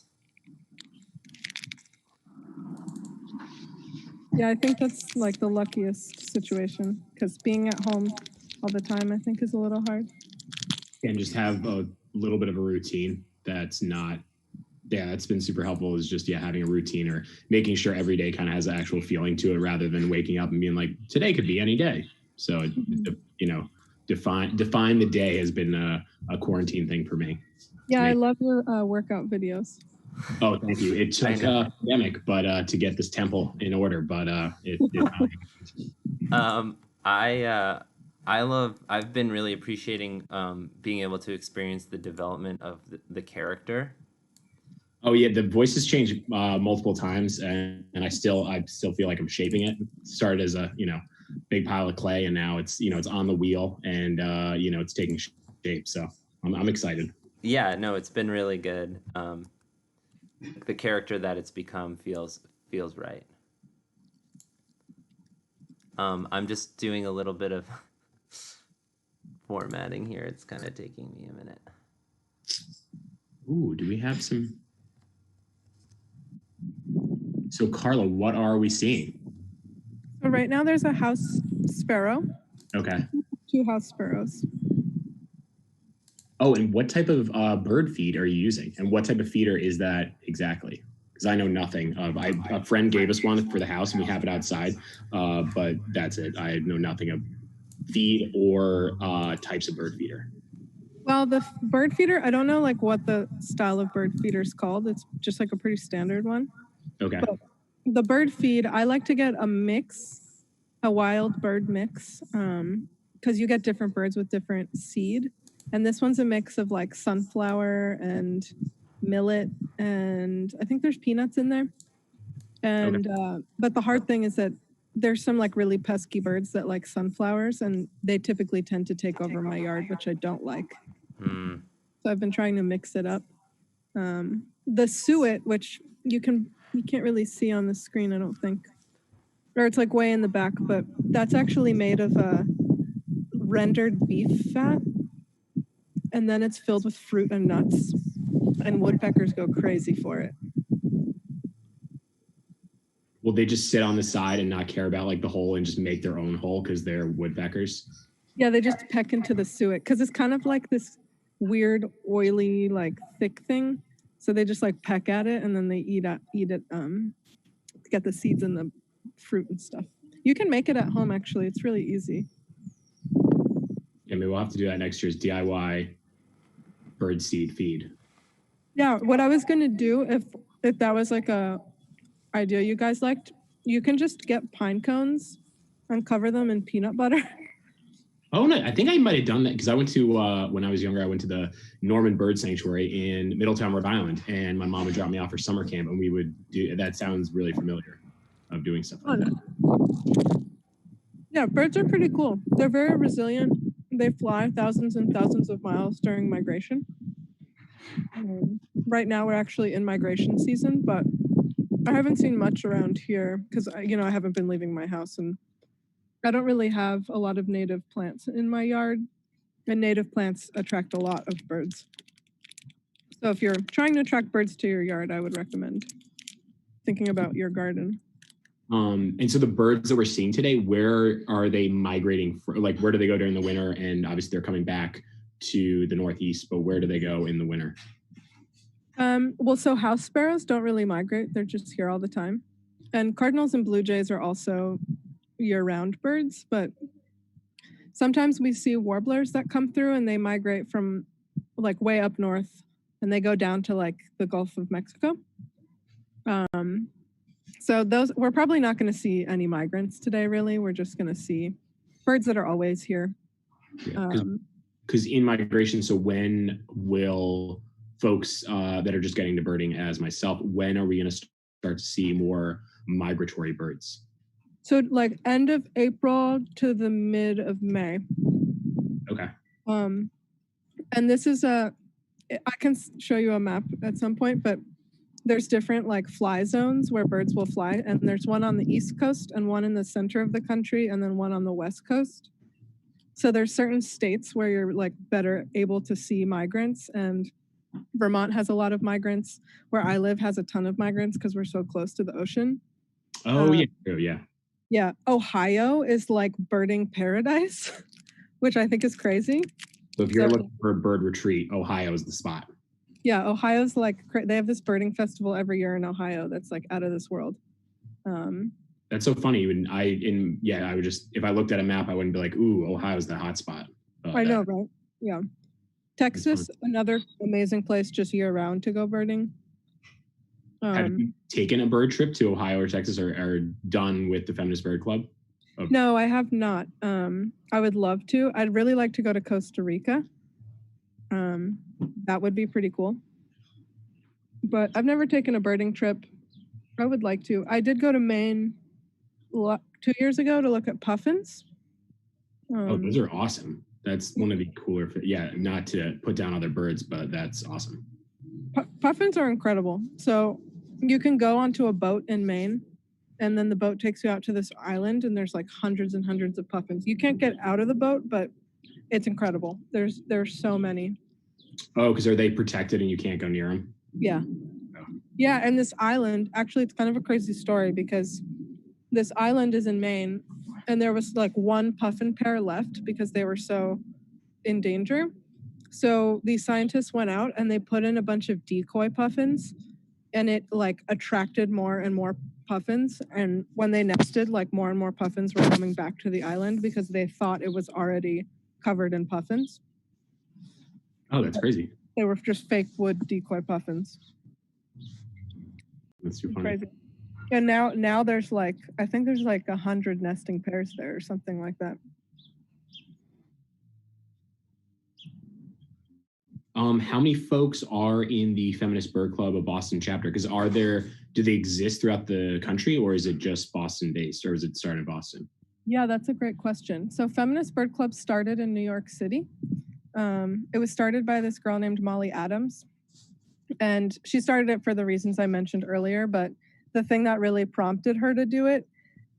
Yeah, I think that's like the luckiest situation because being at home all the time, I think, is a little hard. And just have a little bit of a routine that's not, that's been super helpful, is just, having a routine or making sure every day kind of has an actual feeling to it rather than waking up and being like, today could be any day. So, define the day has been a quarantine thing for me. Yeah, I love your workout videos. Oh, thank you. It took a pandemic, but to get this temple in order, but I've been really appreciating being able to experience the development of the character. Oh yeah, the voices changed multiple times, and I still feel like I'm shaping it. It started as a big pile of clay, and now it's it's on the wheel, and it's taking shape. So I'm excited. Yeah, no, it's been really good. The character that it's become feels right. I'm just doing a little bit of formatting here. It's kind of taking me a minute. Ooh, do we have some? So Carla, what are we seeing? So right now there's a house sparrow. Okay. 2 house sparrows. Oh, and what type of bird feed are you using? And what type of feeder is that exactly? Because I know nothing of. A friend gave us one for the house, and we have it outside, but that's it. I know nothing of feed or types of bird feeder. Well, the bird feeder, I don't know like what the style of bird feeder is called. It's just like a pretty standard one. Okay. But the bird feed, I like to get a wild bird mix, because you get different birds with different seed. And this one's a mix of like sunflower and millet, and I think there's peanuts in there. And but the hard thing is that there's some like really pesky birds that like sunflowers, and they typically tend to take over my yard, which I don't like. So I've been trying to mix it up. The suet, which you can't really see on the screen, I don't think, or it's like way in the back, but that's actually made of rendered beef fat. And then it's filled with fruit and nuts, and woodpeckers go crazy for it. Will they just sit on the side and not care about like the hole and just make their own hole because they're woodpeckers? Yeah, they just peck into the suet because it's kind of like this weird, oily, like thick thing. So they just like peck at it and then they eat it, get the seeds and the fruit and stuff. You can make it at home, actually. It's really easy. Yeah, maybe we'll have to do that next year's DIY bird seed feed. Yeah, what I was gonna do if that was like a idea you guys liked, you can just get pine cones and cover them in peanut butter. Oh no, I think I might have done that because I went to when I was younger, I went to the Norman Bird Sanctuary in Middletown, Rhode Island, and my mom would drop me off for summer camp, and we would do that. Sounds really familiar of doing stuff like that. Yeah, birds are pretty cool. They're very resilient. They fly thousands and thousands of miles during migration. Right now, we're actually in migration season, but I haven't seen much around here because, I haven't been leaving my house, and I don't really have a lot of native plants in my yard. And native plants attract a lot of birds. So if you're trying to attract birds to your yard, I would recommend thinking about your garden. And so the birds that we're seeing today, where are they migrating from? Like, where do they go during the winter? And obviously they're coming back to the Northeast, but where do they go in the winter? Well, so house sparrows don't really migrate. They're just here all the time. And cardinals and blue jays are also year-round birds, but sometimes we see warblers that come through and they migrate from like way up north and they go down to like the Gulf of Mexico. So those, we're probably not going to see any migrants today, really. We're just going to see birds that are always here. Because in migration, so when will folks that are just getting to birding as myself, when are we going to start to see more migratory birds? So like end of April to the mid of May. Okay. And this is I can show you a map at some point, but there's different like fly zones where birds will fly. And there's one on the East Coast and one in the center of the country and then one on the West Coast. So there's certain states where you're like better able to see migrants, and Vermont has a lot of migrants. Where I live has a ton of migrants because we're so close to the ocean. Oh, yeah. Yeah. Ohio is like birding paradise, which I think is crazy. So if you're looking for a bird retreat, Ohio is the spot. Yeah, Ohio's like, they have this birding festival every year in Ohio that's like out of this world. That's so funny. I would just, if I looked at a map, I wouldn't be like, ooh, Ohio's the hot spot. I know, right? Yeah. Texas, another amazing place just year round to go birding. Have you taken a bird trip to Ohio or Texas or done with the Feminist Bird Club? No, I have not. I would love to. I'd really like to go to Costa Rica. That would be pretty cool. But I've never taken a birding trip. I would like to. I did go to Maine 2 years ago to look at puffins. Those are awesome. That's one of the cooler, not to put down other birds, but that's awesome. Puffins are incredible. So you can go onto a boat in Maine, and then the boat takes you out to this island, and there's like hundreds and hundreds of puffins. You can't get out of the boat, but it's incredible. There's so many. Oh, because are they protected and you can't go near them? Yeah. Yeah, and this island, actually, it's kind of a crazy story because this island is in Maine, and there was like one puffin pair left because they were so in danger. So these scientists went out and they put in a bunch of decoy puffins, and it like attracted more and more puffins. And when they nested, like more and more puffins were coming back to the island because they thought it was already covered in puffins. Oh, that's crazy. They were just fake wood decoy puffins. That's too funny. Crazy. And now there's like, I think there's like 100 nesting pairs there or something like that. How many folks are in the Feminist Bird Club of Boston chapter? Because do they exist throughout the country, or is it just Boston based, or is it started in Boston? Yeah, that's a great question. So Feminist Bird Club started in New York City. It was started by this girl named Molly Adams. And she started it for the reasons I mentioned earlier, but the thing that really prompted her to do it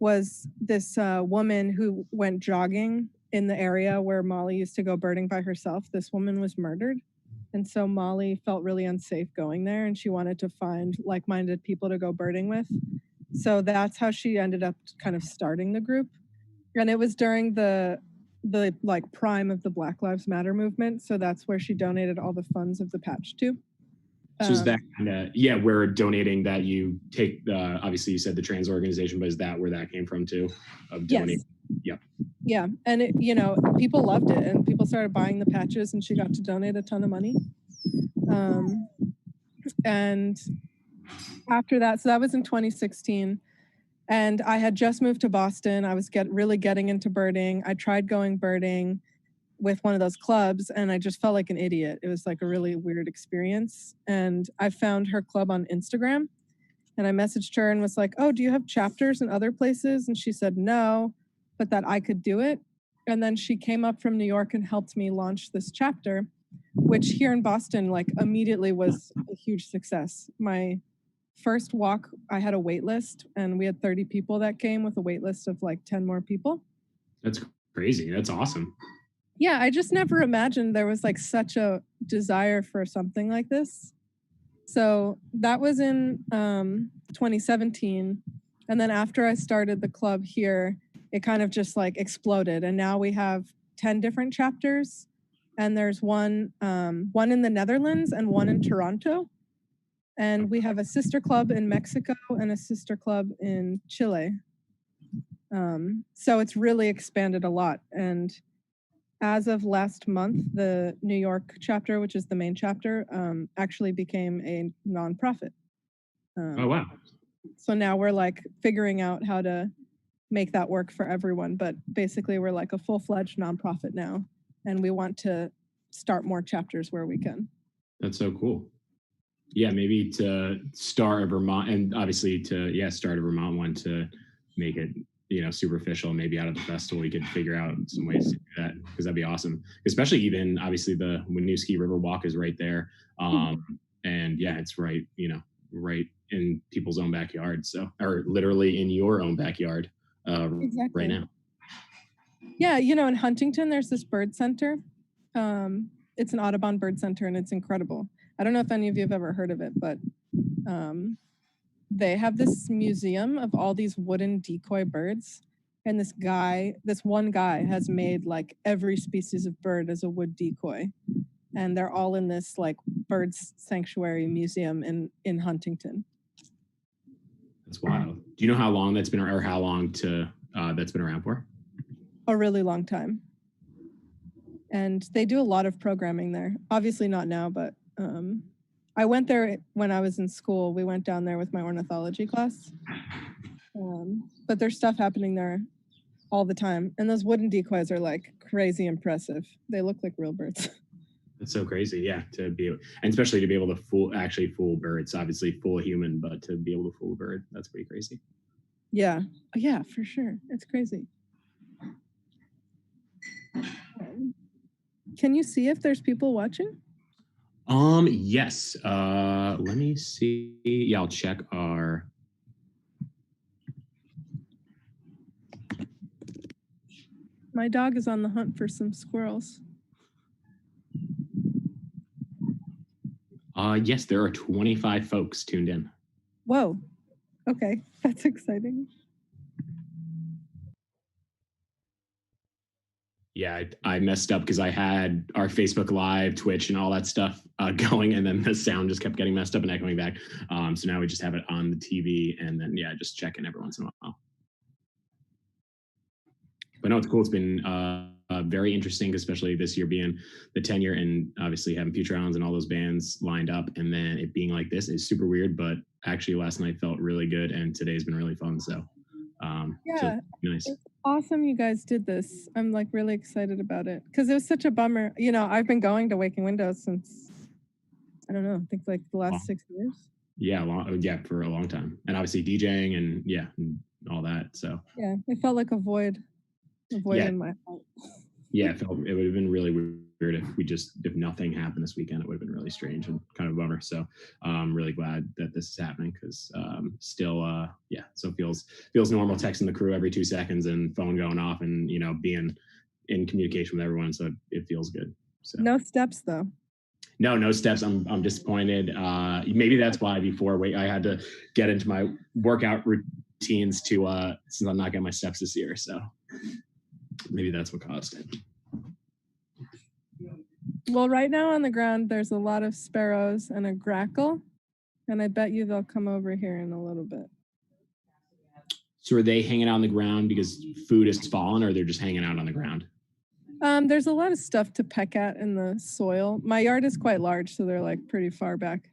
was this woman who went jogging in the area where Molly used to go birding by herself. This woman was murdered. And so Molly felt really unsafe going there, and she wanted to find like-minded people to go birding with. So that's how she ended up kind of starting the group. And it was during the like prime of the Black Lives Matter movement. So that's where she donated all the funds of the patch to. So is that kind of, we're donating that you take, obviously you said the trans organization, but is that where that came from too? Of donating? Yes. Yeah. And it, people loved it, and people started buying the patches, and she got to donate a ton of money. And after that, so that was in 2016. And I had just moved to Boston. I was really getting into birding. I tried going birding with one of those clubs, and I just felt like an idiot. It was like a really weird experience. And I found her club on Instagram, and I messaged her and was like, oh, do you have chapters in other places? And she said no, but that I could do it. And then she came up from New York and helped me launch this chapter, which here in Boston, like immediately was a huge success. My first walk, I had a wait list, and we had 30 people that came with a wait list of like 10 more people. That's crazy. That's awesome. Yeah, I just never imagined there was like such a desire for something like this. So that was in 2017. And then after I started the club here, it kind of just like exploded. And now we have 10 different chapters. And there's one in the Netherlands and one in Toronto. And we have a sister club in Mexico and a sister club in Chile. So it's really expanded a lot. And as of last month, the New York chapter, which is the main chapter, actually became a nonprofit. Oh, wow. So now we're like figuring out how to make that work for everyone. But basically, we're like a full-fledged nonprofit now. And we want to start more chapters where we can. That's so cool. Yeah, maybe to start a Vermont, and obviously to start a Vermont one to make it, superficial. Maybe out of the festival we could figure out some ways to do that, because that'd be awesome. Especially even obviously the Winooski River Walk is right there, and yeah, it's right in people's own backyard. So, or literally in your own backyard, Exactly. right now. Yeah, in Huntington, there's this bird center. It's an Audubon bird center, and it's incredible. I don't know if any of you have ever heard of it, but they have this museum of all these wooden decoy birds. And this one guy has made like every species of bird as a wood decoy. And they're all in this like birds sanctuary museum in Huntington. That's wild. Do you know how long that's been, or how long that's been around for? A really long time. And they do a lot of programming there. Obviously not now, but I went there when I was in school. We went down there with my ornithology class. But there's stuff happening there all the time. And those wooden decoys are like crazy impressive. They look like real birds. That's so crazy. Yeah. And especially to be able to fool birds, obviously fool a human, but to be able to fool a bird, that's pretty crazy. Yeah. Yeah, for sure. It's crazy. Can you see if there's people watching? Yes. Let me see. Yeah, I'll check our. My dog is on the hunt for some squirrels. Yes, there are 25 folks tuned in. Whoa. Okay, that's exciting. Yeah, I messed up because I had our Facebook Live, Twitch, and all that stuff going, and then the sound just kept getting messed up and echoing back. So now we just have it on the TV, and then just check in every once in a while. But no, it's cool. It's been very interesting, especially this year being the 10-year, and obviously having Future Islands and all those bands lined up, and then it being like this is super weird. But actually, last night felt really good, and today's been really fun. So yeah, nice. It's awesome you guys did this. I'm like really excited about it because it was such a bummer. I've been going to Waking Windows since, I don't know, I think like the last 6 years. Yeah, for a long time, and obviously DJing and and all that. So yeah, it felt like a void in my heart. Yeah, it would have been really weird if nothing happened this weekend. It would have been really strange and kind of a bummer. So I'm really glad that this is happening, because still so feels normal texting the crew every 2 seconds and phone going off and being in communication with everyone. So it feels good. So no steps though. No steps. I'm disappointed. Maybe that's why before I had to get into my workout routines to since I'm not getting my steps this year. So maybe that's what caused it. Well, right now on the ground, there's a lot of sparrows and a grackle, and I bet you they'll come over here in a little bit. So are they hanging out on the ground because food has fallen, or they're just hanging out on the ground? There's a lot of stuff to peck at in the soil. My yard is quite large, so they're like pretty far back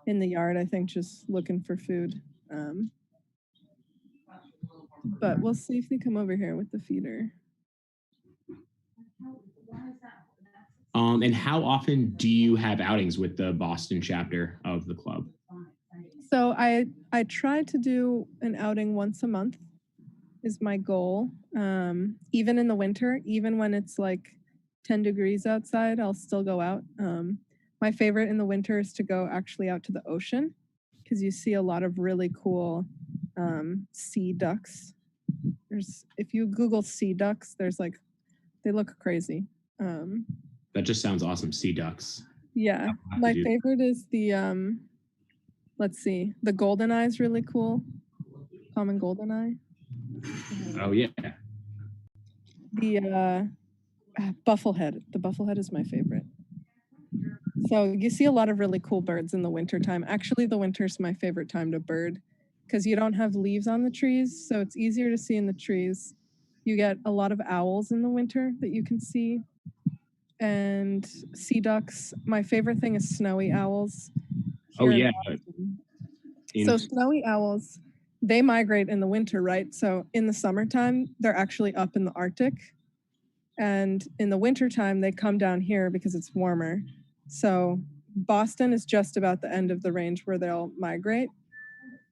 in the yard, I think, just looking for food. But we'll see if they come over here with the feeder. And how often do you have outings with the Boston chapter of the club? So I try to do an outing once a month is my goal. Even in the winter, even when it's like 10 degrees outside, I'll still go out. My favorite in the winter is to go actually out to the ocean, because you see a lot of really cool sea ducks. If you Google sea ducks, they look crazy. That just sounds awesome. Sea ducks. Yeah, I'll have to my do that. favorite is the let's see, the golden eye is really cool. Common golden eye. Oh yeah. The bufflehead. The bufflehead is my favorite. So you see a lot of really cool birds in the wintertime. Actually, the winter's my favorite time to bird because you don't have leaves on the trees, so it's easier to see in the trees. You get a lot of owls in the winter that you can see, and sea ducks. My favorite thing is snowy owls. Oh here in yeah. Boston. In- So snowy owls, they migrate in the winter, right? So in the summertime, they're actually up in the Arctic. And in the wintertime, they come down here because it's warmer. So Boston is just about the end of the range where they'll migrate.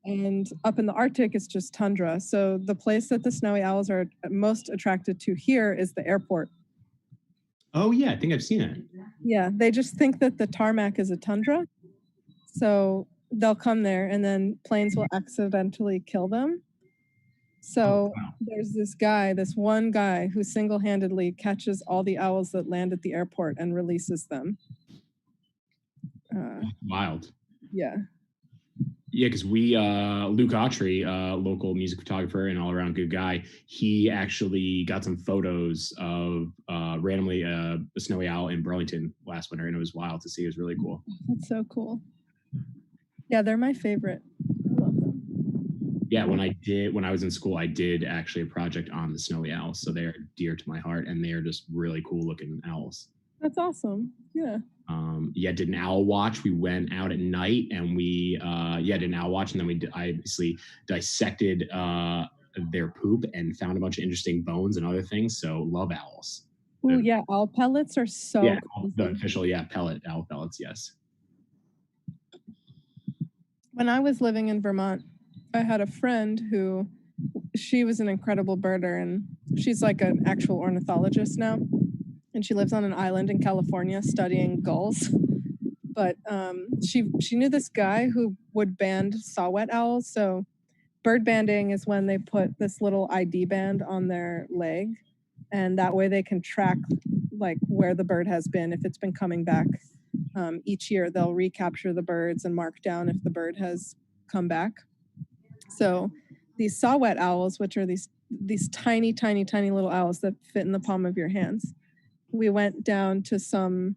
And up in the Arctic, it's just tundra. So the place that the snowy owls are most attracted to here is the airport. Oh yeah, I think I've seen it. Yeah, they just think that the tarmac is a tundra. So they'll come there and then planes will accidentally kill them. So there's this one guy who single-handedly catches all the owls that land at the airport and releases them. Wild. Yeah. Yeah, because we, Luke Autry, local music photographer and all around good guy, he actually got some photos of randomly a snowy owl in Burlington last winter, and it was wild to see. It was really cool. That's so cool. Yeah, they're my favorite. I love them. Yeah, when I was in school, I did actually a project on the snowy owls, so they're dear to my heart, and they're just really cool looking owls. That's awesome. Yeah. Did an owl watch. We went out at night and we did an owl watch, and then I obviously dissected their poop and found a bunch of interesting bones and other things. So love owls. Oh yeah, owl pellets are so cool. The official pellet owl pellets. Yes. When I was living in Vermont, I had a friend who, she was an incredible birder, and she's like an actual ornithologist now. And she lives on an island in California studying gulls. But she knew this guy who would band saw-whet owls. So bird banding is when they put this little ID band on their leg, and that way they can track like where the bird has been. If it's been coming back each year, they'll recapture the birds and mark down if the bird has come back. So these saw-whet owls, which are these tiny, tiny, tiny little owls that fit in the palm of your hands. We went down to some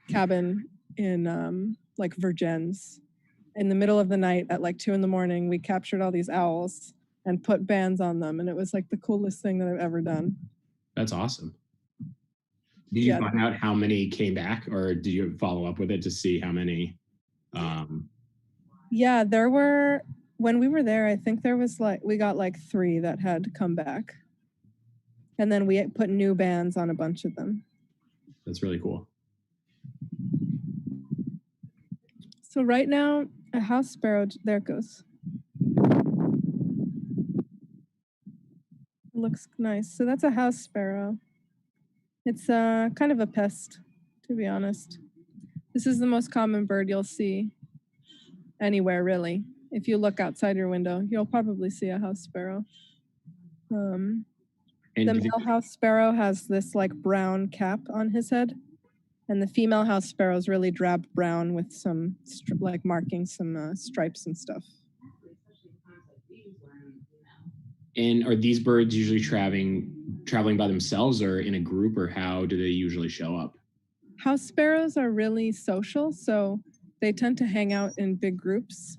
cabin in like Vergennes in the middle of the night at like 2 a.m. We captured all these owls and put bands on them, and it was like the coolest thing that I've ever done. That's awesome. Did you find out how many came back, or did you follow up with it to see how many? Yeah, there were, when we were there, I think there was we got like 3 that had come back. And then we put new bands on a bunch of them. That's really cool. So right now, a house sparrow, there it goes. It looks nice. So that's a house sparrow. It's kind of a pest, to be honest. This is the most common bird you'll see anywhere, really. If you look outside your window, you'll probably see a house sparrow. The male house sparrow has this like brown cap on his head, and the female house sparrow is really drab brown with some markings, some stripes and stuff. And are these birds usually traveling by themselves or in a group, or how do they usually show up? House sparrows are really social, so they tend to hang out in big groups.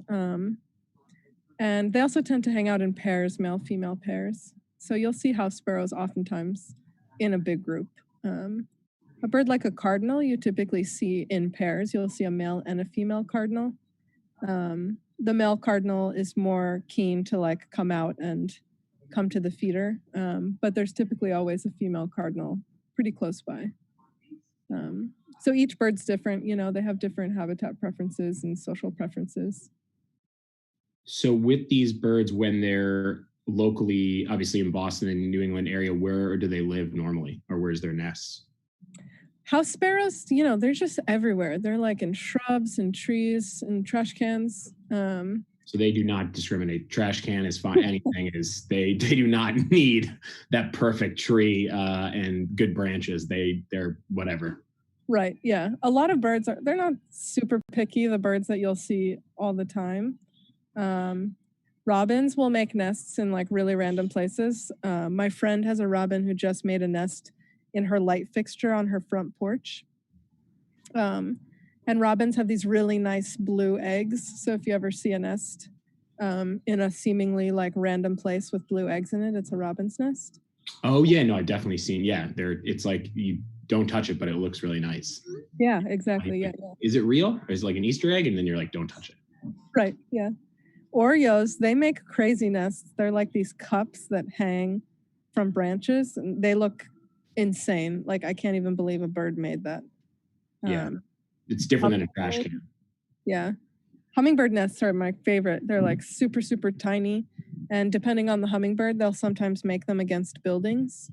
And they also tend to hang out in pairs, male-female pairs. So you'll see house sparrows oftentimes in a big group. A bird like a cardinal, you typically see in pairs. You'll see a male and a female cardinal. The male cardinal is more keen to come out and come to the feeder, but there's typically always a female cardinal pretty close by. So each bird's different, they have different habitat preferences and social preferences. So with these birds, when they're locally, obviously in Boston and New England area, where do they live normally, or where's their nests? House sparrows, they're just everywhere. They're like in shrubs and trees and trash cans. So they do not discriminate. Trash can is fine. Anything is. They do not need that perfect tree and good branches. They're whatever. Right. Yeah. A lot of birds they're not super picky. The birds that you'll see all the time. Robins will make nests in like really random places. My friend has a robin who just made a nest in her light fixture on her front porch. And robins have these really nice blue eggs. So if you ever see a nest in a seemingly like random place with blue eggs in it, it's a robin's nest. Oh yeah, no, I've definitely seen. Yeah, it's like you don't touch it, but it looks really nice. Yeah, exactly. Yeah. Is it real? Or is it like an Easter egg, and then you're like, don't touch it? Right. Yeah. Orioles, they make crazy nests. They're like these cups that hang from branches, and they look insane. Like I can't even believe a bird made that. Yeah. It's different than a trash can. Yeah. Hummingbird nests are my favorite. They're like super, super tiny. And depending on the hummingbird, they'll sometimes make them against buildings.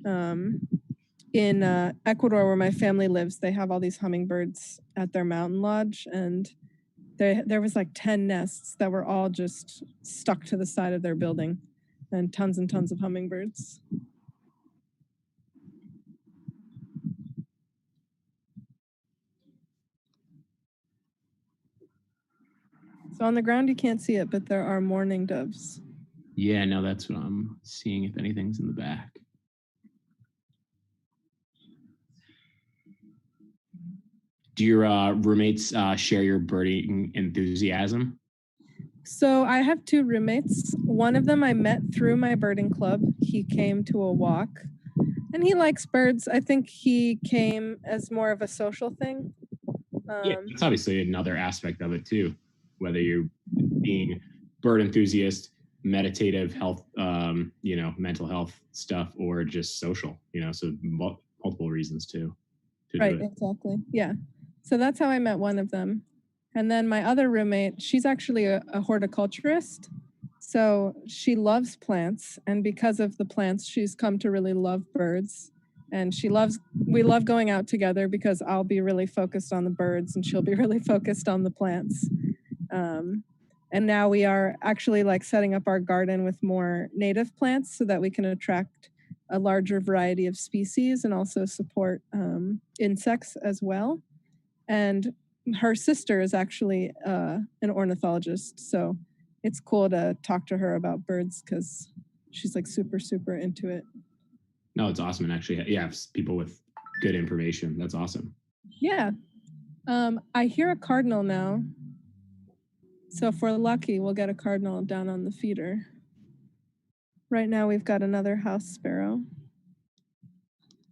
In Ecuador, where my family lives, they have all these hummingbirds at their mountain lodge. And there was like 10 nests that were all just stuck to the side of their building and tons of hummingbirds. So on the ground, you can't see it, but there are mourning doves. Yeah, no, that's what I'm seeing, if anything's in the back. Do your roommates share your birding enthusiasm? So I have 2 roommates. One of them I met through my birding club. He came to a walk and he likes birds. I think he came as more of a social thing. Yeah, it's obviously another aspect of it too. Whether you're being bird enthusiast, meditative health, mental health stuff, or just social, so multiple reasons too. Right, exactly. Yeah. So that's how I met one of them. And then my other roommate, she's actually a horticulturist. So she loves plants. And because of the plants, she's come to really love birds. And we love going out together because I'll be really focused on the birds and she'll be really focused on the plants. And now we are actually like setting up our garden with more native plants so that we can attract a larger variety of species and also support insects as well. And her sister is actually an ornithologist. So it's cool to talk to her about birds because she's like super, super into it. No, it's awesome. And actually, yeah, people with good information. That's awesome. Yeah. I hear a cardinal now. So if we're lucky, we'll get a cardinal down on the feeder. Right now, we've got another house sparrow.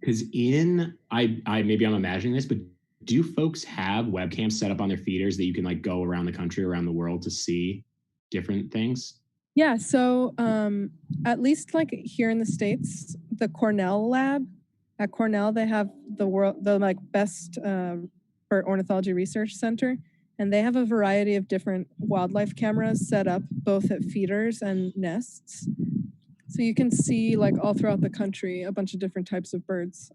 Because maybe I'm imagining this, but do folks have webcams set up on their feeders that you can like go around the country, around the world to see different things? Yeah, so at least like here in the States, the Cornell lab, at Cornell, they have the like best bird ornithology research center. And they have a variety of different wildlife cameras set up both at feeders and nests. So you can see like all throughout the country, a bunch of different types of birds.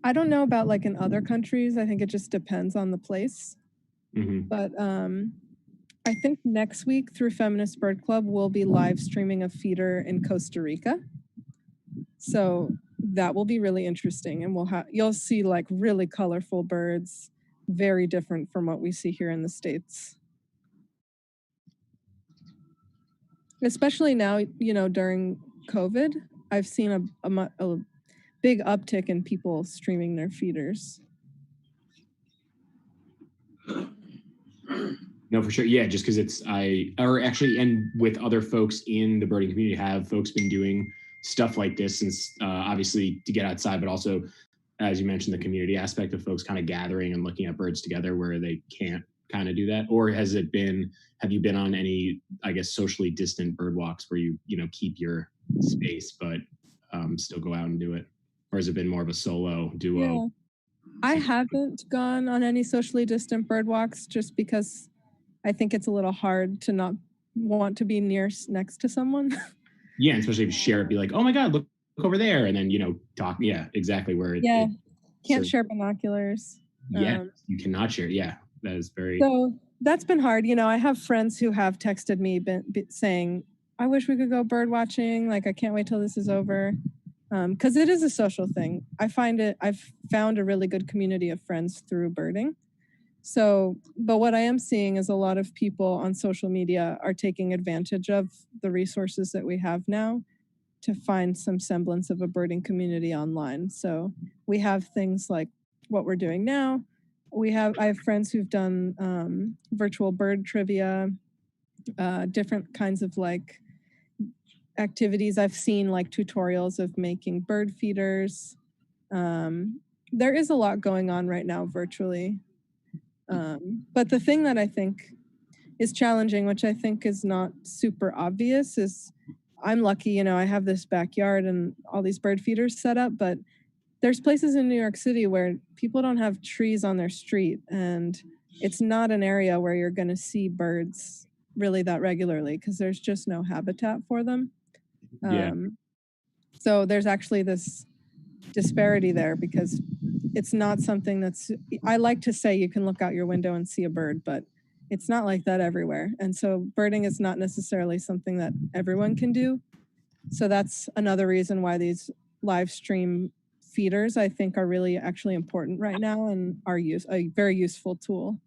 I don't know about like in other countries. I think it just depends on the place. Mm-hmm. But I think next week through Feminist Bird Club, we'll be live streaming a feeder in Costa Rica. So that will be really interesting. And you'll see like really colorful birds, very different from what we see here in the States. Especially now, during COVID, I've seen a big uptick in people streaming their feeders. No, for sure. Yeah, just because and with other folks in the birding community, have folks been doing stuff like this since obviously to get outside, but also, as you mentioned, the community aspect of folks kind of gathering and looking at birds together where they can't kind of do that? Or have you been on any, I guess, socially distant bird walks where you keep your space, but still go out and do it? Or has it been more of a solo duo? Yeah. I haven't gone on any socially distant bird walks just because I think it's a little hard to not want to be next to someone. Yeah, especially if you share it, be like, oh my God, look over there. And then, talk. Yeah, exactly. Can't share binoculars. Yeah, you cannot share. Yeah, that is very. So that's been hard. You know, I have friends who have texted me saying, I wish we could go bird watching. Like, I can't wait till this is over. Because it is a social thing. I've found a really good community of friends through birding. So, but what I am seeing is a lot of people on social media are taking advantage of the resources that we have now to find some semblance of a birding community online. So we have things like what we're doing now. I have friends who've done virtual bird trivia, different kinds of like activities. I've seen like tutorials of making bird feeders. There is a lot going on right now virtually. But the thing that I think is challenging, which I think is not super obvious, is I'm lucky, you know, I have this backyard and all these bird feeders set up, but there's places in New York City where people don't have trees on their street, and it's not an area where you're going to see birds really that regularly because there's just no habitat for them. So there's actually this disparity there because it's not something I like to say you can look out your window and see a bird, but it's not like that everywhere. And so birding is not necessarily something that everyone can do. So that's another reason why these live stream feeders, I think, are really actually important right now and are a very useful tool.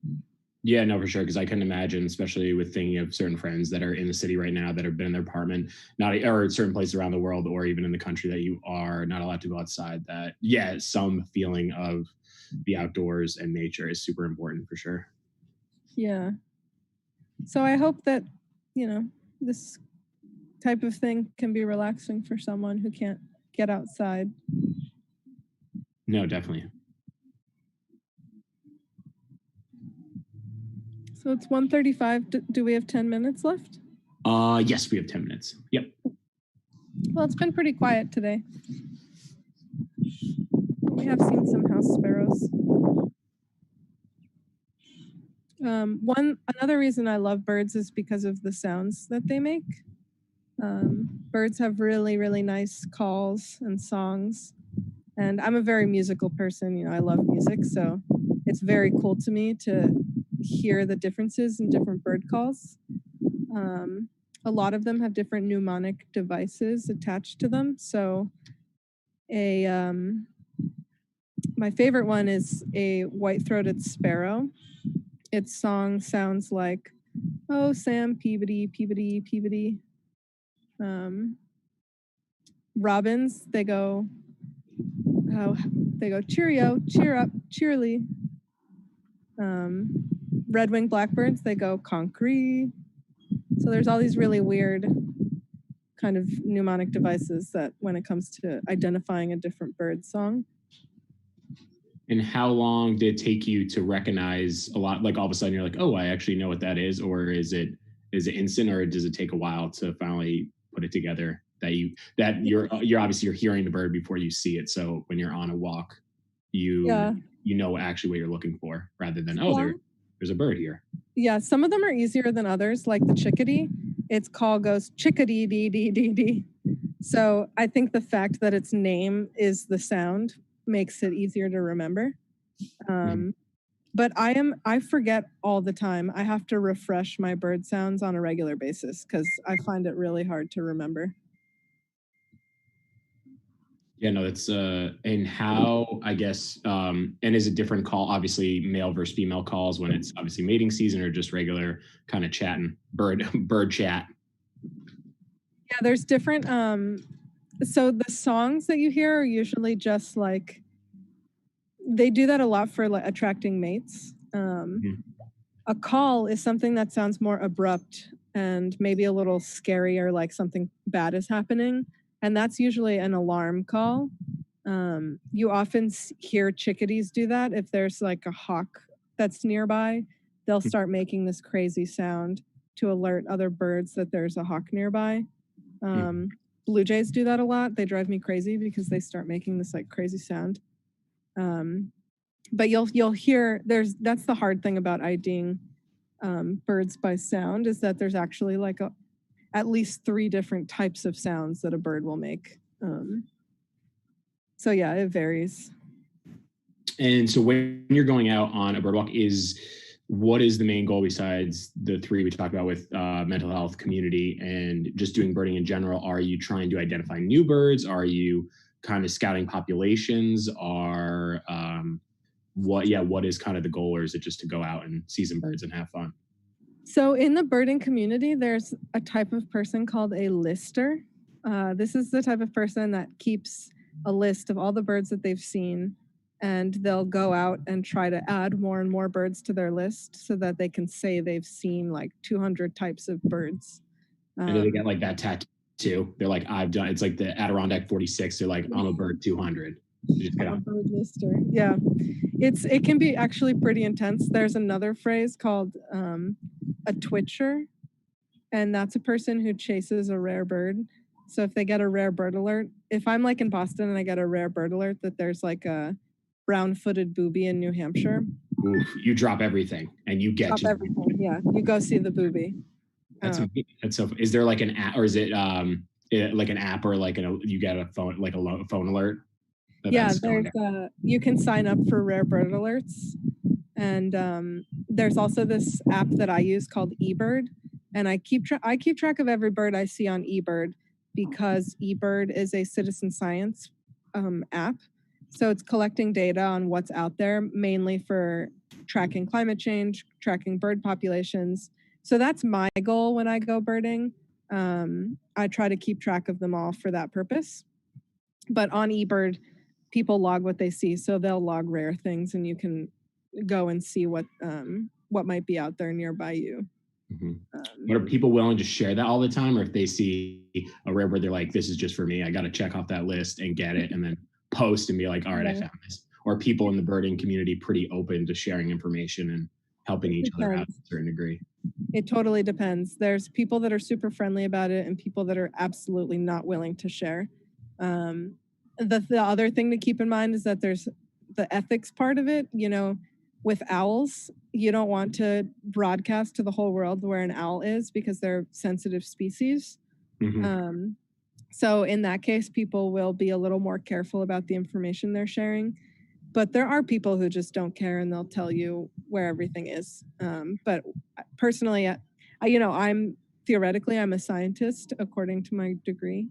Yeah, no, for sure. Because I couldn't imagine, especially with thinking of certain friends that are in the city right now that have been in their apartment, or certain places around the world, or even in the country that you are not allowed to go outside. That, yeah, some feeling of the outdoors and nature is super important for sure. Yeah. So I hope that, you know, this type of thing can be relaxing for someone who can't get outside. No, definitely. So it's 1:35. Do we have 10 minutes left? Yes, we have 10 minutes. Yep. Well, it's been pretty quiet today. We have seen some house sparrows. Another reason I love birds is because of the sounds that they make. Birds have really, really nice calls and songs. And I'm a very musical person, you know, I love music. So it's very cool to me to hear the differences in different bird calls. A lot of them have different mnemonic devices attached to them. So my favorite one is a white-throated sparrow. Its song sounds like, oh, Sam Peabody, Peabody, Peabody. Robins, they go, cheerio, cheer up, cheerily. Red-winged blackbirds, they go concrete. So there's all these really weird kind of mnemonic devices that when it comes to identifying a different bird song. And how long did it take you to recognize a lot? Like all of a sudden you're like, oh, I actually know what that is, or is it instant, or does it take a while to finally put it together that you're obviously you're hearing the bird before you see it. So when you're on a walk, you know actually what you're looking for rather than there's a bird here. Yeah, some of them are easier than others, like the chickadee. Its call goes chickadee dee dee dee dee. So I think the fact that its name is the sound makes it easier to remember. But I forget all the time. I have to refresh my bird sounds on a regular basis because I find it really hard to remember. Yeah, no, that's and how, I guess, and is it different call, obviously male versus female calls when it's obviously mating season, or just regular kind of chatting, bird chat? Yeah, there's different, so the songs that you hear are usually just like, they do that a lot for like attracting mates. A call is something that sounds more abrupt and maybe a little scary, or like something bad is happening. And that's usually an alarm call. You often hear chickadees do that. If there's like a hawk that's nearby, they'll start making this crazy sound to alert other birds that there's a hawk nearby. Blue jays do that a lot. They drive me crazy because they start making this like crazy sound. But you'll hear, that's the hard thing about IDing birds by sound, is that there's actually like at least 3 different types of sounds that a bird will make. So yeah, it varies. And so when you're going out on a bird walk, is what is the main goal besides the three we talked about with mental health, community, and just doing birding in general? Are you trying to identify new birds? Are you kind of scouting populations? What is kind of the goal, or is it just to go out and see some birds and have fun? So in the birding community, there's a type of person called a lister. This is the type of person that keeps a list of all the birds that they've seen, and they'll go out and try to add more and more birds to their list so that they can say they've seen like 200 types of birds. And they get like that tattoo. They're like, I've done, it's like the Adirondack 46. They're like, I'm a bird 200. I'm a bird lister. Yeah. It can be actually pretty intense. There's another phrase called a twitcher, and that's a person who chases a rare bird. So if they get a rare bird alert, if I'm like in Boston and I get a rare bird alert that there's like a brown-footed booby in New Hampshire. Oof, you drop everything and you get to everything. Yeah, you go see the booby. That's so. Is there like an app, or is it like an app, or like you get a phone, like a phone alert? Yeah, there's you can sign up for rare bird alerts, and there's also this app that I use called eBird, and I keep track of every bird I see on eBird because eBird is a citizen science app. So it's collecting data on what's out there, mainly for tracking climate change, tracking bird populations. So that's my goal when I go birding. I try to keep track of them all for that purpose. But on eBird, people log what they see. So they'll log rare things, and you can go and see what might be out there nearby you. Mm-hmm. But are people willing to share that all the time? Or if they see a rare bird, they're like, this is just for me. I got to check off that list and get it, and then post and be like, all right, I found this. Or people in the birding community pretty open to sharing information and helping each other out to a certain degree? It totally depends. There's people that are super friendly about it and people that are absolutely not willing to share. The other thing to keep in mind is that there's the ethics part of it. You know, with owls, you don't want to broadcast to the whole world where an owl is because they're sensitive species. Mm-hmm. So in that case, people will be a little more careful about the information they're sharing. But there are people who just don't care, and they'll tell you where everything is. But personally, I'm a scientist according to my degree.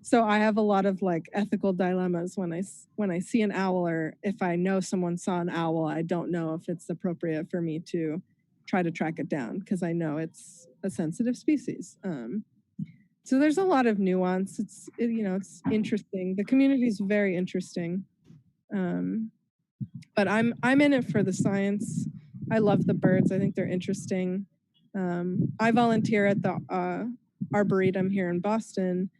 So I have a lot of like ethical dilemmas when I see an owl, or if I know someone saw an owl, I don't know if it's appropriate for me to try to track it down because I know it's a sensitive species. So there's a lot of nuance. It's interesting. The community is very interesting. But I'm in it for the science. I love the birds. I think they're interesting. I volunteer at the Arboretum here in Boston,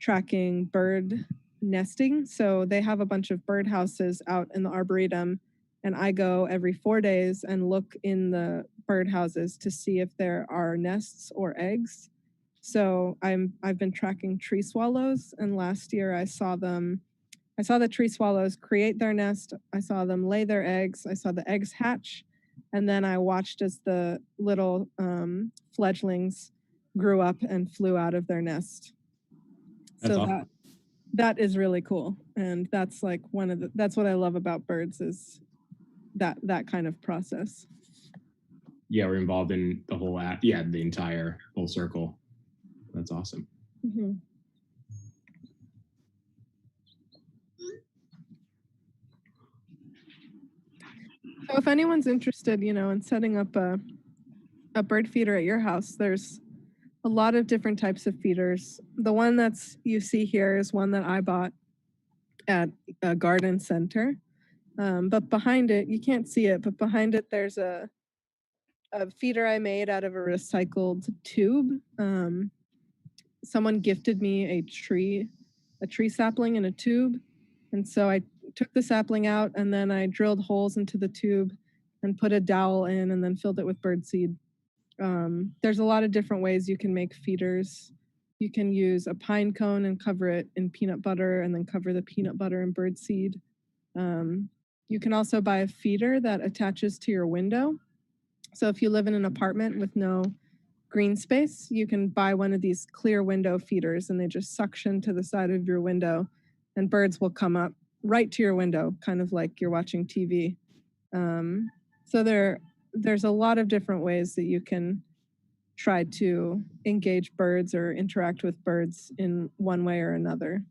tracking bird nesting. So they have a bunch of bird houses out in the Arboretum, and I go every 4 days and look in the bird houses to see if there are nests or eggs. So I've been tracking tree swallows, and last year I saw the tree swallows create their nest. I saw them lay their eggs. I saw the eggs hatch. And then I watched as the little fledglings grew up and flew out of their nest. That's so awesome. that is really cool. And that's like that's what I love about birds is that kind of process. Yeah, we're involved in the whole the entire whole circle. That's awesome. Mm-hmm. So if anyone's interested, in setting up a bird feeder at your house, there's a lot of different types of feeders. The one you see here is one that I bought at a garden center. But behind it, you can't see it, but behind it, there's a feeder I made out of a recycled tube. Someone gifted me a tree sapling in a tube. And so I took the sapling out, and then I drilled holes into the tube and put a dowel in, and then filled it with birdseed. There's a lot of different ways you can make feeders. You can use a pine cone and cover it in peanut butter, and then cover the peanut butter in birdseed. You can also buy a feeder that attaches to your window. So if you live in an apartment with no green space, you can buy one of these clear window feeders, and they just suction to the side of your window, and birds will come up right to your window, kind of like you're watching TV. So there's a lot of different ways that you can try to engage birds or interact with birds in one way or another.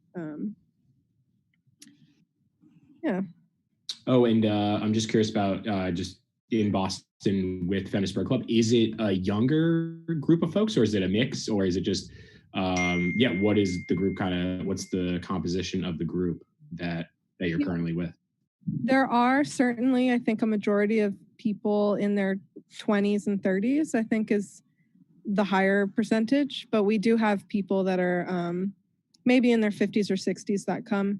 Yeah. Oh, and I'm just curious about just in Boston with Feminist Bird Club. Is it a younger group of folks, or is it a mix, or is it just what is the group what's the composition of the group that you're currently with? There are certainly, I think, a majority of people in their 20s and 30s, I think is the higher percentage, but we do have people that are maybe in their 50s or 60s that come.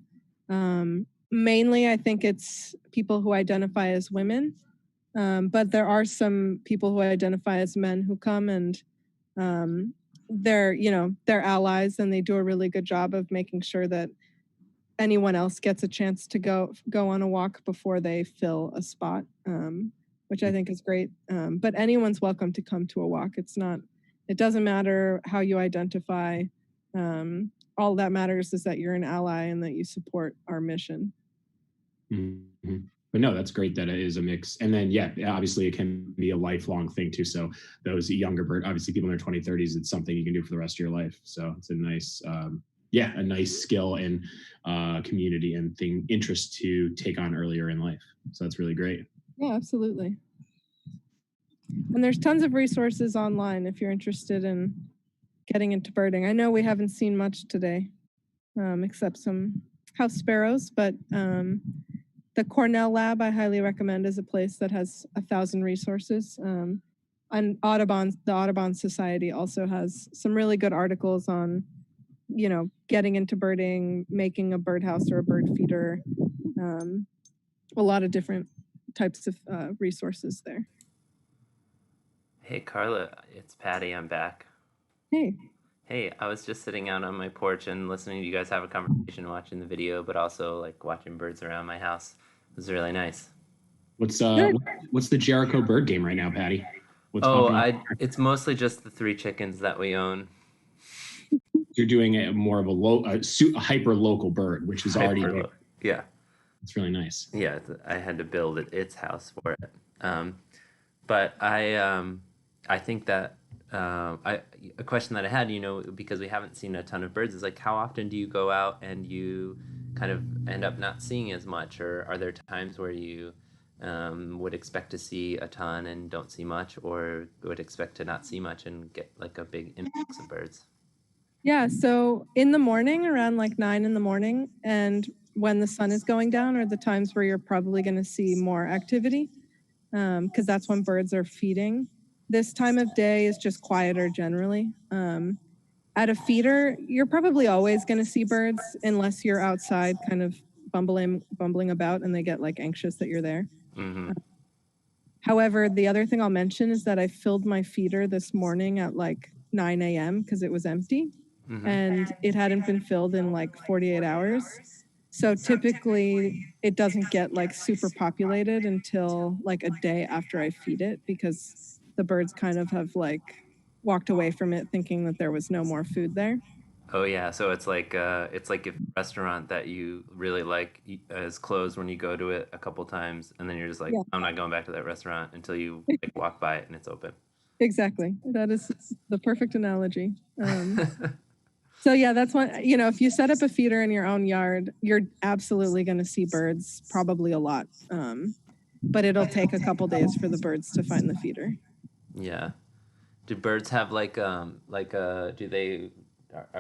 Mainly, I think it's people who identify as women, but there are some people who identify as men who come, and they're allies, and they do a really good job of making sure that anyone else gets a chance to go on a walk before they fill a spot, which I think is great. But anyone's welcome to come to a walk. It doesn't matter how you identify. All that matters is that you're an ally and that you support our mission. Mm-hmm. But no, that's great that it is a mix. And then, obviously it can be a lifelong thing too. So those younger obviously people in their 20s, 30s, it's something you can do for the rest of your life. So it's a nice, a nice skill and community and interest to take on earlier in life. So that's really great. Yeah, absolutely. And there's tons of resources online if you're interested in getting into birding. I know we haven't seen much today, except some house sparrows, but the Cornell Lab I highly recommend is a place that has 1,000 resources. And the Audubon Society also has some really good articles on, getting into birding, making a birdhouse or a bird feeder, a lot of different types of resources there. Hey, Carla, it's Patty. I'm back. Hey. Hey, I was just sitting out on my porch and listening to you guys have a conversation, watching the video, but also like watching birds around my house. It was really nice. What's the Jericho bird game right now, Patty? It's mostly just the 3 chickens that we own. You're doing more of a hyper local bird, which is already there. Yeah. It's really nice. Yeah, I had to build its house for it. But I think that a question that I had, because we haven't seen a ton of birds, is like, how often do you go out and you kind of end up not seeing as much, or are there times where you would expect to see a ton and don't see much, or would expect to not see much and get like a big influx of birds? Yeah, so in the morning, around like 9 in the morning, and when the sun is going down are the times where you're probably going to see more activity, because that's when birds are feeding. This time of day is just quieter generally. At a feeder, you're probably always going to see birds unless you're outside kind of bumbling about and they get like anxious that you're there. Mm-hmm. However, the other thing I'll mention is that I filled my feeder this morning at like 9 a.m. because it was empty. Mm-hmm. And it hadn't been filled in like 48 hours. So typically it doesn't get like super populated until like a day after I feed it, because the birds kind of have like walked away from it thinking that there was no more food there. Oh yeah, so it's like if a restaurant that you really like is closed when you go to it a couple times, and then you're just like, I'm not going back to that restaurant until you like walk by it and it's open. Exactly. That is the perfect analogy. So yeah, that's one, if you set up a feeder in your own yard, you're absolutely going to see birds, probably a lot. But it'll take a couple days for the birds to find the feeder. Yeah. Do birds have are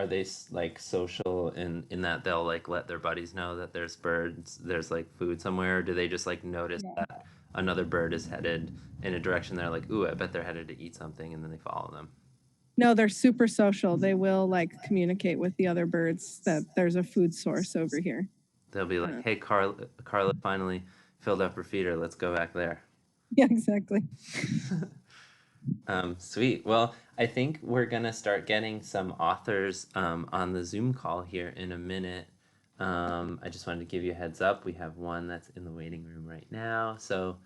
they like social in that they'll like let their buddies know that there's birds, there's like food somewhere? Or do they just like notice that another bird is headed in a direction? They're like, ooh, I bet they're headed to eat something, and then they follow them. No, they're super social. They will like communicate with the other birds that there's a food source over here. They'll be like, hey, Carla finally filled up her feeder. Let's go back there. Yeah, exactly. Sweet. Well, I think we're going to start getting some authors on the Zoom call here in a minute. I just wanted to give you a heads up. We have one that's in the waiting room right now. So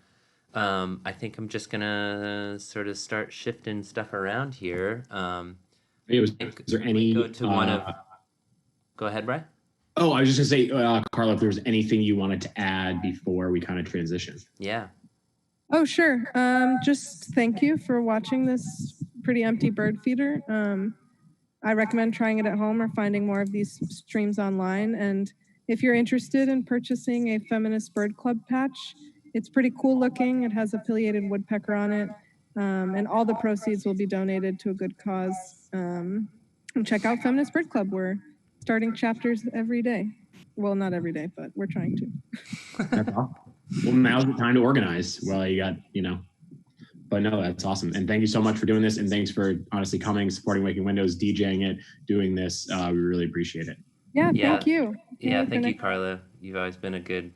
I think I'm just going to sort of start shifting stuff around here. Is there any... Go ahead, Bri. Oh, I was just going to say, Carla, if there was anything you wanted to add before we kind of transition. Yeah. Oh, sure. Just thank you for watching this pretty empty bird feeder. I recommend trying it at home or finding more of these streams online. And if you're interested in purchasing a Feminist Bird Club patch, it's pretty cool looking. It has a pileated woodpecker on it. And all the proceeds will be donated to a good cause. And check out Feminist Bird Club. We're starting chapters every day. Well, not every day, but we're trying to. That's awesome. Well, now's the time to organize. Well, you got, but no, that's awesome. And thank you so much for doing this. And thanks for honestly coming, supporting Waking Windows, DJing it, doing this. We really appreciate it. Yeah, thank you. Yeah, thank you, Carla. You've always been a good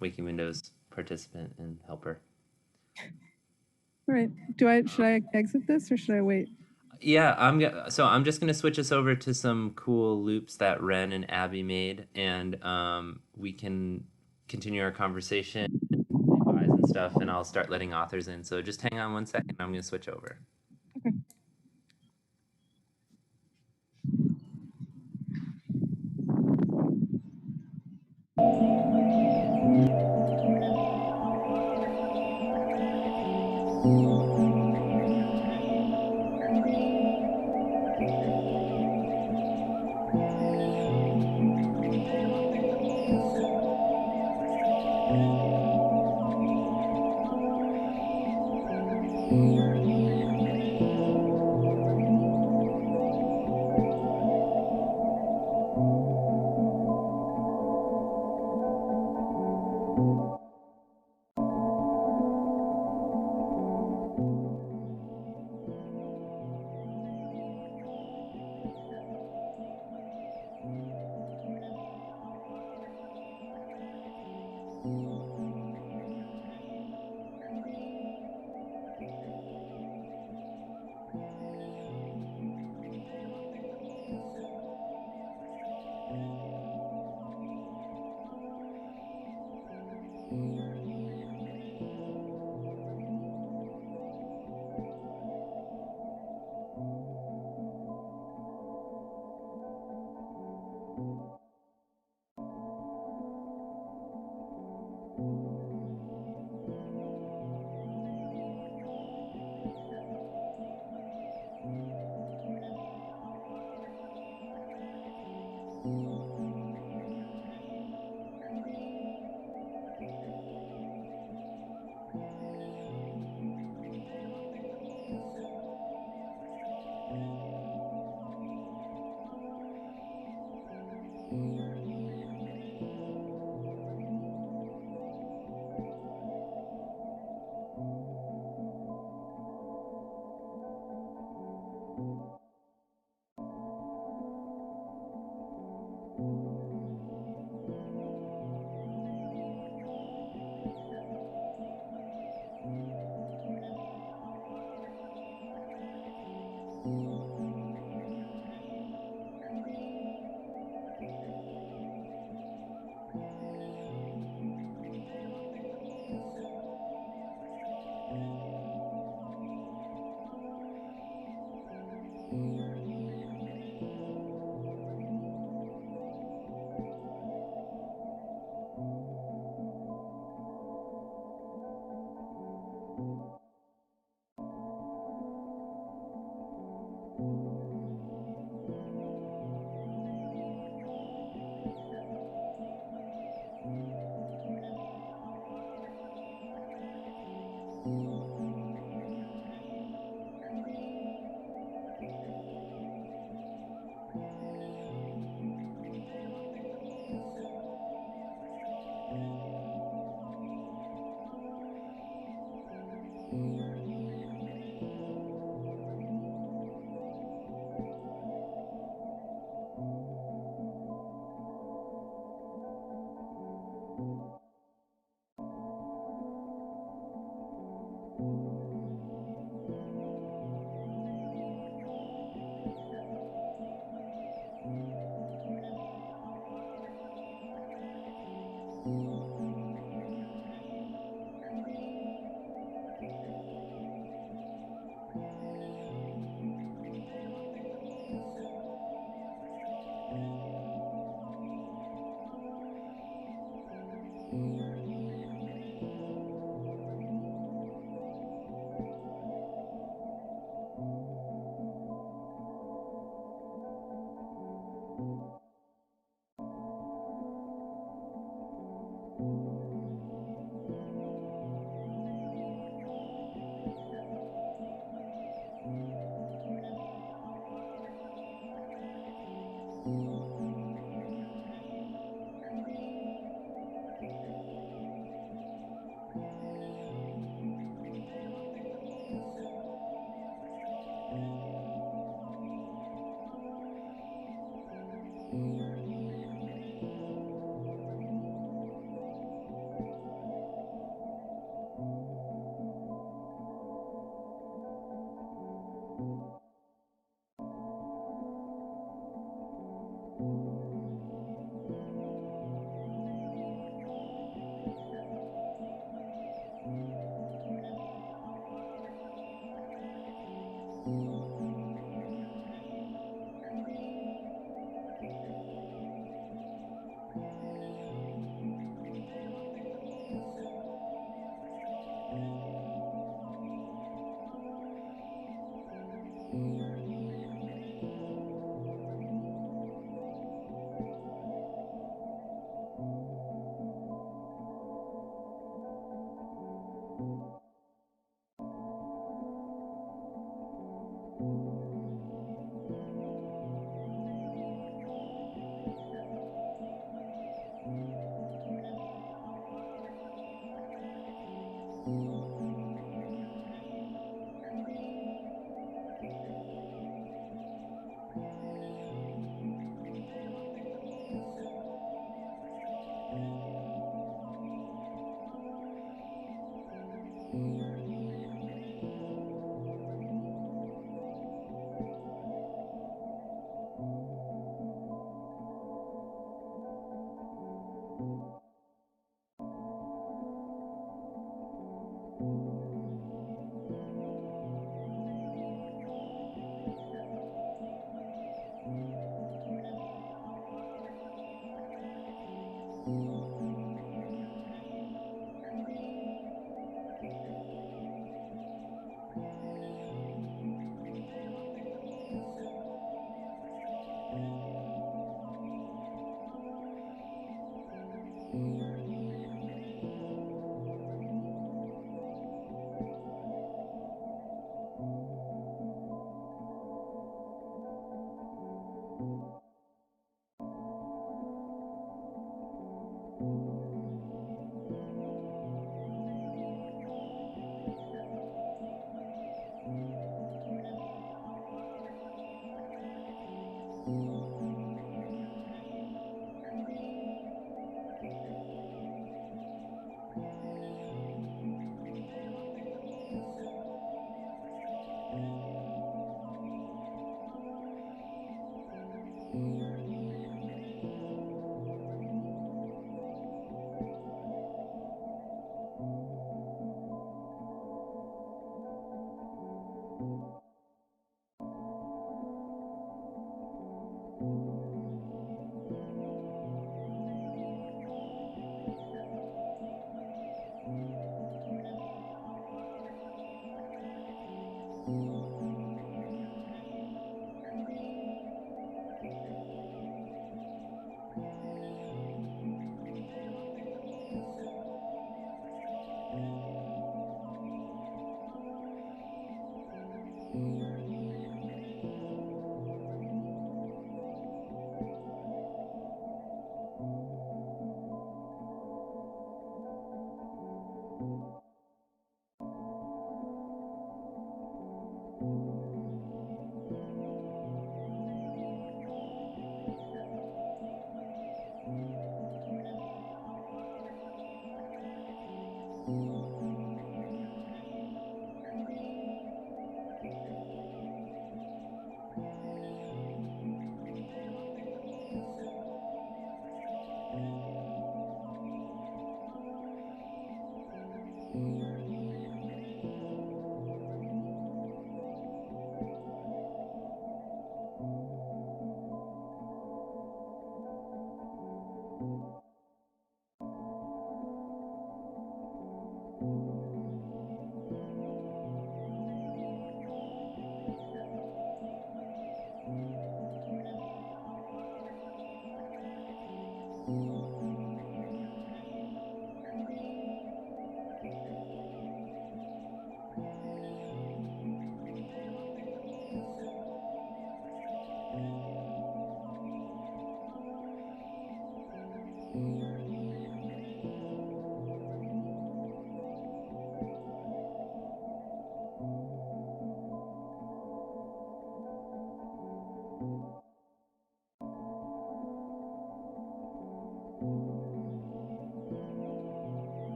Waking Windows participant and helper. All right. Should I exit this or should I wait? Yeah, I'm just gonna switch us over to some cool loops that Ren and Abby made, and we can continue our conversation and stuff, and I'll start letting authors in. So just hang on 1 second. I'm gonna switch over. Okay.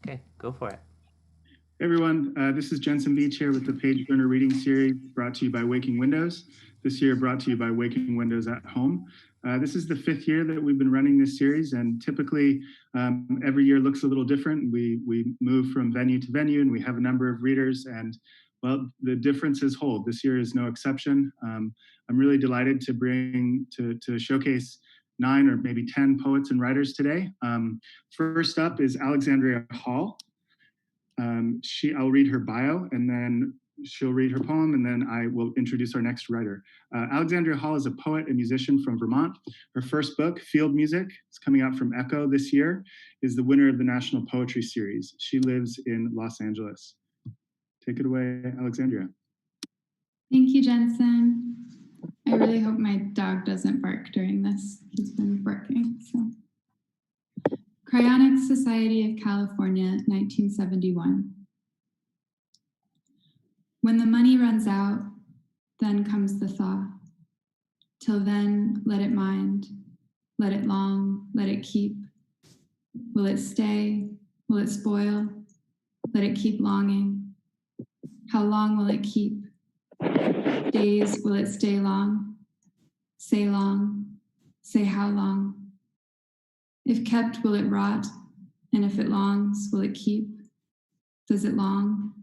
Okay, go for it. Hey everyone, this is Jensen Beach here with the Page Burner Reading Series brought to you by Waking Windows. This year brought to you by Waking Windows at Home. This is the 5th year that we've been running this series, and typically every year looks a little different. We move from venue to venue and we have a number of readers, and well, the differences hold. This year is no exception. I'm really delighted to showcase 9 or maybe 10 poets and writers today. First up is Alexandria Hall. I'll read her bio and then she'll read her poem, and then I will introduce our next writer. Alexandria Hall is a poet and musician from Vermont. Her first book, Field Music, is coming out from Echo this year, is the winner of the National Poetry Series. She lives in Los Angeles. Take it away, Alexandria. Thank you, Jensen. I really hope my dog doesn't bark during this. He's been barking, so. Cryonics Society of California, 1971. When the money runs out, then comes the thaw. Till then, let it mind, let it long, let it keep. Will it stay? Will it spoil? Let it keep longing. How long will it keep? Days, will it stay long? Say long, say how long? If kept, will it rot? And if it longs, will it keep? Does it long?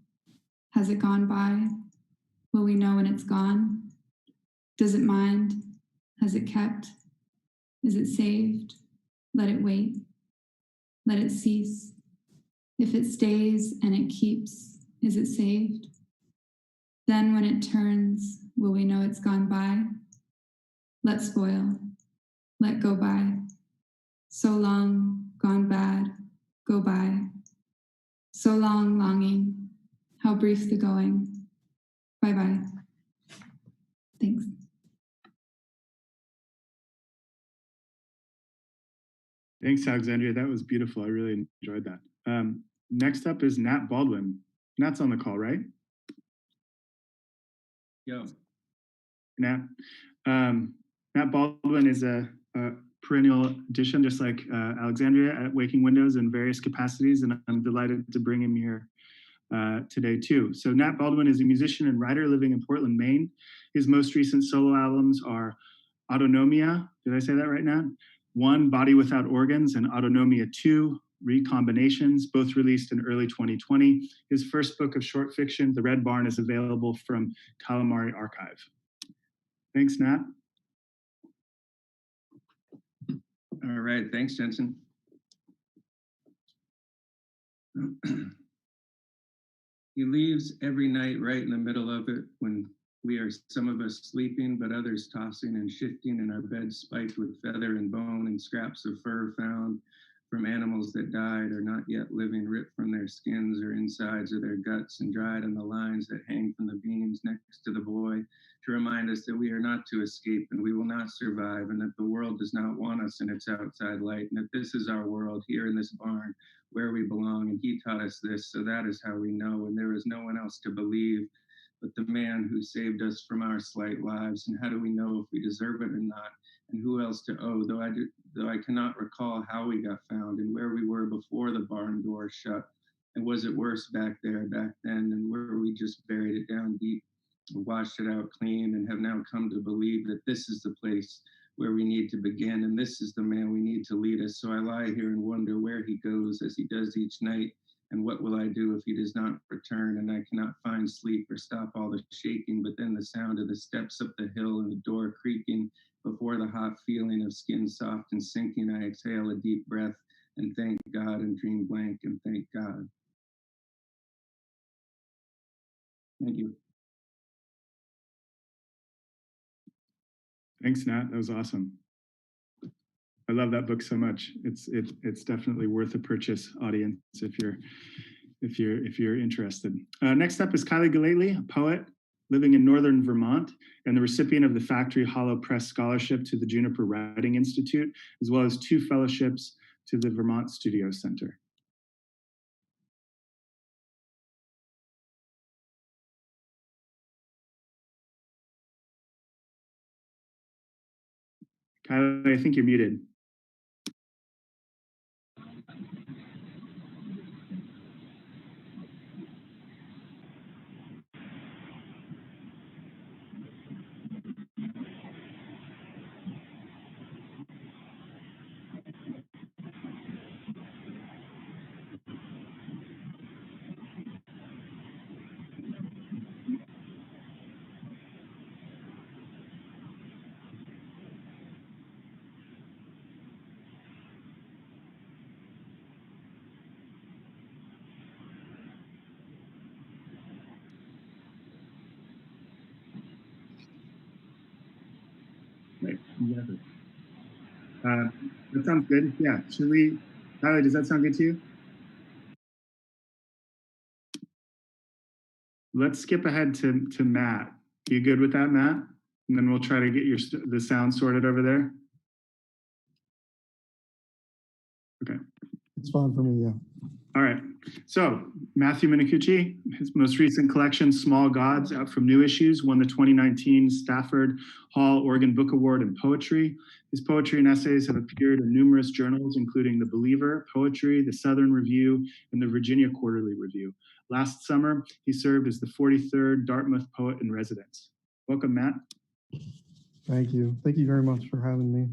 Has it gone by? Will we know when it's gone? Does it mind? Has it kept? Is it saved? Let it wait. Let it cease. If it stays and it keeps, is it saved? Then when it turns, will we know it's gone by? Let spoil. Let go by. So long, gone bad, go by. So long longing, how brief the going. Bye-bye. Thanks. Thanks, Alexandria. That was beautiful. I really enjoyed that. Next up is Nat Baldwin. Nat's on the call, right? Yo. Nat. Nat Baldwin is a perennial addition, just like Alexandria, at Waking Windows in various capacities, and I'm delighted to bring him here today too. So Nat Baldwin is a musician and writer living in Portland, Maine. His most recent solo albums are Autonomia, did I say that right, Nat? 1, Body Without Organs, and Autonomia 2, Recombinations, both released in early 2020. His first book of short fiction, The Red Barn, is available from Calamari Archive. Thanks, Nat. All right, thanks, Jensen. He leaves every night right in the middle of it when we are, some of us sleeping, but others tossing and shifting in our beds spiked with feather and bone and scraps of fur found from animals that died or not yet living, ripped from their skins or insides of their guts and dried on the lines that hang from the beams next to the boy to remind us that we are not to escape and we will not survive and that the world does not want us in its outside light and that this is our world here in this barn where we belong. And he taught us this, so that is how we know. And there is no one else to believe but the man who saved us from our slight lives. And how do we know if we deserve it or not? And who else to owe? Though I cannot recall how we got found and where we were before the barn door shut. And was it worse back there, back then? And where we just buried it down deep, washed it out clean, and have now come to believe that this is the place where we need to begin. And this is the man we need to lead us. So I lie here and wonder where he goes as he does each night. And what will I do if he does not return? And I cannot find sleep or stop all the shaking, but then the sound of the steps up the hill and the door creaking before the hot feeling of skin soft and sinking, I exhale a deep breath and thank God and dream blank and thank God. Thank you. Thanks, Nat. That was awesome. I love that book so much. It's definitely worth a purchase, audience, if you're interested. Next up is Kylie Gallately, a poet living in northern Vermont and the recipient of the Factory Hollow Press Scholarship to the Juniper Writing Institute, as well as 2 fellowships to the Vermont Studio Center. Kylie, I think you're muted. Right, exactly. That sounds good. Yeah, should we, Tyler, does that sound good to you? Let's skip ahead to Matt. You good with that, Matt? And then we'll try to get the sound sorted over there. Okay. It's fine for me, yeah. All right. So Matthew Minicucci, his most recent collection, Small Gods, out from New Issues, won the 2019 Stafford Hall Oregon Book Award in Poetry. His poetry and essays have appeared in numerous journals, including The Believer, Poetry, the Southern Review, and the Virginia Quarterly Review. Last summer, he served as the 43rd Dartmouth Poet in Residence. Welcome, Matt. Thank you. Thank you very much for having me.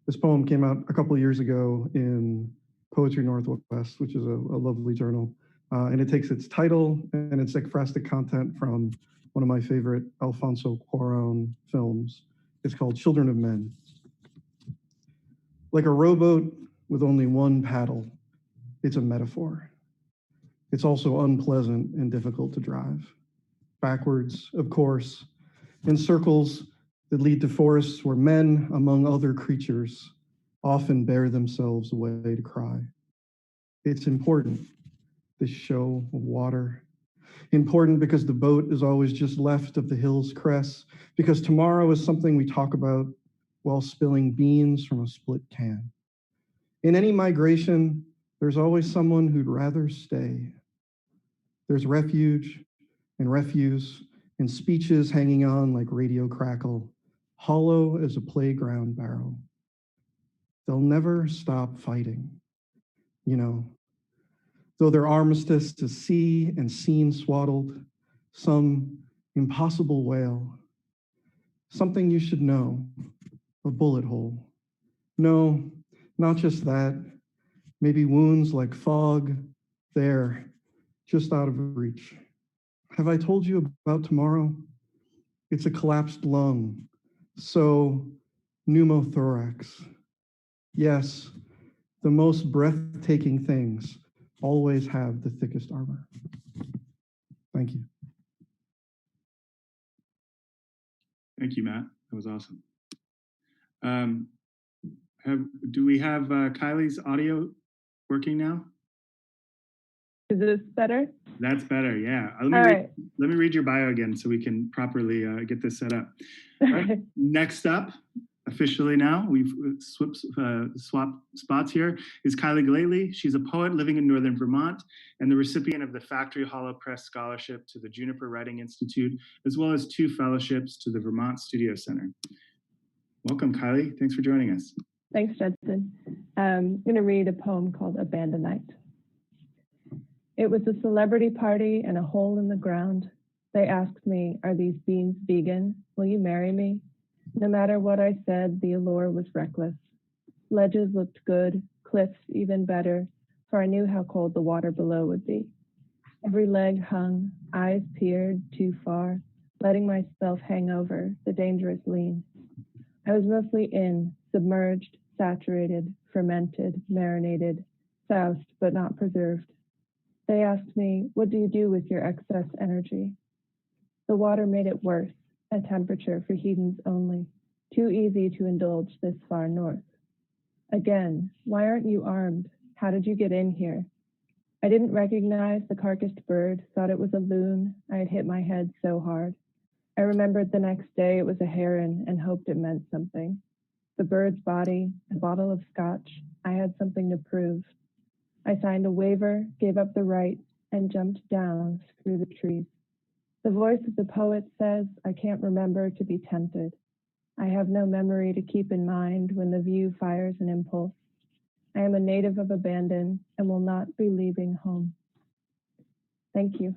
This poem came out a couple of years ago in Poetry Northwest, which is a lovely journal. And it takes its title and its ekphrastic content from one of my favorite Alfonso Cuarón films. It's called Children of Men. Like a rowboat with only one paddle, it's a metaphor. It's also unpleasant and difficult to drive. Backwards, of course, in circles that lead to forests where men, among other creatures, often bear themselves away to cry. It's important, this show of water. Important because the boat is always just left of the hill's crest, because tomorrow is something we talk about while spilling beans from a split can. In any migration, there's always someone who'd rather stay. There's refuge and refuse and speeches hanging on like radio crackle, hollow as a playground barrel. They'll never stop fighting, you know. Though their armistice is sea and scene swaddled, some impossible wail. Something you should know, a bullet hole. No, not just that, maybe wounds like fog, there, just out of reach. Have I told you about tomorrow? It's a collapsed lung, so pneumothorax. Yes, the most breathtaking things always have the thickest armor. Thank you. Thank you, Matt. That was awesome. Do we have Kylie's audio working now? Is this better? That's better, yeah. All right. Let me read your bio again so we can properly get this set up. All right. Next up, officially now, we've swapped spots here, is Kylie Gallately. She's a poet living in Northern Vermont and the recipient of the Factory Hollow Press Scholarship to the Juniper Writing Institute, as well as 2 fellowships to the Vermont Studio Center. Welcome, Kylie. Thanks for joining us. Thanks, Judson. I'm going to read a poem called Abandonite. It was a celebrity party and a hole in the ground. They asked me, are these beans vegan? Will you marry me? No matter what I said, the allure was reckless. Ledges looked good, cliffs even better, for I knew how cold the water below would be. Every leg hung, eyes peered too far, letting myself hang over the dangerous lean. I was mostly in, submerged, saturated, fermented, marinated, soused but not preserved. They asked me, what do you do with your excess energy? The water made it worse, a temperature for heathens only, too easy to indulge this far north. Again, why aren't you armed? How did you get in here? I didn't recognize the carcassed bird, thought it was a loon. I had hit my head so hard. I remembered the next day it was a heron and hoped it meant something. The bird's body, a bottle of scotch. I had something to prove. I signed a waiver, gave up the right, and jumped down through the trees. The voice of the poet says, I can't remember to be tempted. I have no memory to keep in mind when the view fires an impulse. I am a native of Abandon and will not be leaving home. Thank you.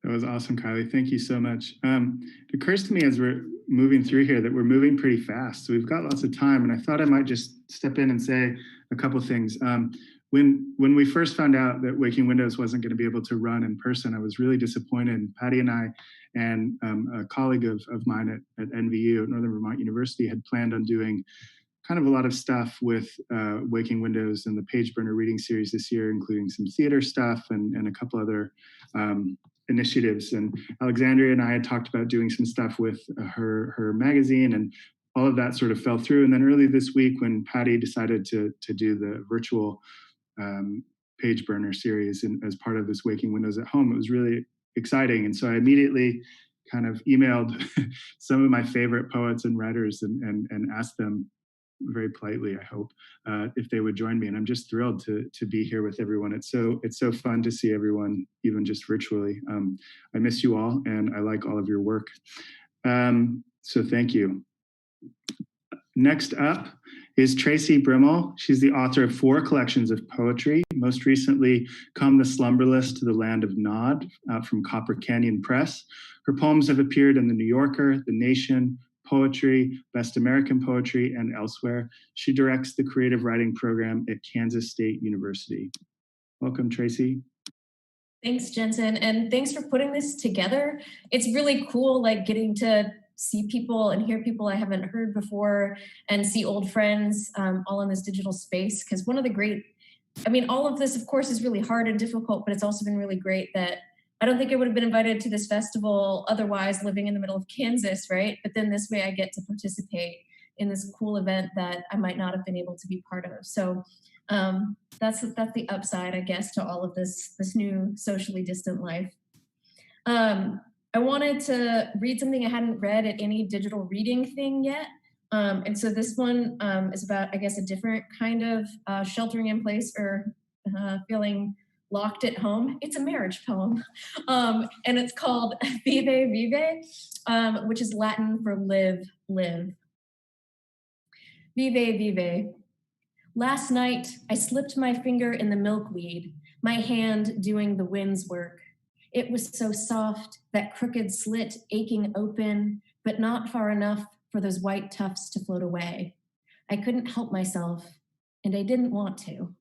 That was awesome, Kylie. Thank you so much. It occurs to me as we're moving through here that we're moving pretty fast. So we've got lots of time, and I thought I might just step in and say a couple things. When we first found out that Waking Windows wasn't going to be able to run in person, I was really disappointed. Patty and I and a colleague of mine at NVU, at Northern Vermont University, had planned on doing kind of a lot of stuff with Waking Windows and the Page Burner reading series this year, including some theater stuff and a couple other initiatives. And Alexandria and I had talked about doing some stuff with her magazine, and all of that sort of fell through. And then early this week, when Patty decided to do the virtual Page Burner series and as part of this Waking Windows at Home, it was really exciting. And so I immediately kind of emailed some of my favorite poets and writers and asked them very politely, I hope, if they would join me. And I'm just thrilled to be here with everyone. It's so fun to see everyone, even just virtually. I miss you all, and I like all of your work. So thank you. Next up is Tracy Brimmel. She's the author of 4 collections of poetry, most recently Come the Slumberless to the Land of Nod, out from Copper Canyon Press. Her poems have appeared in The New Yorker, The Nation, Poetry, Best American Poetry, and elsewhere. She directs the creative writing program at Kansas State University. Welcome, Tracy. Thanks, Jensen, and thanks for putting this together. It's really cool, like getting to see people and hear people I haven't heard before and see old friends all in this digital space. Because one of the great, I mean, all of this, of course, is really hard and difficult, but it's also been really great that I don't think I would have been invited to this festival otherwise, living in the middle of Kansas, right? But then this way I get to participate in this cool event that I might not have been able to be part of. So that's the upside, I guess, to all of this new socially distant life. I wanted to read something I hadn't read at any digital reading thing yet. And so this one is about, I guess, a different kind of sheltering in place or feeling locked at home. It's a marriage poem. And it's called Vive Vive, which is Latin for live, live. Vive Vive. Last night, I slipped my finger in the milkweed, my hand doing the wind's work. It was so soft, that crooked slit aching open, but not far enough for those white tufts to float away. I couldn't help myself, and I didn't want to.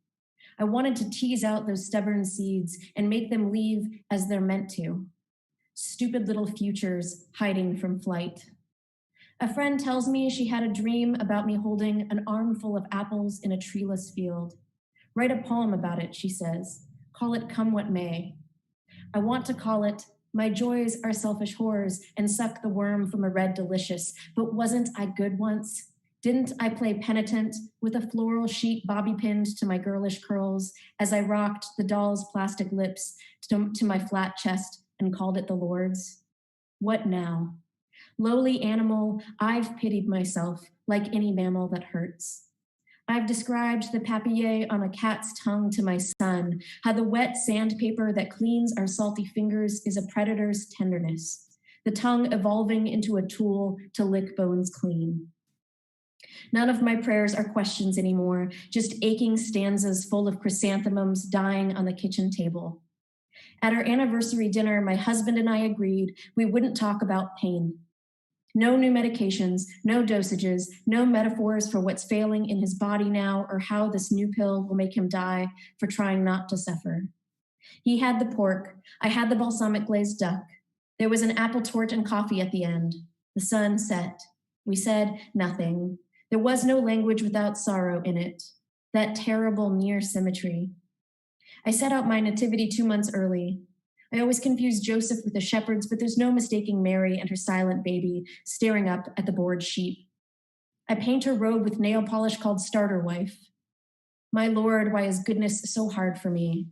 I wanted to tease out those stubborn seeds and make them leave as they're meant to. Stupid little futures hiding from flight. A friend tells me she had a dream about me holding an armful of apples in a treeless field. Write a poem about it, she says. Call it Come What May. I want to call it My Joys Are Selfish Whores and Suck the Worm from a Red Delicious, but wasn't I good once? Didn't I play penitent with a floral sheet bobby pinned to my girlish curls as I rocked the doll's plastic lips to my flat chest and called it the Lord's? What now? Lowly animal, I've pitied myself like any mammal that hurts. I've described the papier on a cat's tongue to my son, how the wet sandpaper that cleans our salty fingers is a predator's tenderness, the tongue evolving into a tool to lick bones clean. None of my prayers are questions anymore, just aching stanzas full of chrysanthemums dying on the kitchen table. At our anniversary dinner, my husband and I agreed we wouldn't talk about pain. No new medications, no dosages, no metaphors for what's failing in his body now or how this new pill will make him die for trying not to suffer. He had the pork, I had the balsamic glazed duck. There was an apple torte and coffee at the end. The sun set. We said nothing. There was no language without sorrow in it. That terrible near symmetry. I set out my nativity 2 months early. I always confuse Joseph with the shepherds, but there's no mistaking Mary and her silent baby staring up at the bored sheep. I paint her robe with nail polish called Starter Wife. My Lord, why is goodness so hard for me?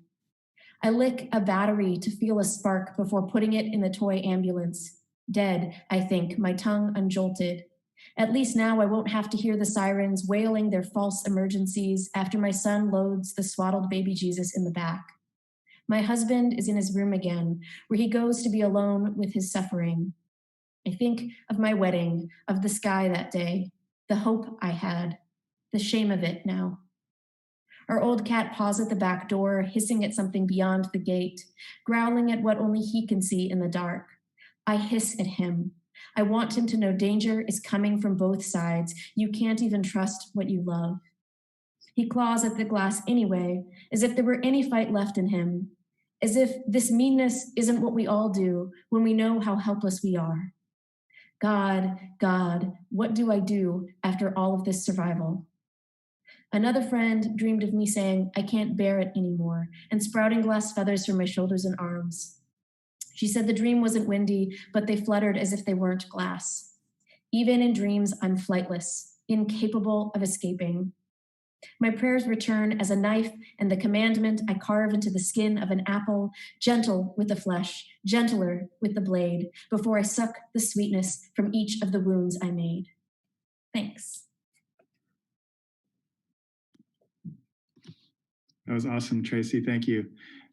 I lick a battery to feel a spark before putting it in the toy ambulance. Dead, I think, my tongue unjolted. At least now I won't have to hear the sirens wailing their false emergencies after my son loads the swaddled baby Jesus in the back. My husband is in his room again, where he goes to be alone with his suffering. I think of my wedding, of the sky that day, the hope I had, the shame of it now. Our old cat paws at the back door, hissing at something beyond the gate, growling at what only he can see in the dark. I hiss at him. I want him to know danger is coming from both sides. You can't even trust what you love. He claws at the glass anyway, as if there were any fight left in him, as if this meanness isn't what we all do when we know how helpless we are. God, God, what do I do after all of this survival? Another friend dreamed of me saying, I can't bear it anymore, and sprouting glass feathers from my shoulders and arms. She said the dream wasn't windy, but they fluttered as if they weren't glass. Even in dreams, I'm flightless, incapable of escaping. My prayers return as a knife and the commandment I carve into the skin of an apple, gentle with the flesh, gentler with the blade, before I suck the sweetness from each of the wounds I made. Thanks. That was awesome, Tracy. Thank you.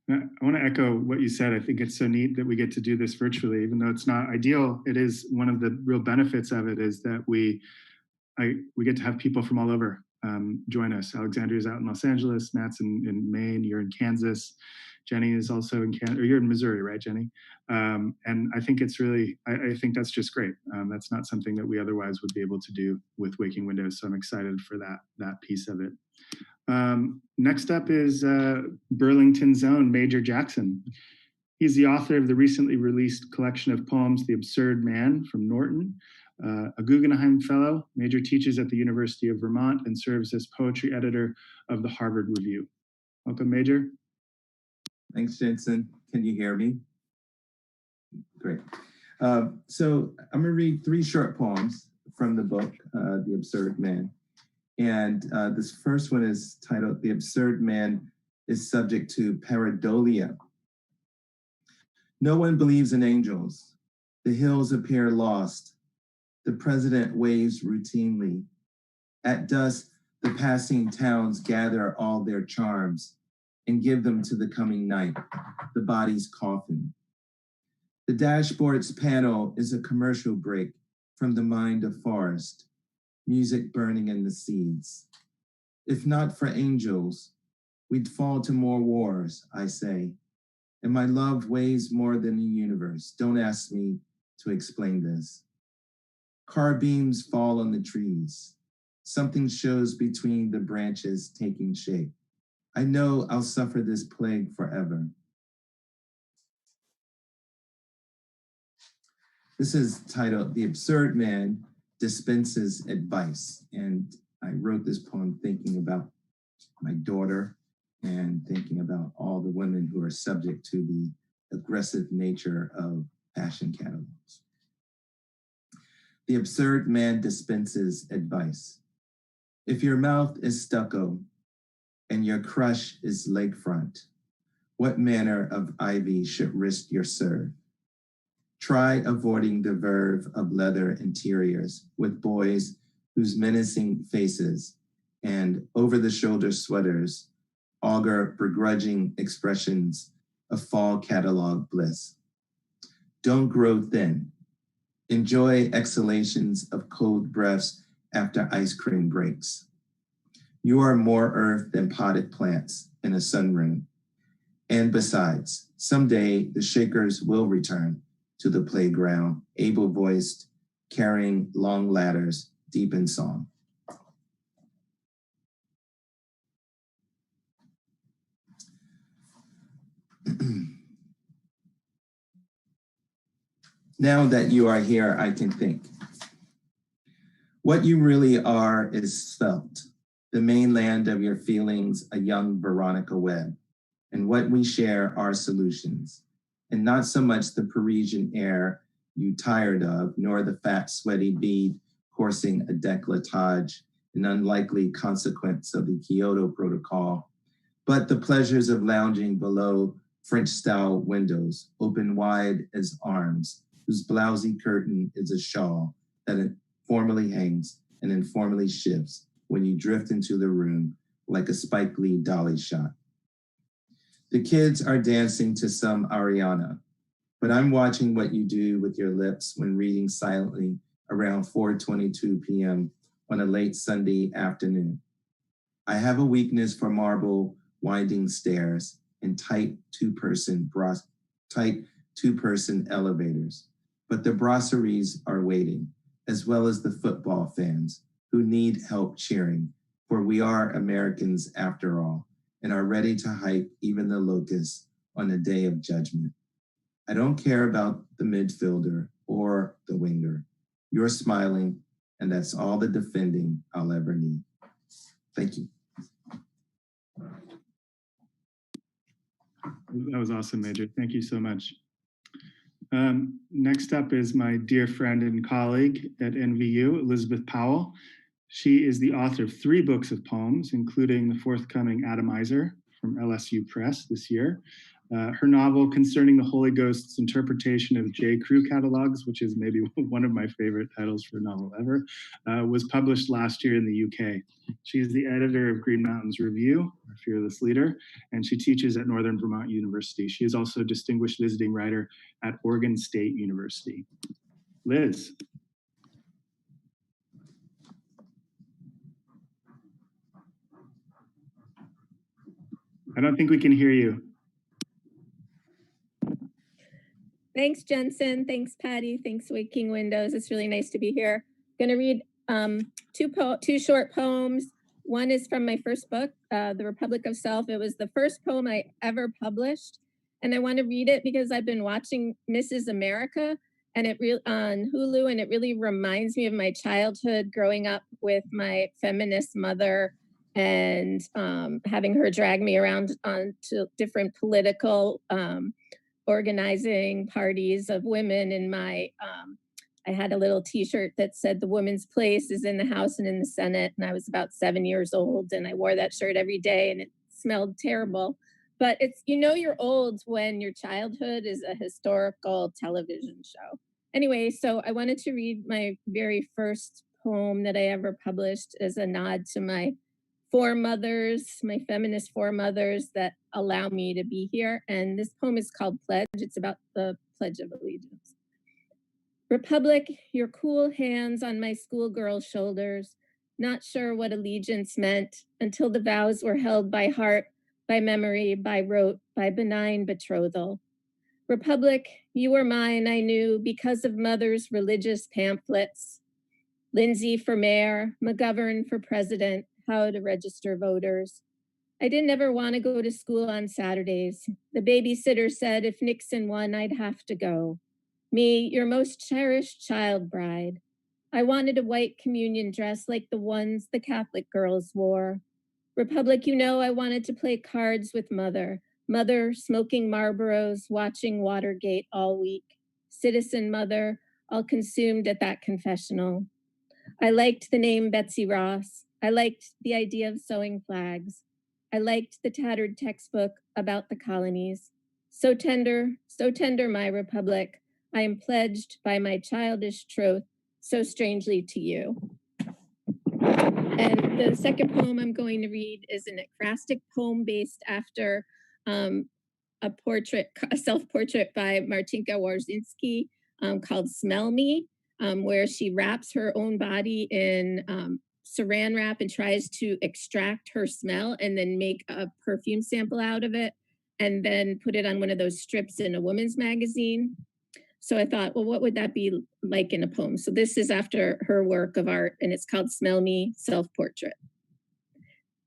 I want to echo what you said. I think it's so neat that we get to do this virtually, even though it's not ideal. It is one of the real benefits of it is that we get to have people from all over join us. Alexandria's out in Los Angeles, Nat's in Maine, you're in Kansas, Jenny is also in Kansas, or you're in Missouri, right, Jenny? And I think it's really, I think that's just great. That's not something that we otherwise would be able to do with Waking Windows, so I'm excited for that piece of it. Next up is Burlington's own Major Jackson. He's the author of the recently released collection of poems, The Absurd Man from Norton, a Guggenheim Fellow. Major teaches at the University of Vermont and serves as poetry editor of the Harvard Review. Welcome, Major. Thanks, Jensen. Can you hear me? Great. So I'm gonna read 3 short poems from the book, The Absurd Man. And this first one is titled, The Absurd Man is Subject to Pareidolia. No one believes in angels. The hills appear lost. The president waves routinely. At dusk, the passing towns gather all their charms and give them to the coming night, the body's coffin. The dashboard's panel is a commercial break from the mind of forest, music burning in the seeds. If not for angels, we'd fall to more wars, I say. And my love weighs more than the universe. Don't ask me to explain this. Car beams fall on the trees. Something shows between the branches taking shape. I know I'll suffer this plague forever. This is titled, The Absurd Man Dispenses Advice. And I wrote this poem thinking about my daughter and thinking about all the women who are subject to the aggressive nature of fashion catalogs. The absurd man dispenses advice. If your mouth is stucco and your crush is lakefront, what manner of ivy should risk your serve? Try avoiding the verve of leather interiors with boys whose menacing faces and over-the-shoulder sweaters augur begrudging expressions of fall catalog bliss. Don't grow thin. Enjoy exhalations of cold breaths after ice cream breaks. You are more earth than potted plants in a sunroom. And besides, someday the Shakers will return to the playground, able-voiced, carrying long ladders deep in song. Now that you are here, I can think. What you really are is svelte, the mainland of your feelings, a young Veronica Webb, and what we share are solutions, and not so much the Parisian air you tired of, nor the fat, sweaty bead coursing a décolletage, an unlikely consequence of the Kyoto Protocol, but the pleasures of lounging below French-style windows, open wide as arms, whose blousy curtain is a shawl that informally hangs and informally shifts when you drift into the room like a Spike Lee dolly shot. The kids are dancing to some Ariana, but I'm watching what you do with your lips when reading silently around 4:22 p.m. on a late Sunday afternoon. I have a weakness for marble winding stairs and tight two-person elevators, but the brasseries are waiting, as well as the football fans who need help cheering, for we are Americans after all, and are ready to hype even the locusts on the day of judgment. I don't care about the midfielder or the winger. You're smiling, and that's all the defending I'll ever need. Thank you. That was awesome, Major. Thank you so much. Next up is my dear friend and colleague at NVU, Elizabeth Powell. She is the author of 3 books of poems, including the forthcoming Atomizer from LSU Press this year. Her novel concerning the Holy Ghost's interpretation of J. Crew catalogs, which is maybe one of my favorite titles for a novel ever, was published last year in the UK. She is the editor of Green Mountains Review, our fearless leader, and she teaches at Northern Vermont University. She is also a distinguished visiting writer at Oregon State University. Liz. I don't think we can hear you. Thanks, Jensen. Thanks, Patty. Thanks, Waking Windows. It's really nice to be here. I'm going to read two short poems. One is from my first book, The Republic of Self. It was the first poem I ever published. And I want to read it because I've been watching Mrs. America and on Hulu, and it really reminds me of my childhood growing up with my feminist mother and having her drag me around onto different political organizing parties of women in my, I had a little t-shirt that said the woman's place is in the House and in the Senate. And I was about 7 years old and I wore that shirt every day and it smelled terrible. But it's, you know, you're old when your childhood is a historical television show. Anyway, so I wanted to read my very first poem that I ever published as a nod to my foremothers, my feminist foremothers that allow me to be here. And this poem is called Pledge. It's about the Pledge of Allegiance. Republic, your cool hands on my schoolgirl shoulders, not sure what allegiance meant until the vows were held by heart, by memory, by rote, by benign betrothal. Republic, you were mine, I knew, because of mother's religious pamphlets. Lindsay for mayor, McGovern for president, how to register voters. I didn't ever want to go to school on Saturdays. The babysitter said if Nixon won, I'd have to go. Me, your most cherished child bride. I wanted a white communion dress like the ones the Catholic girls wore. Republic, you know, I wanted to play cards with mother. Mother smoking Marlboros, watching Watergate all week. Citizen mother, all consumed at that confessional. I liked the name Betsy Ross. I liked the idea of sewing flags. I liked the tattered textbook about the colonies. So tender, my Republic. I am pledged by my childish troth so strangely to you. And the second poem I'm going to read is an ekphrastic poem based after a self-portrait by Martinka Warzinski called Smell Me, where she wraps her own body in saran wrap and tries to extract her smell and then make a perfume sample out of it and then put it on one of those strips in a woman's magazine. So I thought, well, what would that be like in a poem? So this is after her work of art and it's called Smell Me, Self-Portrait.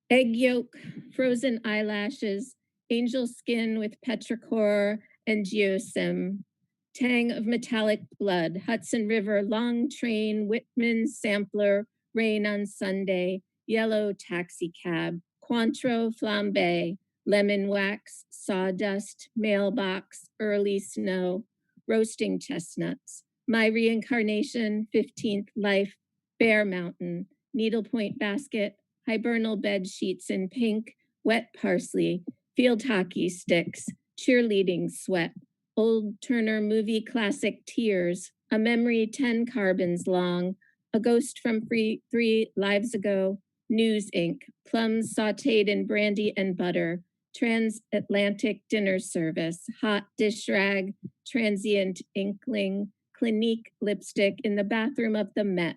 Egg yolk, frozen eyelashes, angel skin with petrichor and geosmin, tang of metallic blood, Hudson River, long train, Whitman sampler, rain on Sunday, yellow taxi cab, Cointreau flambe, lemon wax, sawdust, mailbox, early snow, roasting chestnuts, my reincarnation, 15th life, Bear Mountain, needlepoint basket, hibernal bed sheets in pink, wet parsley, field hockey sticks, cheerleading sweat, old Turner movie classic Tears, a memory 10 carbons long, a ghost from 3 lives ago, News Inc., plums sauteed in brandy and butter, transatlantic dinner service, hot dish rag, transient inkling, Clinique lipstick in the bathroom of the Met,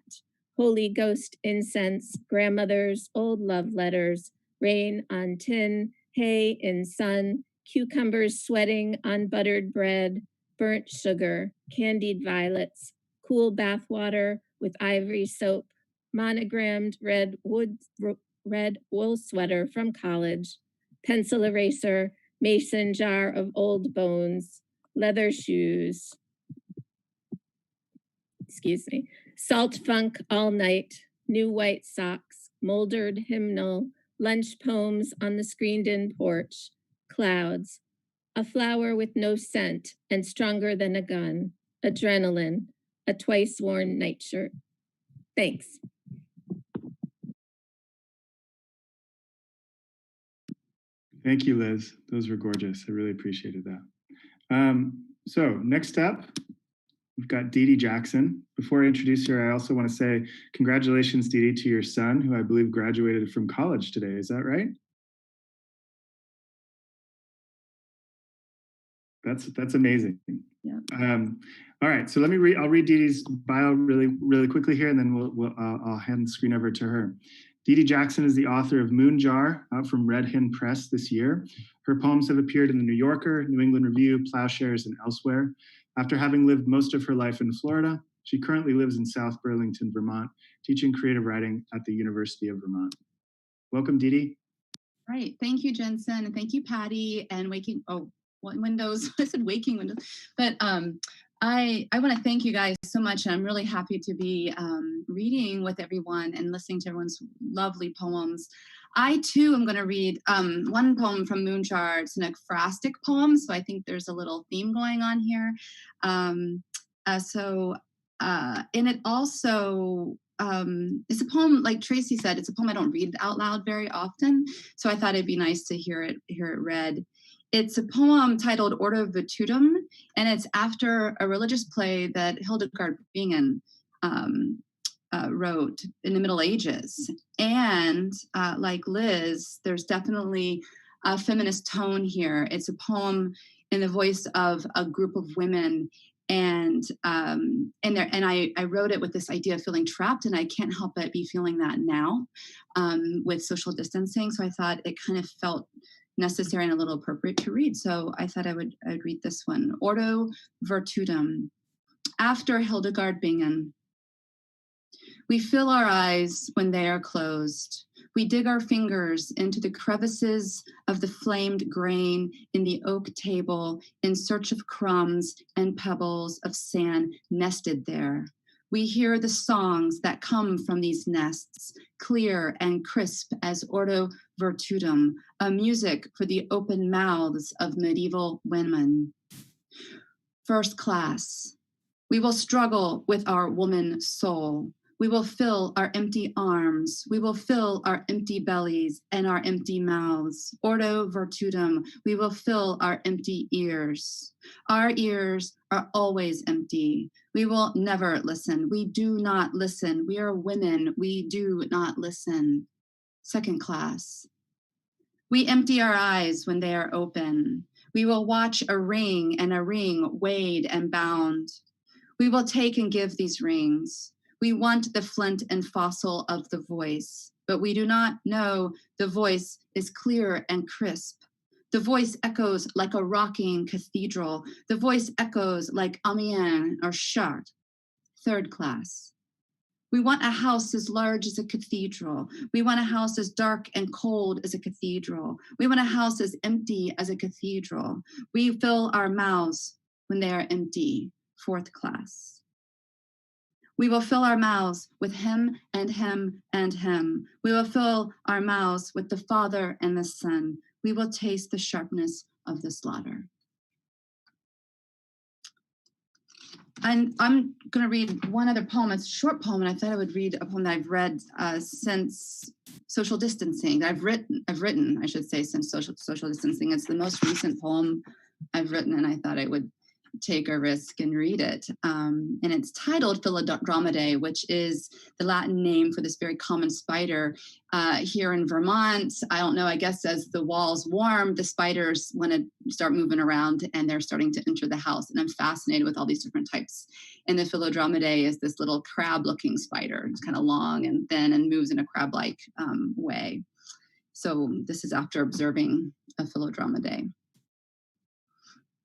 Holy Ghost incense, grandmother's old love letters, rain on tin, hay in sun, cucumbers sweating on buttered bread, burnt sugar, candied violets, cool bathwater with ivory soap, monogrammed red wool sweater from college, pencil eraser, mason jar of old bones, leather shoes, salt funk all night, new white socks, moldered hymnal, lunch poems on the screened-in porch, clouds, a flower with no scent and stronger than a gun, adrenaline, a twice-worn nightshirt. Thanks. Thank you, Liz. Those were gorgeous. I really appreciated that. So next up, we've got Dee Dee Jackson. Before I introduce her, I also want to say congratulations, Dee Dee, to your son, who I believe graduated from college today. Is that right? That's amazing. Yeah. All right, so I'll read Dee Dee's bio really quickly here, and then I'll hand the screen over to her. Dee Dee Jackson is the author of Moon Jar, out from Red Hen Press this year. Her poems have appeared in the New Yorker, New England Review, Plowshares, and elsewhere. After having lived most of her life in Florida, she currently lives in South Burlington, Vermont, teaching creative writing at the University of Vermont. Welcome, Dee Dee. Right. Thank you, Jensen, and thank you, Patty, and Windows. I said Waking Windows, but I want to thank you guys so much. I'm really happy to be reading with everyone and listening to everyone's lovely poems. I too am going to read one poem from Moonjar. It's an ekphrastic poem, so I think there's a little theme going on here. In it also, it's a poem, like Tracy said, it's a poem I don't read out loud very often, so I thought it'd be nice to hear it read. It's a poem titled Ordo Virtutum, and it's after a religious play that Hildegard Bingen wrote in the Middle Ages. And like Liz, there's definitely a feminist tone here. It's a poem in the voice of a group of women, and I wrote it with this idea of feeling trapped, and I can't help but be feeling that now with social distancing. So I thought it kind of felt necessary and a little appropriate to read. So I thought I'd read this one. Ordo Virtutum. After Hildegard Bingen. We fill our eyes when they are closed. We dig our fingers into the crevices of the flamed grain in the oak table in search of crumbs and pebbles of sand nested there. We hear the songs that come from these nests, clear and crisp as Ordo Virtutum, a music for the open mouths of medieval women. First class. We will struggle with our woman soul. We will fill our empty arms. We will fill our empty bellies and our empty mouths. Ordo Virtutum. We will fill our empty ears. Our ears are always empty. We will never listen. We do not listen. We are women. We do not listen. Second class. We empty our eyes when they are open. We will watch a ring and a ring weighed and bound. We will take and give these rings. We want the flint and fossil of the voice, but we do not know the voice is clear and crisp. The voice echoes like a rocking cathedral. The voice echoes like Amiens or Chartres. Third class. We want a house as large as a cathedral. We want a house as dark and cold as a cathedral. We want a house as empty as a cathedral. We fill our mouths when they are empty. Fourth class. We will fill our mouths with him and him and him. We will fill our mouths with the Father and the Son. We will taste the sharpness of the slaughter. And I'm going to read one other poem. It's a short poem, and I thought I would read a poem that I've read since social distancing. I've written, I should say, since social distancing. It's the most recent poem I've written, and I thought I would take a risk and read it. And it's titled Philodromidae, which is the Latin name for this very common spider here in Vermont. I don't know, I guess as the walls warm, the spiders want to start moving around and they're starting to enter the house. And I'm fascinated with all these different types. And the Philodromidae is this little crab-looking spider. It's kind of long and thin and moves in a crab-like way. So this is after observing a Philodromidae.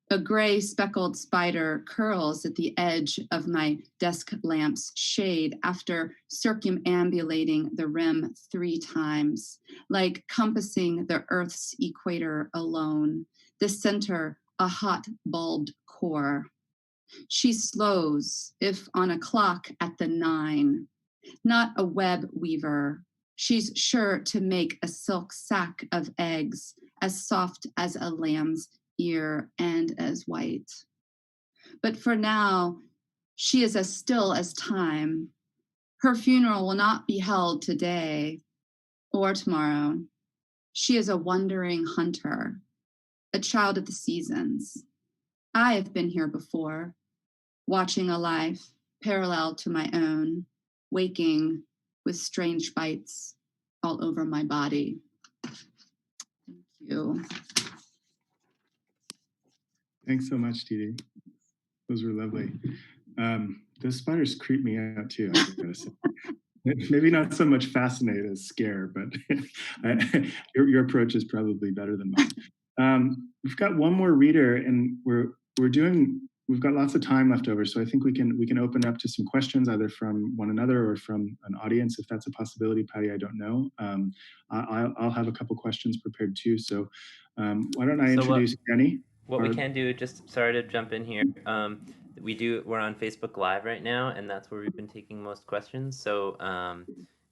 A gray speckled spider curls at the edge of my desk lamp's shade after circumambulating the rim 3 times, like compassing the Earth's equator alone, the center a hot bulbed core. She slows, if on a clock at the 9, not a web weaver. She's sure to make a silk sack of eggs as soft as a lamb's ear and as white. But for now, she is as still as time. Her funeral will not be held today or tomorrow. She is a wandering hunter, a child of the seasons. I have been here before, watching a life parallel to my own, waking with strange bites all over my body. Thank you. Thanks so much, Dee Dee. Those were lovely. Those spiders creep me out too, I gotta say. Maybe not so much fascinate as scare, but your approach is probably better than mine. We've got one more reader, and we've got lots of time left over, so I think we can open up to some questions either from one another or from an audience, if that's a possibility. Patty, I don't know. I'll have a couple questions prepared too. So why don't I introduce Jenny? What we can do, just sorry to jump in here. We're on Facebook Live right now, and that's where we've been taking most questions. So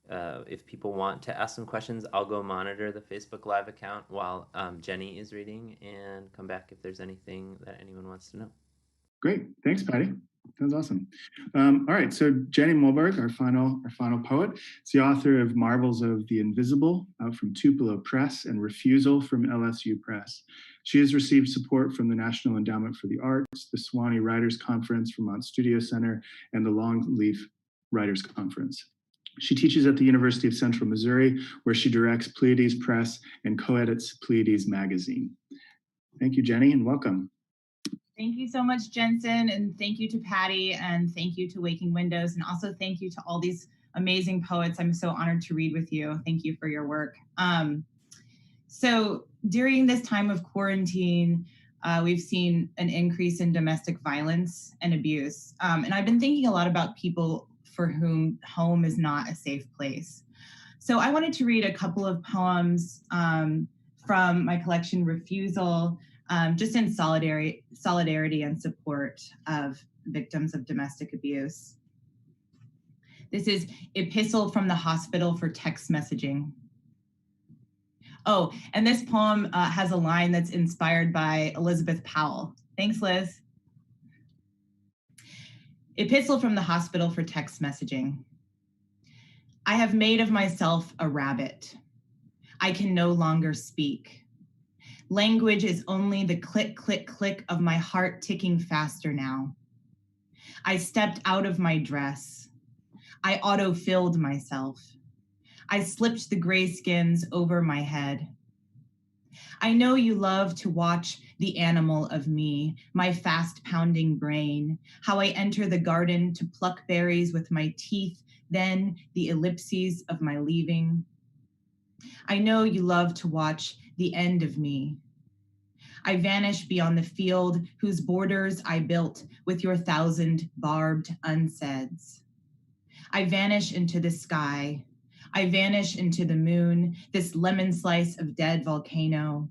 if people want to ask some questions, I'll go monitor the Facebook Live account while Jenny is reading and come back if there's anything that anyone wants to know. Great, thanks, Patty. That's awesome. All right, so Jenny Moberg, our final poet, is the author of Marvels of the Invisible, out from Tupelo Press, and Refusal from LSU Press. She has received support from the National Endowment for the Arts, the Sewanee Writers Conference, Vermont Studio Center, and the Longleaf Writers Conference. She teaches at the University of Central Missouri, where she directs Pleiades Press and co-edits Pleiades Magazine. Thank you, Jenny, and welcome. Thank you so much, Jensen, and thank you to Patty, and thank you to Waking Windows, and also thank you to all these amazing poets. I'm so honored to read with you. Thank you for your work. So during this time of quarantine, we've seen an increase in domestic violence and abuse. And I've been thinking a lot about people for whom home is not a safe place. So I wanted to read a couple of poems from my collection, Refusal, just in solidarity and support of victims of domestic abuse. This is Epistle from the Hospital for Text Messaging. Oh, and this poem has a line that's inspired by Elizabeth Powell. Thanks, Liz. Epistle from the Hospital for Text Messaging. I have made of myself a rabbit. I can no longer speak. Language is only the click, click, click of my heart ticking faster now. I stepped out of my dress. I auto-filled myself. I slipped the gray skins over my head. I know you love to watch the animal of me, my fast pounding brain, how I enter the garden to pluck berries with my teeth, then the ellipses of my leaving. I know you love to watch the end of me. I vanish beyond the field whose borders I built with your 1,000 barbed unsaids. I vanish into the sky. I vanish into the moon, this lemon slice of dead volcano.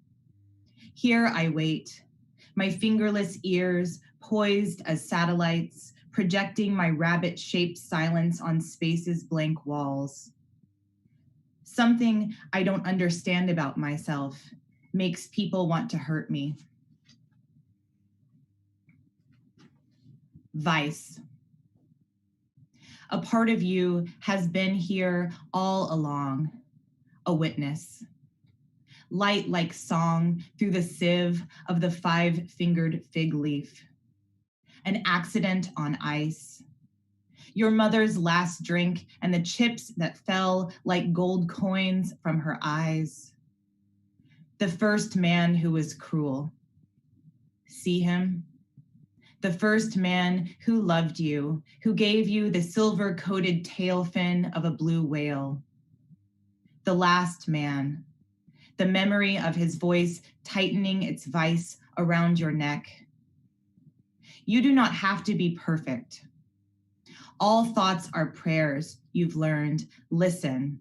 Here I wait, my fingerless ears poised as satellites, projecting my rabbit-shaped silence on space's blank walls. Something I don't understand about myself makes people want to hurt me. Vice. A part of you has been here all along, a witness. Light like song through the sieve of the 5-fingered fig leaf. An accident on ice. Your mother's last drink and the chips that fell like gold coins from her eyes. The first man who was cruel. See him? The first man who loved you, who gave you the silver-coated tail fin of a blue whale. The last man, the memory of his voice tightening its vice around your neck. You do not have to be perfect. All thoughts are prayers, you've learned. Listen.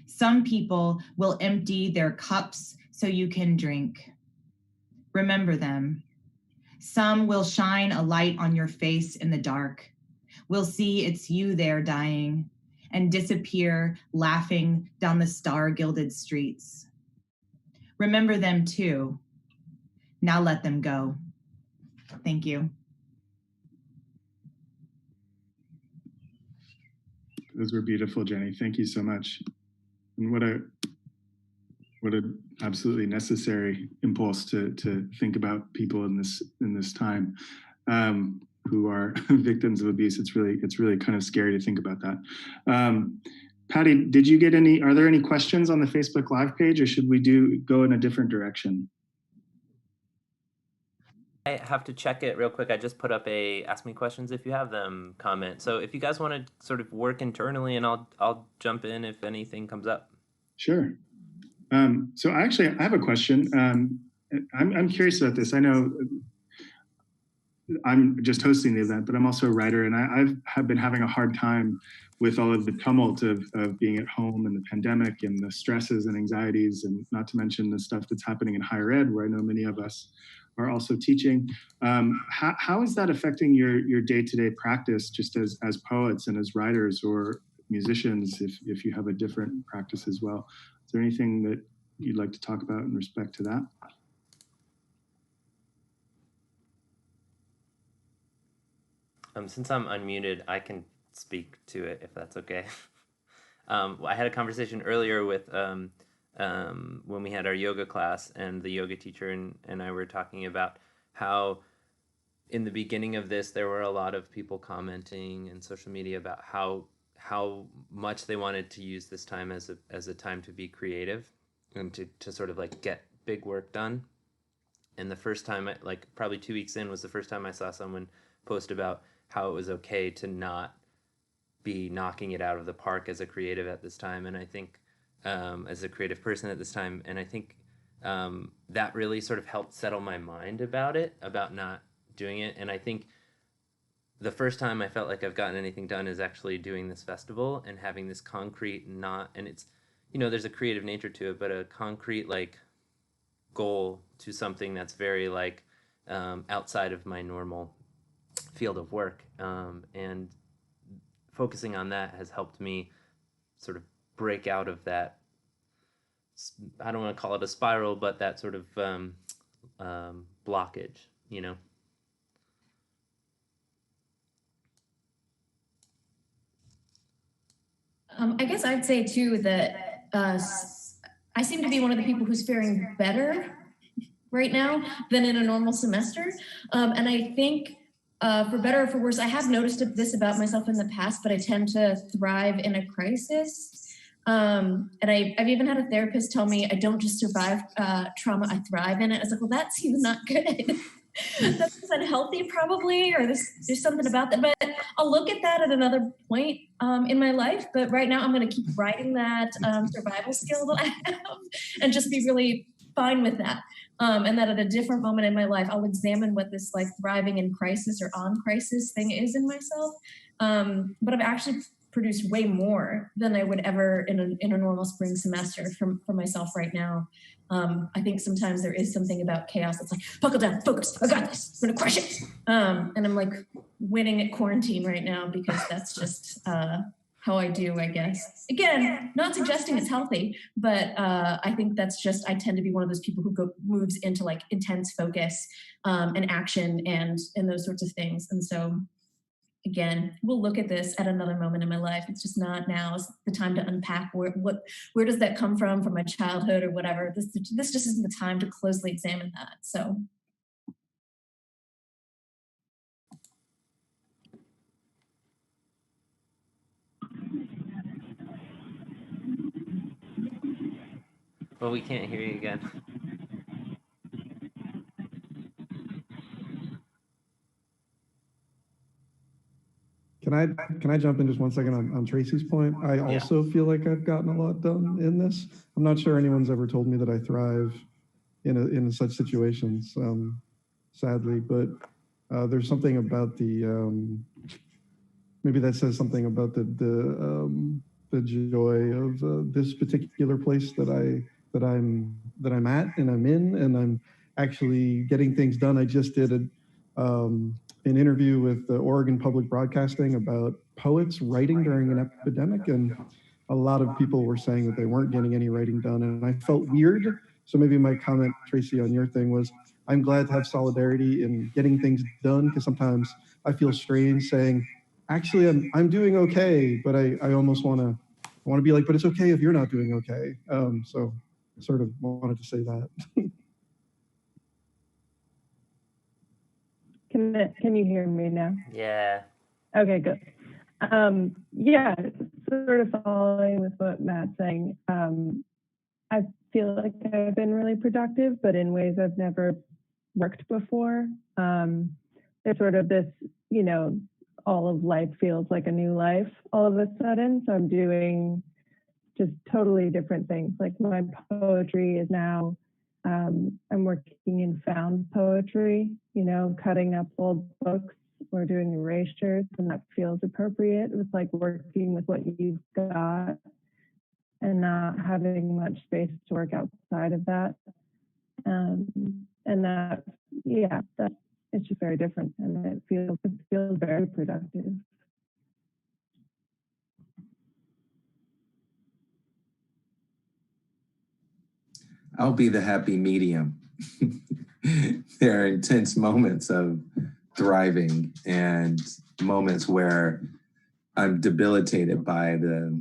Some people will empty their cups so you can drink. Remember them. Some will shine a light on your face in the dark. We'll see it's you there dying and disappear laughing down the star-gilded streets. Remember them too. Now let them go. Thank you. Those were beautiful, Jenny. Thank you so much. And what a absolutely necessary impulse to think about people in this time who are victims of abuse. It's really kind of scary to think about that. Patty, did you get any? Are there any questions on the Facebook Live page, or should we go in a different direction? I have to check it real quick. I just put up a ask me questions if you have them comment. So if you guys want to sort of work internally, and I'll jump in if anything comes up. Sure. So I have a question. I'm curious about this. I know I'm just hosting the event, but I'm also a writer, and I have been having a hard time with all of the tumult of being at home and the pandemic and the stresses and anxieties, and not to mention the stuff that's happening in higher ed, where I know many of us are also teaching. How is that affecting your day-to-day practice, just as poets and as writers, or musicians if you have a different practice as well. Is there anything that you'd like to talk about in respect to that? Since I'm unmuted, I can speak to it if that's okay. I had a conversation earlier with when we had our yoga class, and the yoga teacher and I were talking about how in the beginning of this, there were a lot of people commenting in social media about how much they wanted to use this time as a time to be creative and to sort of like get big work done. And the first time, like probably 2 weeks in, was the first time I saw someone post about how it was okay to not be knocking it out of the park as a creative at this time. And I think as a creative person at this time, and I think that really sort of helped settle my mind about it, about not doing it. And I think the first time I felt like I've gotten anything done is actually doing this festival and having this concrete and it's, there's a creative nature to it, but a concrete like goal to something that's very like outside of my normal field of work. And focusing on that has helped me sort of break out of that, I don't want to call it a spiral, but that sort of blockage, I guess I'd say too that I seem to be one of the people who's faring better right now than in a normal semester. And I think for better or for worse, I have noticed this about myself in the past, but I tend to thrive in a crisis. And I've even had a therapist tell me I don't just survive trauma, I thrive in it. I was like, well, that seems not good. That's unhealthy probably, or there's something about that. But I'll look at that at another point in my life. But right now I'm going to keep riding that survival skill that I have and just be really fine with that. And that at a different moment in my life, I'll examine what this like thriving in crisis or on crisis thing is in myself. But I've actually produced way more than I would ever in a normal spring semester for myself right now. I think sometimes there is something about chaos that's like, buckle down, focus, I got this, I'm gonna crush it. And I'm like winning at quarantine right now because that's just how I do, I guess. Again, not suggesting it's healthy, but I think that's just, I tend to be one of those people who moves into like intense focus and action and those sorts of things. And so again, we'll look at this at another moment in my life. It's just not now. It's the time to unpack where does that come from my childhood or whatever. This just isn't the time to closely examine that. So. Well, we can't hear you again. Can I jump in just 1 second on Tracy's point? I also feel like I've gotten a lot done in this. I'm not sure anyone's ever told me that I thrive in such situations, sadly. But there's something about maybe that says something about the joy of this particular place that I'm at and I'm in, and I'm actually getting things done. I just did an interview with the Oregon Public Broadcasting about poets writing during an epidemic, and a lot of people were saying that they weren't getting any writing done, and I felt weird. So maybe my comment, Tracy, on your thing was, I'm glad to have solidarity in getting things done, because sometimes I feel strange saying, actually, I'm doing okay, but I almost want to be like, but it's okay if you're not doing okay. So I sort of wanted to say that. Can you hear me now? Yeah. Okay, good. Yeah, sort of following with what Matt's saying. I feel like I've been really productive, but in ways I've never worked before. There's sort of this, all of life feels like a new life all of a sudden. So I'm doing just totally different things. Like my poetry is now, I'm working in found poetry, cutting up old books or doing erasures, and that feels appropriate. It's like working with what you've got and not having much space to work outside of that. And that, it's just very different, and it feels very productive. I'll be the happy medium. There are intense moments of thriving and moments where I'm debilitated by the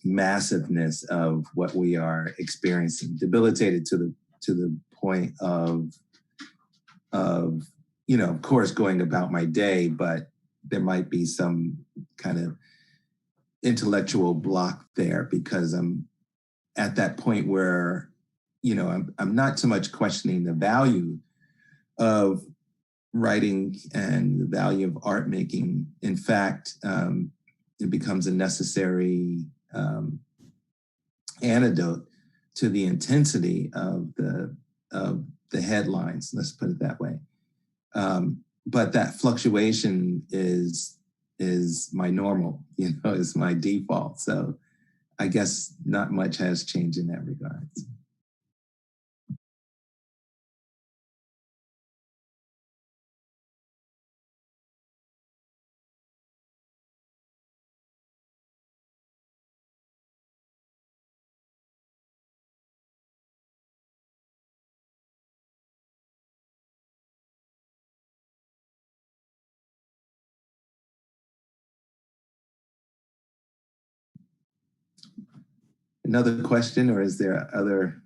massiveness of what we are experiencing, debilitated to the point of of course going about my day, but there might be some kind of intellectual block there because I'm at that point where I'm not so much questioning the value of writing and the value of art making. In fact, it becomes a necessary antidote to the intensity of the headlines. Let's put it that way. But that fluctuation is my normal. Is my default. So I guess not much has changed in that regard. Another question, or is there other?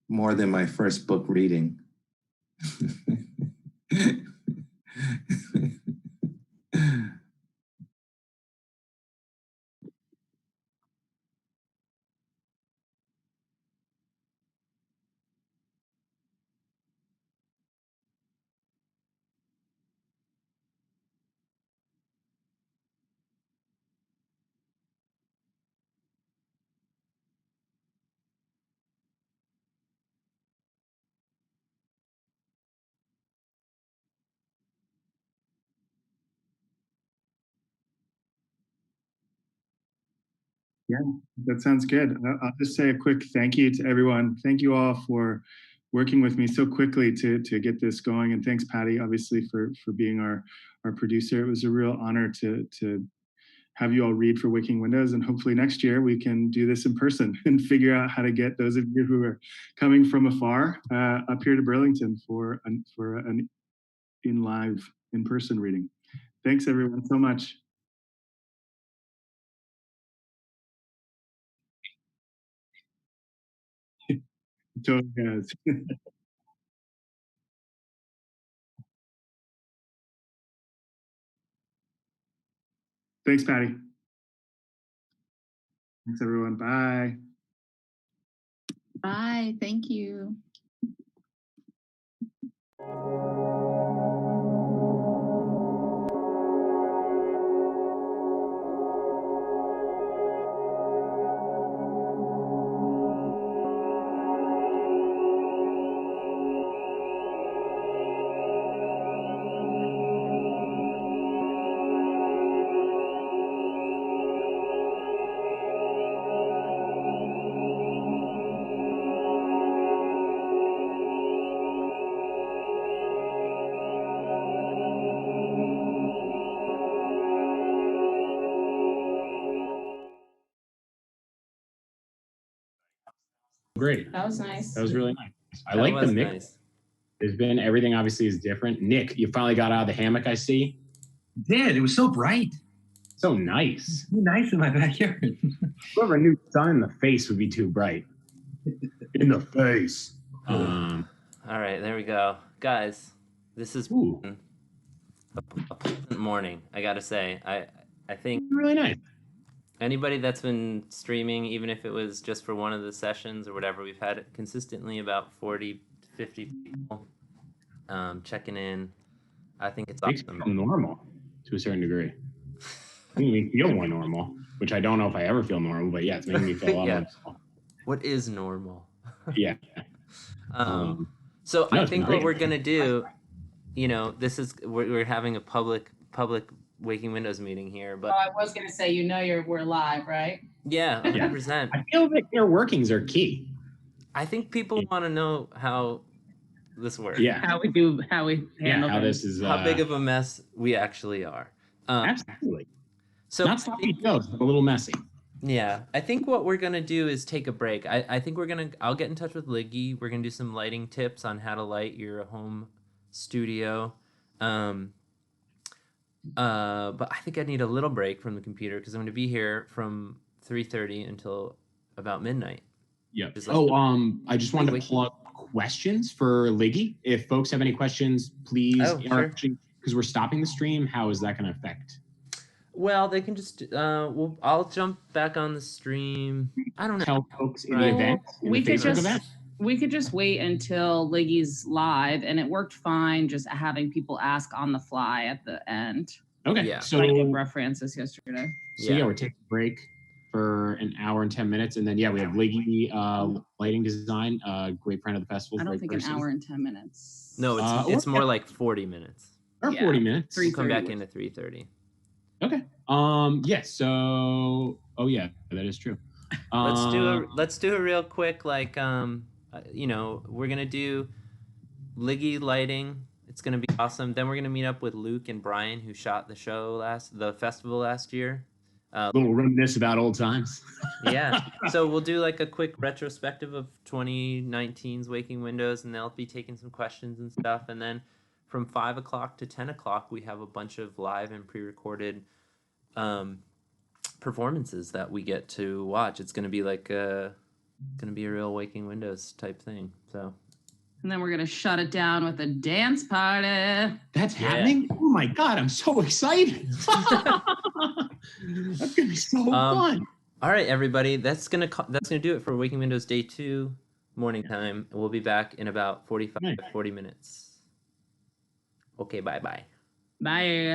More than my first book reading. Yeah, that sounds good. I'll just say a quick thank you to everyone. Thank you all for working with me so quickly to get this going. And thanks, Patty, obviously, for being our producer. It was a real honor to have you all read for Waking Windows. And hopefully next year we can do this in person and figure out how to get those of you who are coming from afar up here to Burlington for an in-person reading. Thanks, everyone, so much. Totally has. Thanks, Patty. Thanks, everyone. Bye. Bye. Thank you. Great. That was nice. That was really nice. I That like the was mix. nice. There's been everything obviously is different. Nick, you finally got out of the hammock, I see. Did. It was so bright. So nice. So nice in my backyard. Whoever knew sun in the face would be too bright. In the face. All right, there we go. Guys, this is a pleasant morning, I gotta say. I think really nice. Anybody that's been streaming, even if it was just for one of the sessions or whatever, we've had consistently about 40 to 50 people checking in. I think it's Makes awesome. me feel normal to a certain degree. Making me feel more normal, which I don't know if I ever feel normal, but yeah, it's making me feel a lot Yeah. more normal. What is normal? Yeah. So No, I it's been think what great. we're gonna do, this is we're having a public Waking Windows meeting here, but I was gonna say, we're live, right? yeah, 100%. I feel like their workings are key. I think people want to know how this works. Yeah. How we handle how things. this is how big of a mess we actually are. Absolutely. So not sloppy joes, but a little messy. Yeah, I think what we're gonna do is take a break. I think I'll get in touch with Liggy. We're gonna do some lighting tips on how to light your home studio. But I think I need a little break from the computer because I'm gonna be here from 3:30 until about midnight. Yep. Just like- I just wanted to pull up questions for Liggy. If folks have any questions, please. Sure. Because we're stopping the stream, how is that going to affect? Well, they can just. I'll jump back on the stream. I don't know. Tell folks in the event. We could just wait until Liggy's live, and it worked fine. Just having people ask on the fly at the end. Okay. Yeah. So like with Rough Francis yesterday. So we're taking a break for an hour and 10 minutes, and then we have Liggy lighting design, great friend of the festival. I don't think an hour and 10 minutes. No, it's more like 40 minutes. Or 40 minutes. We'll come back into 3:30. Okay. So that is true. Let's do a real quick we're gonna do Liggy lighting. It's gonna be awesome. Then we're gonna meet up with Luke and Brian, who shot the festival last year. A little reminisce about old times. Yeah. So we'll do like a quick retrospective of 2019's Waking Windows, and they'll be taking some questions and stuff. And then from 5 o'clock to 10 o'clock, we have a bunch of live and pre-recorded performances that we get to watch. It's gonna be like a real Waking Windows type thing. So. And then we're gonna shut it down with a dance party. That's happening? Oh my god, I'm so excited. That's gonna be so fun. All right, everybody. That's gonna do it for Waking Windows Day 2 morning time. We'll be back in about 40 minutes. Okay, bye. Bye.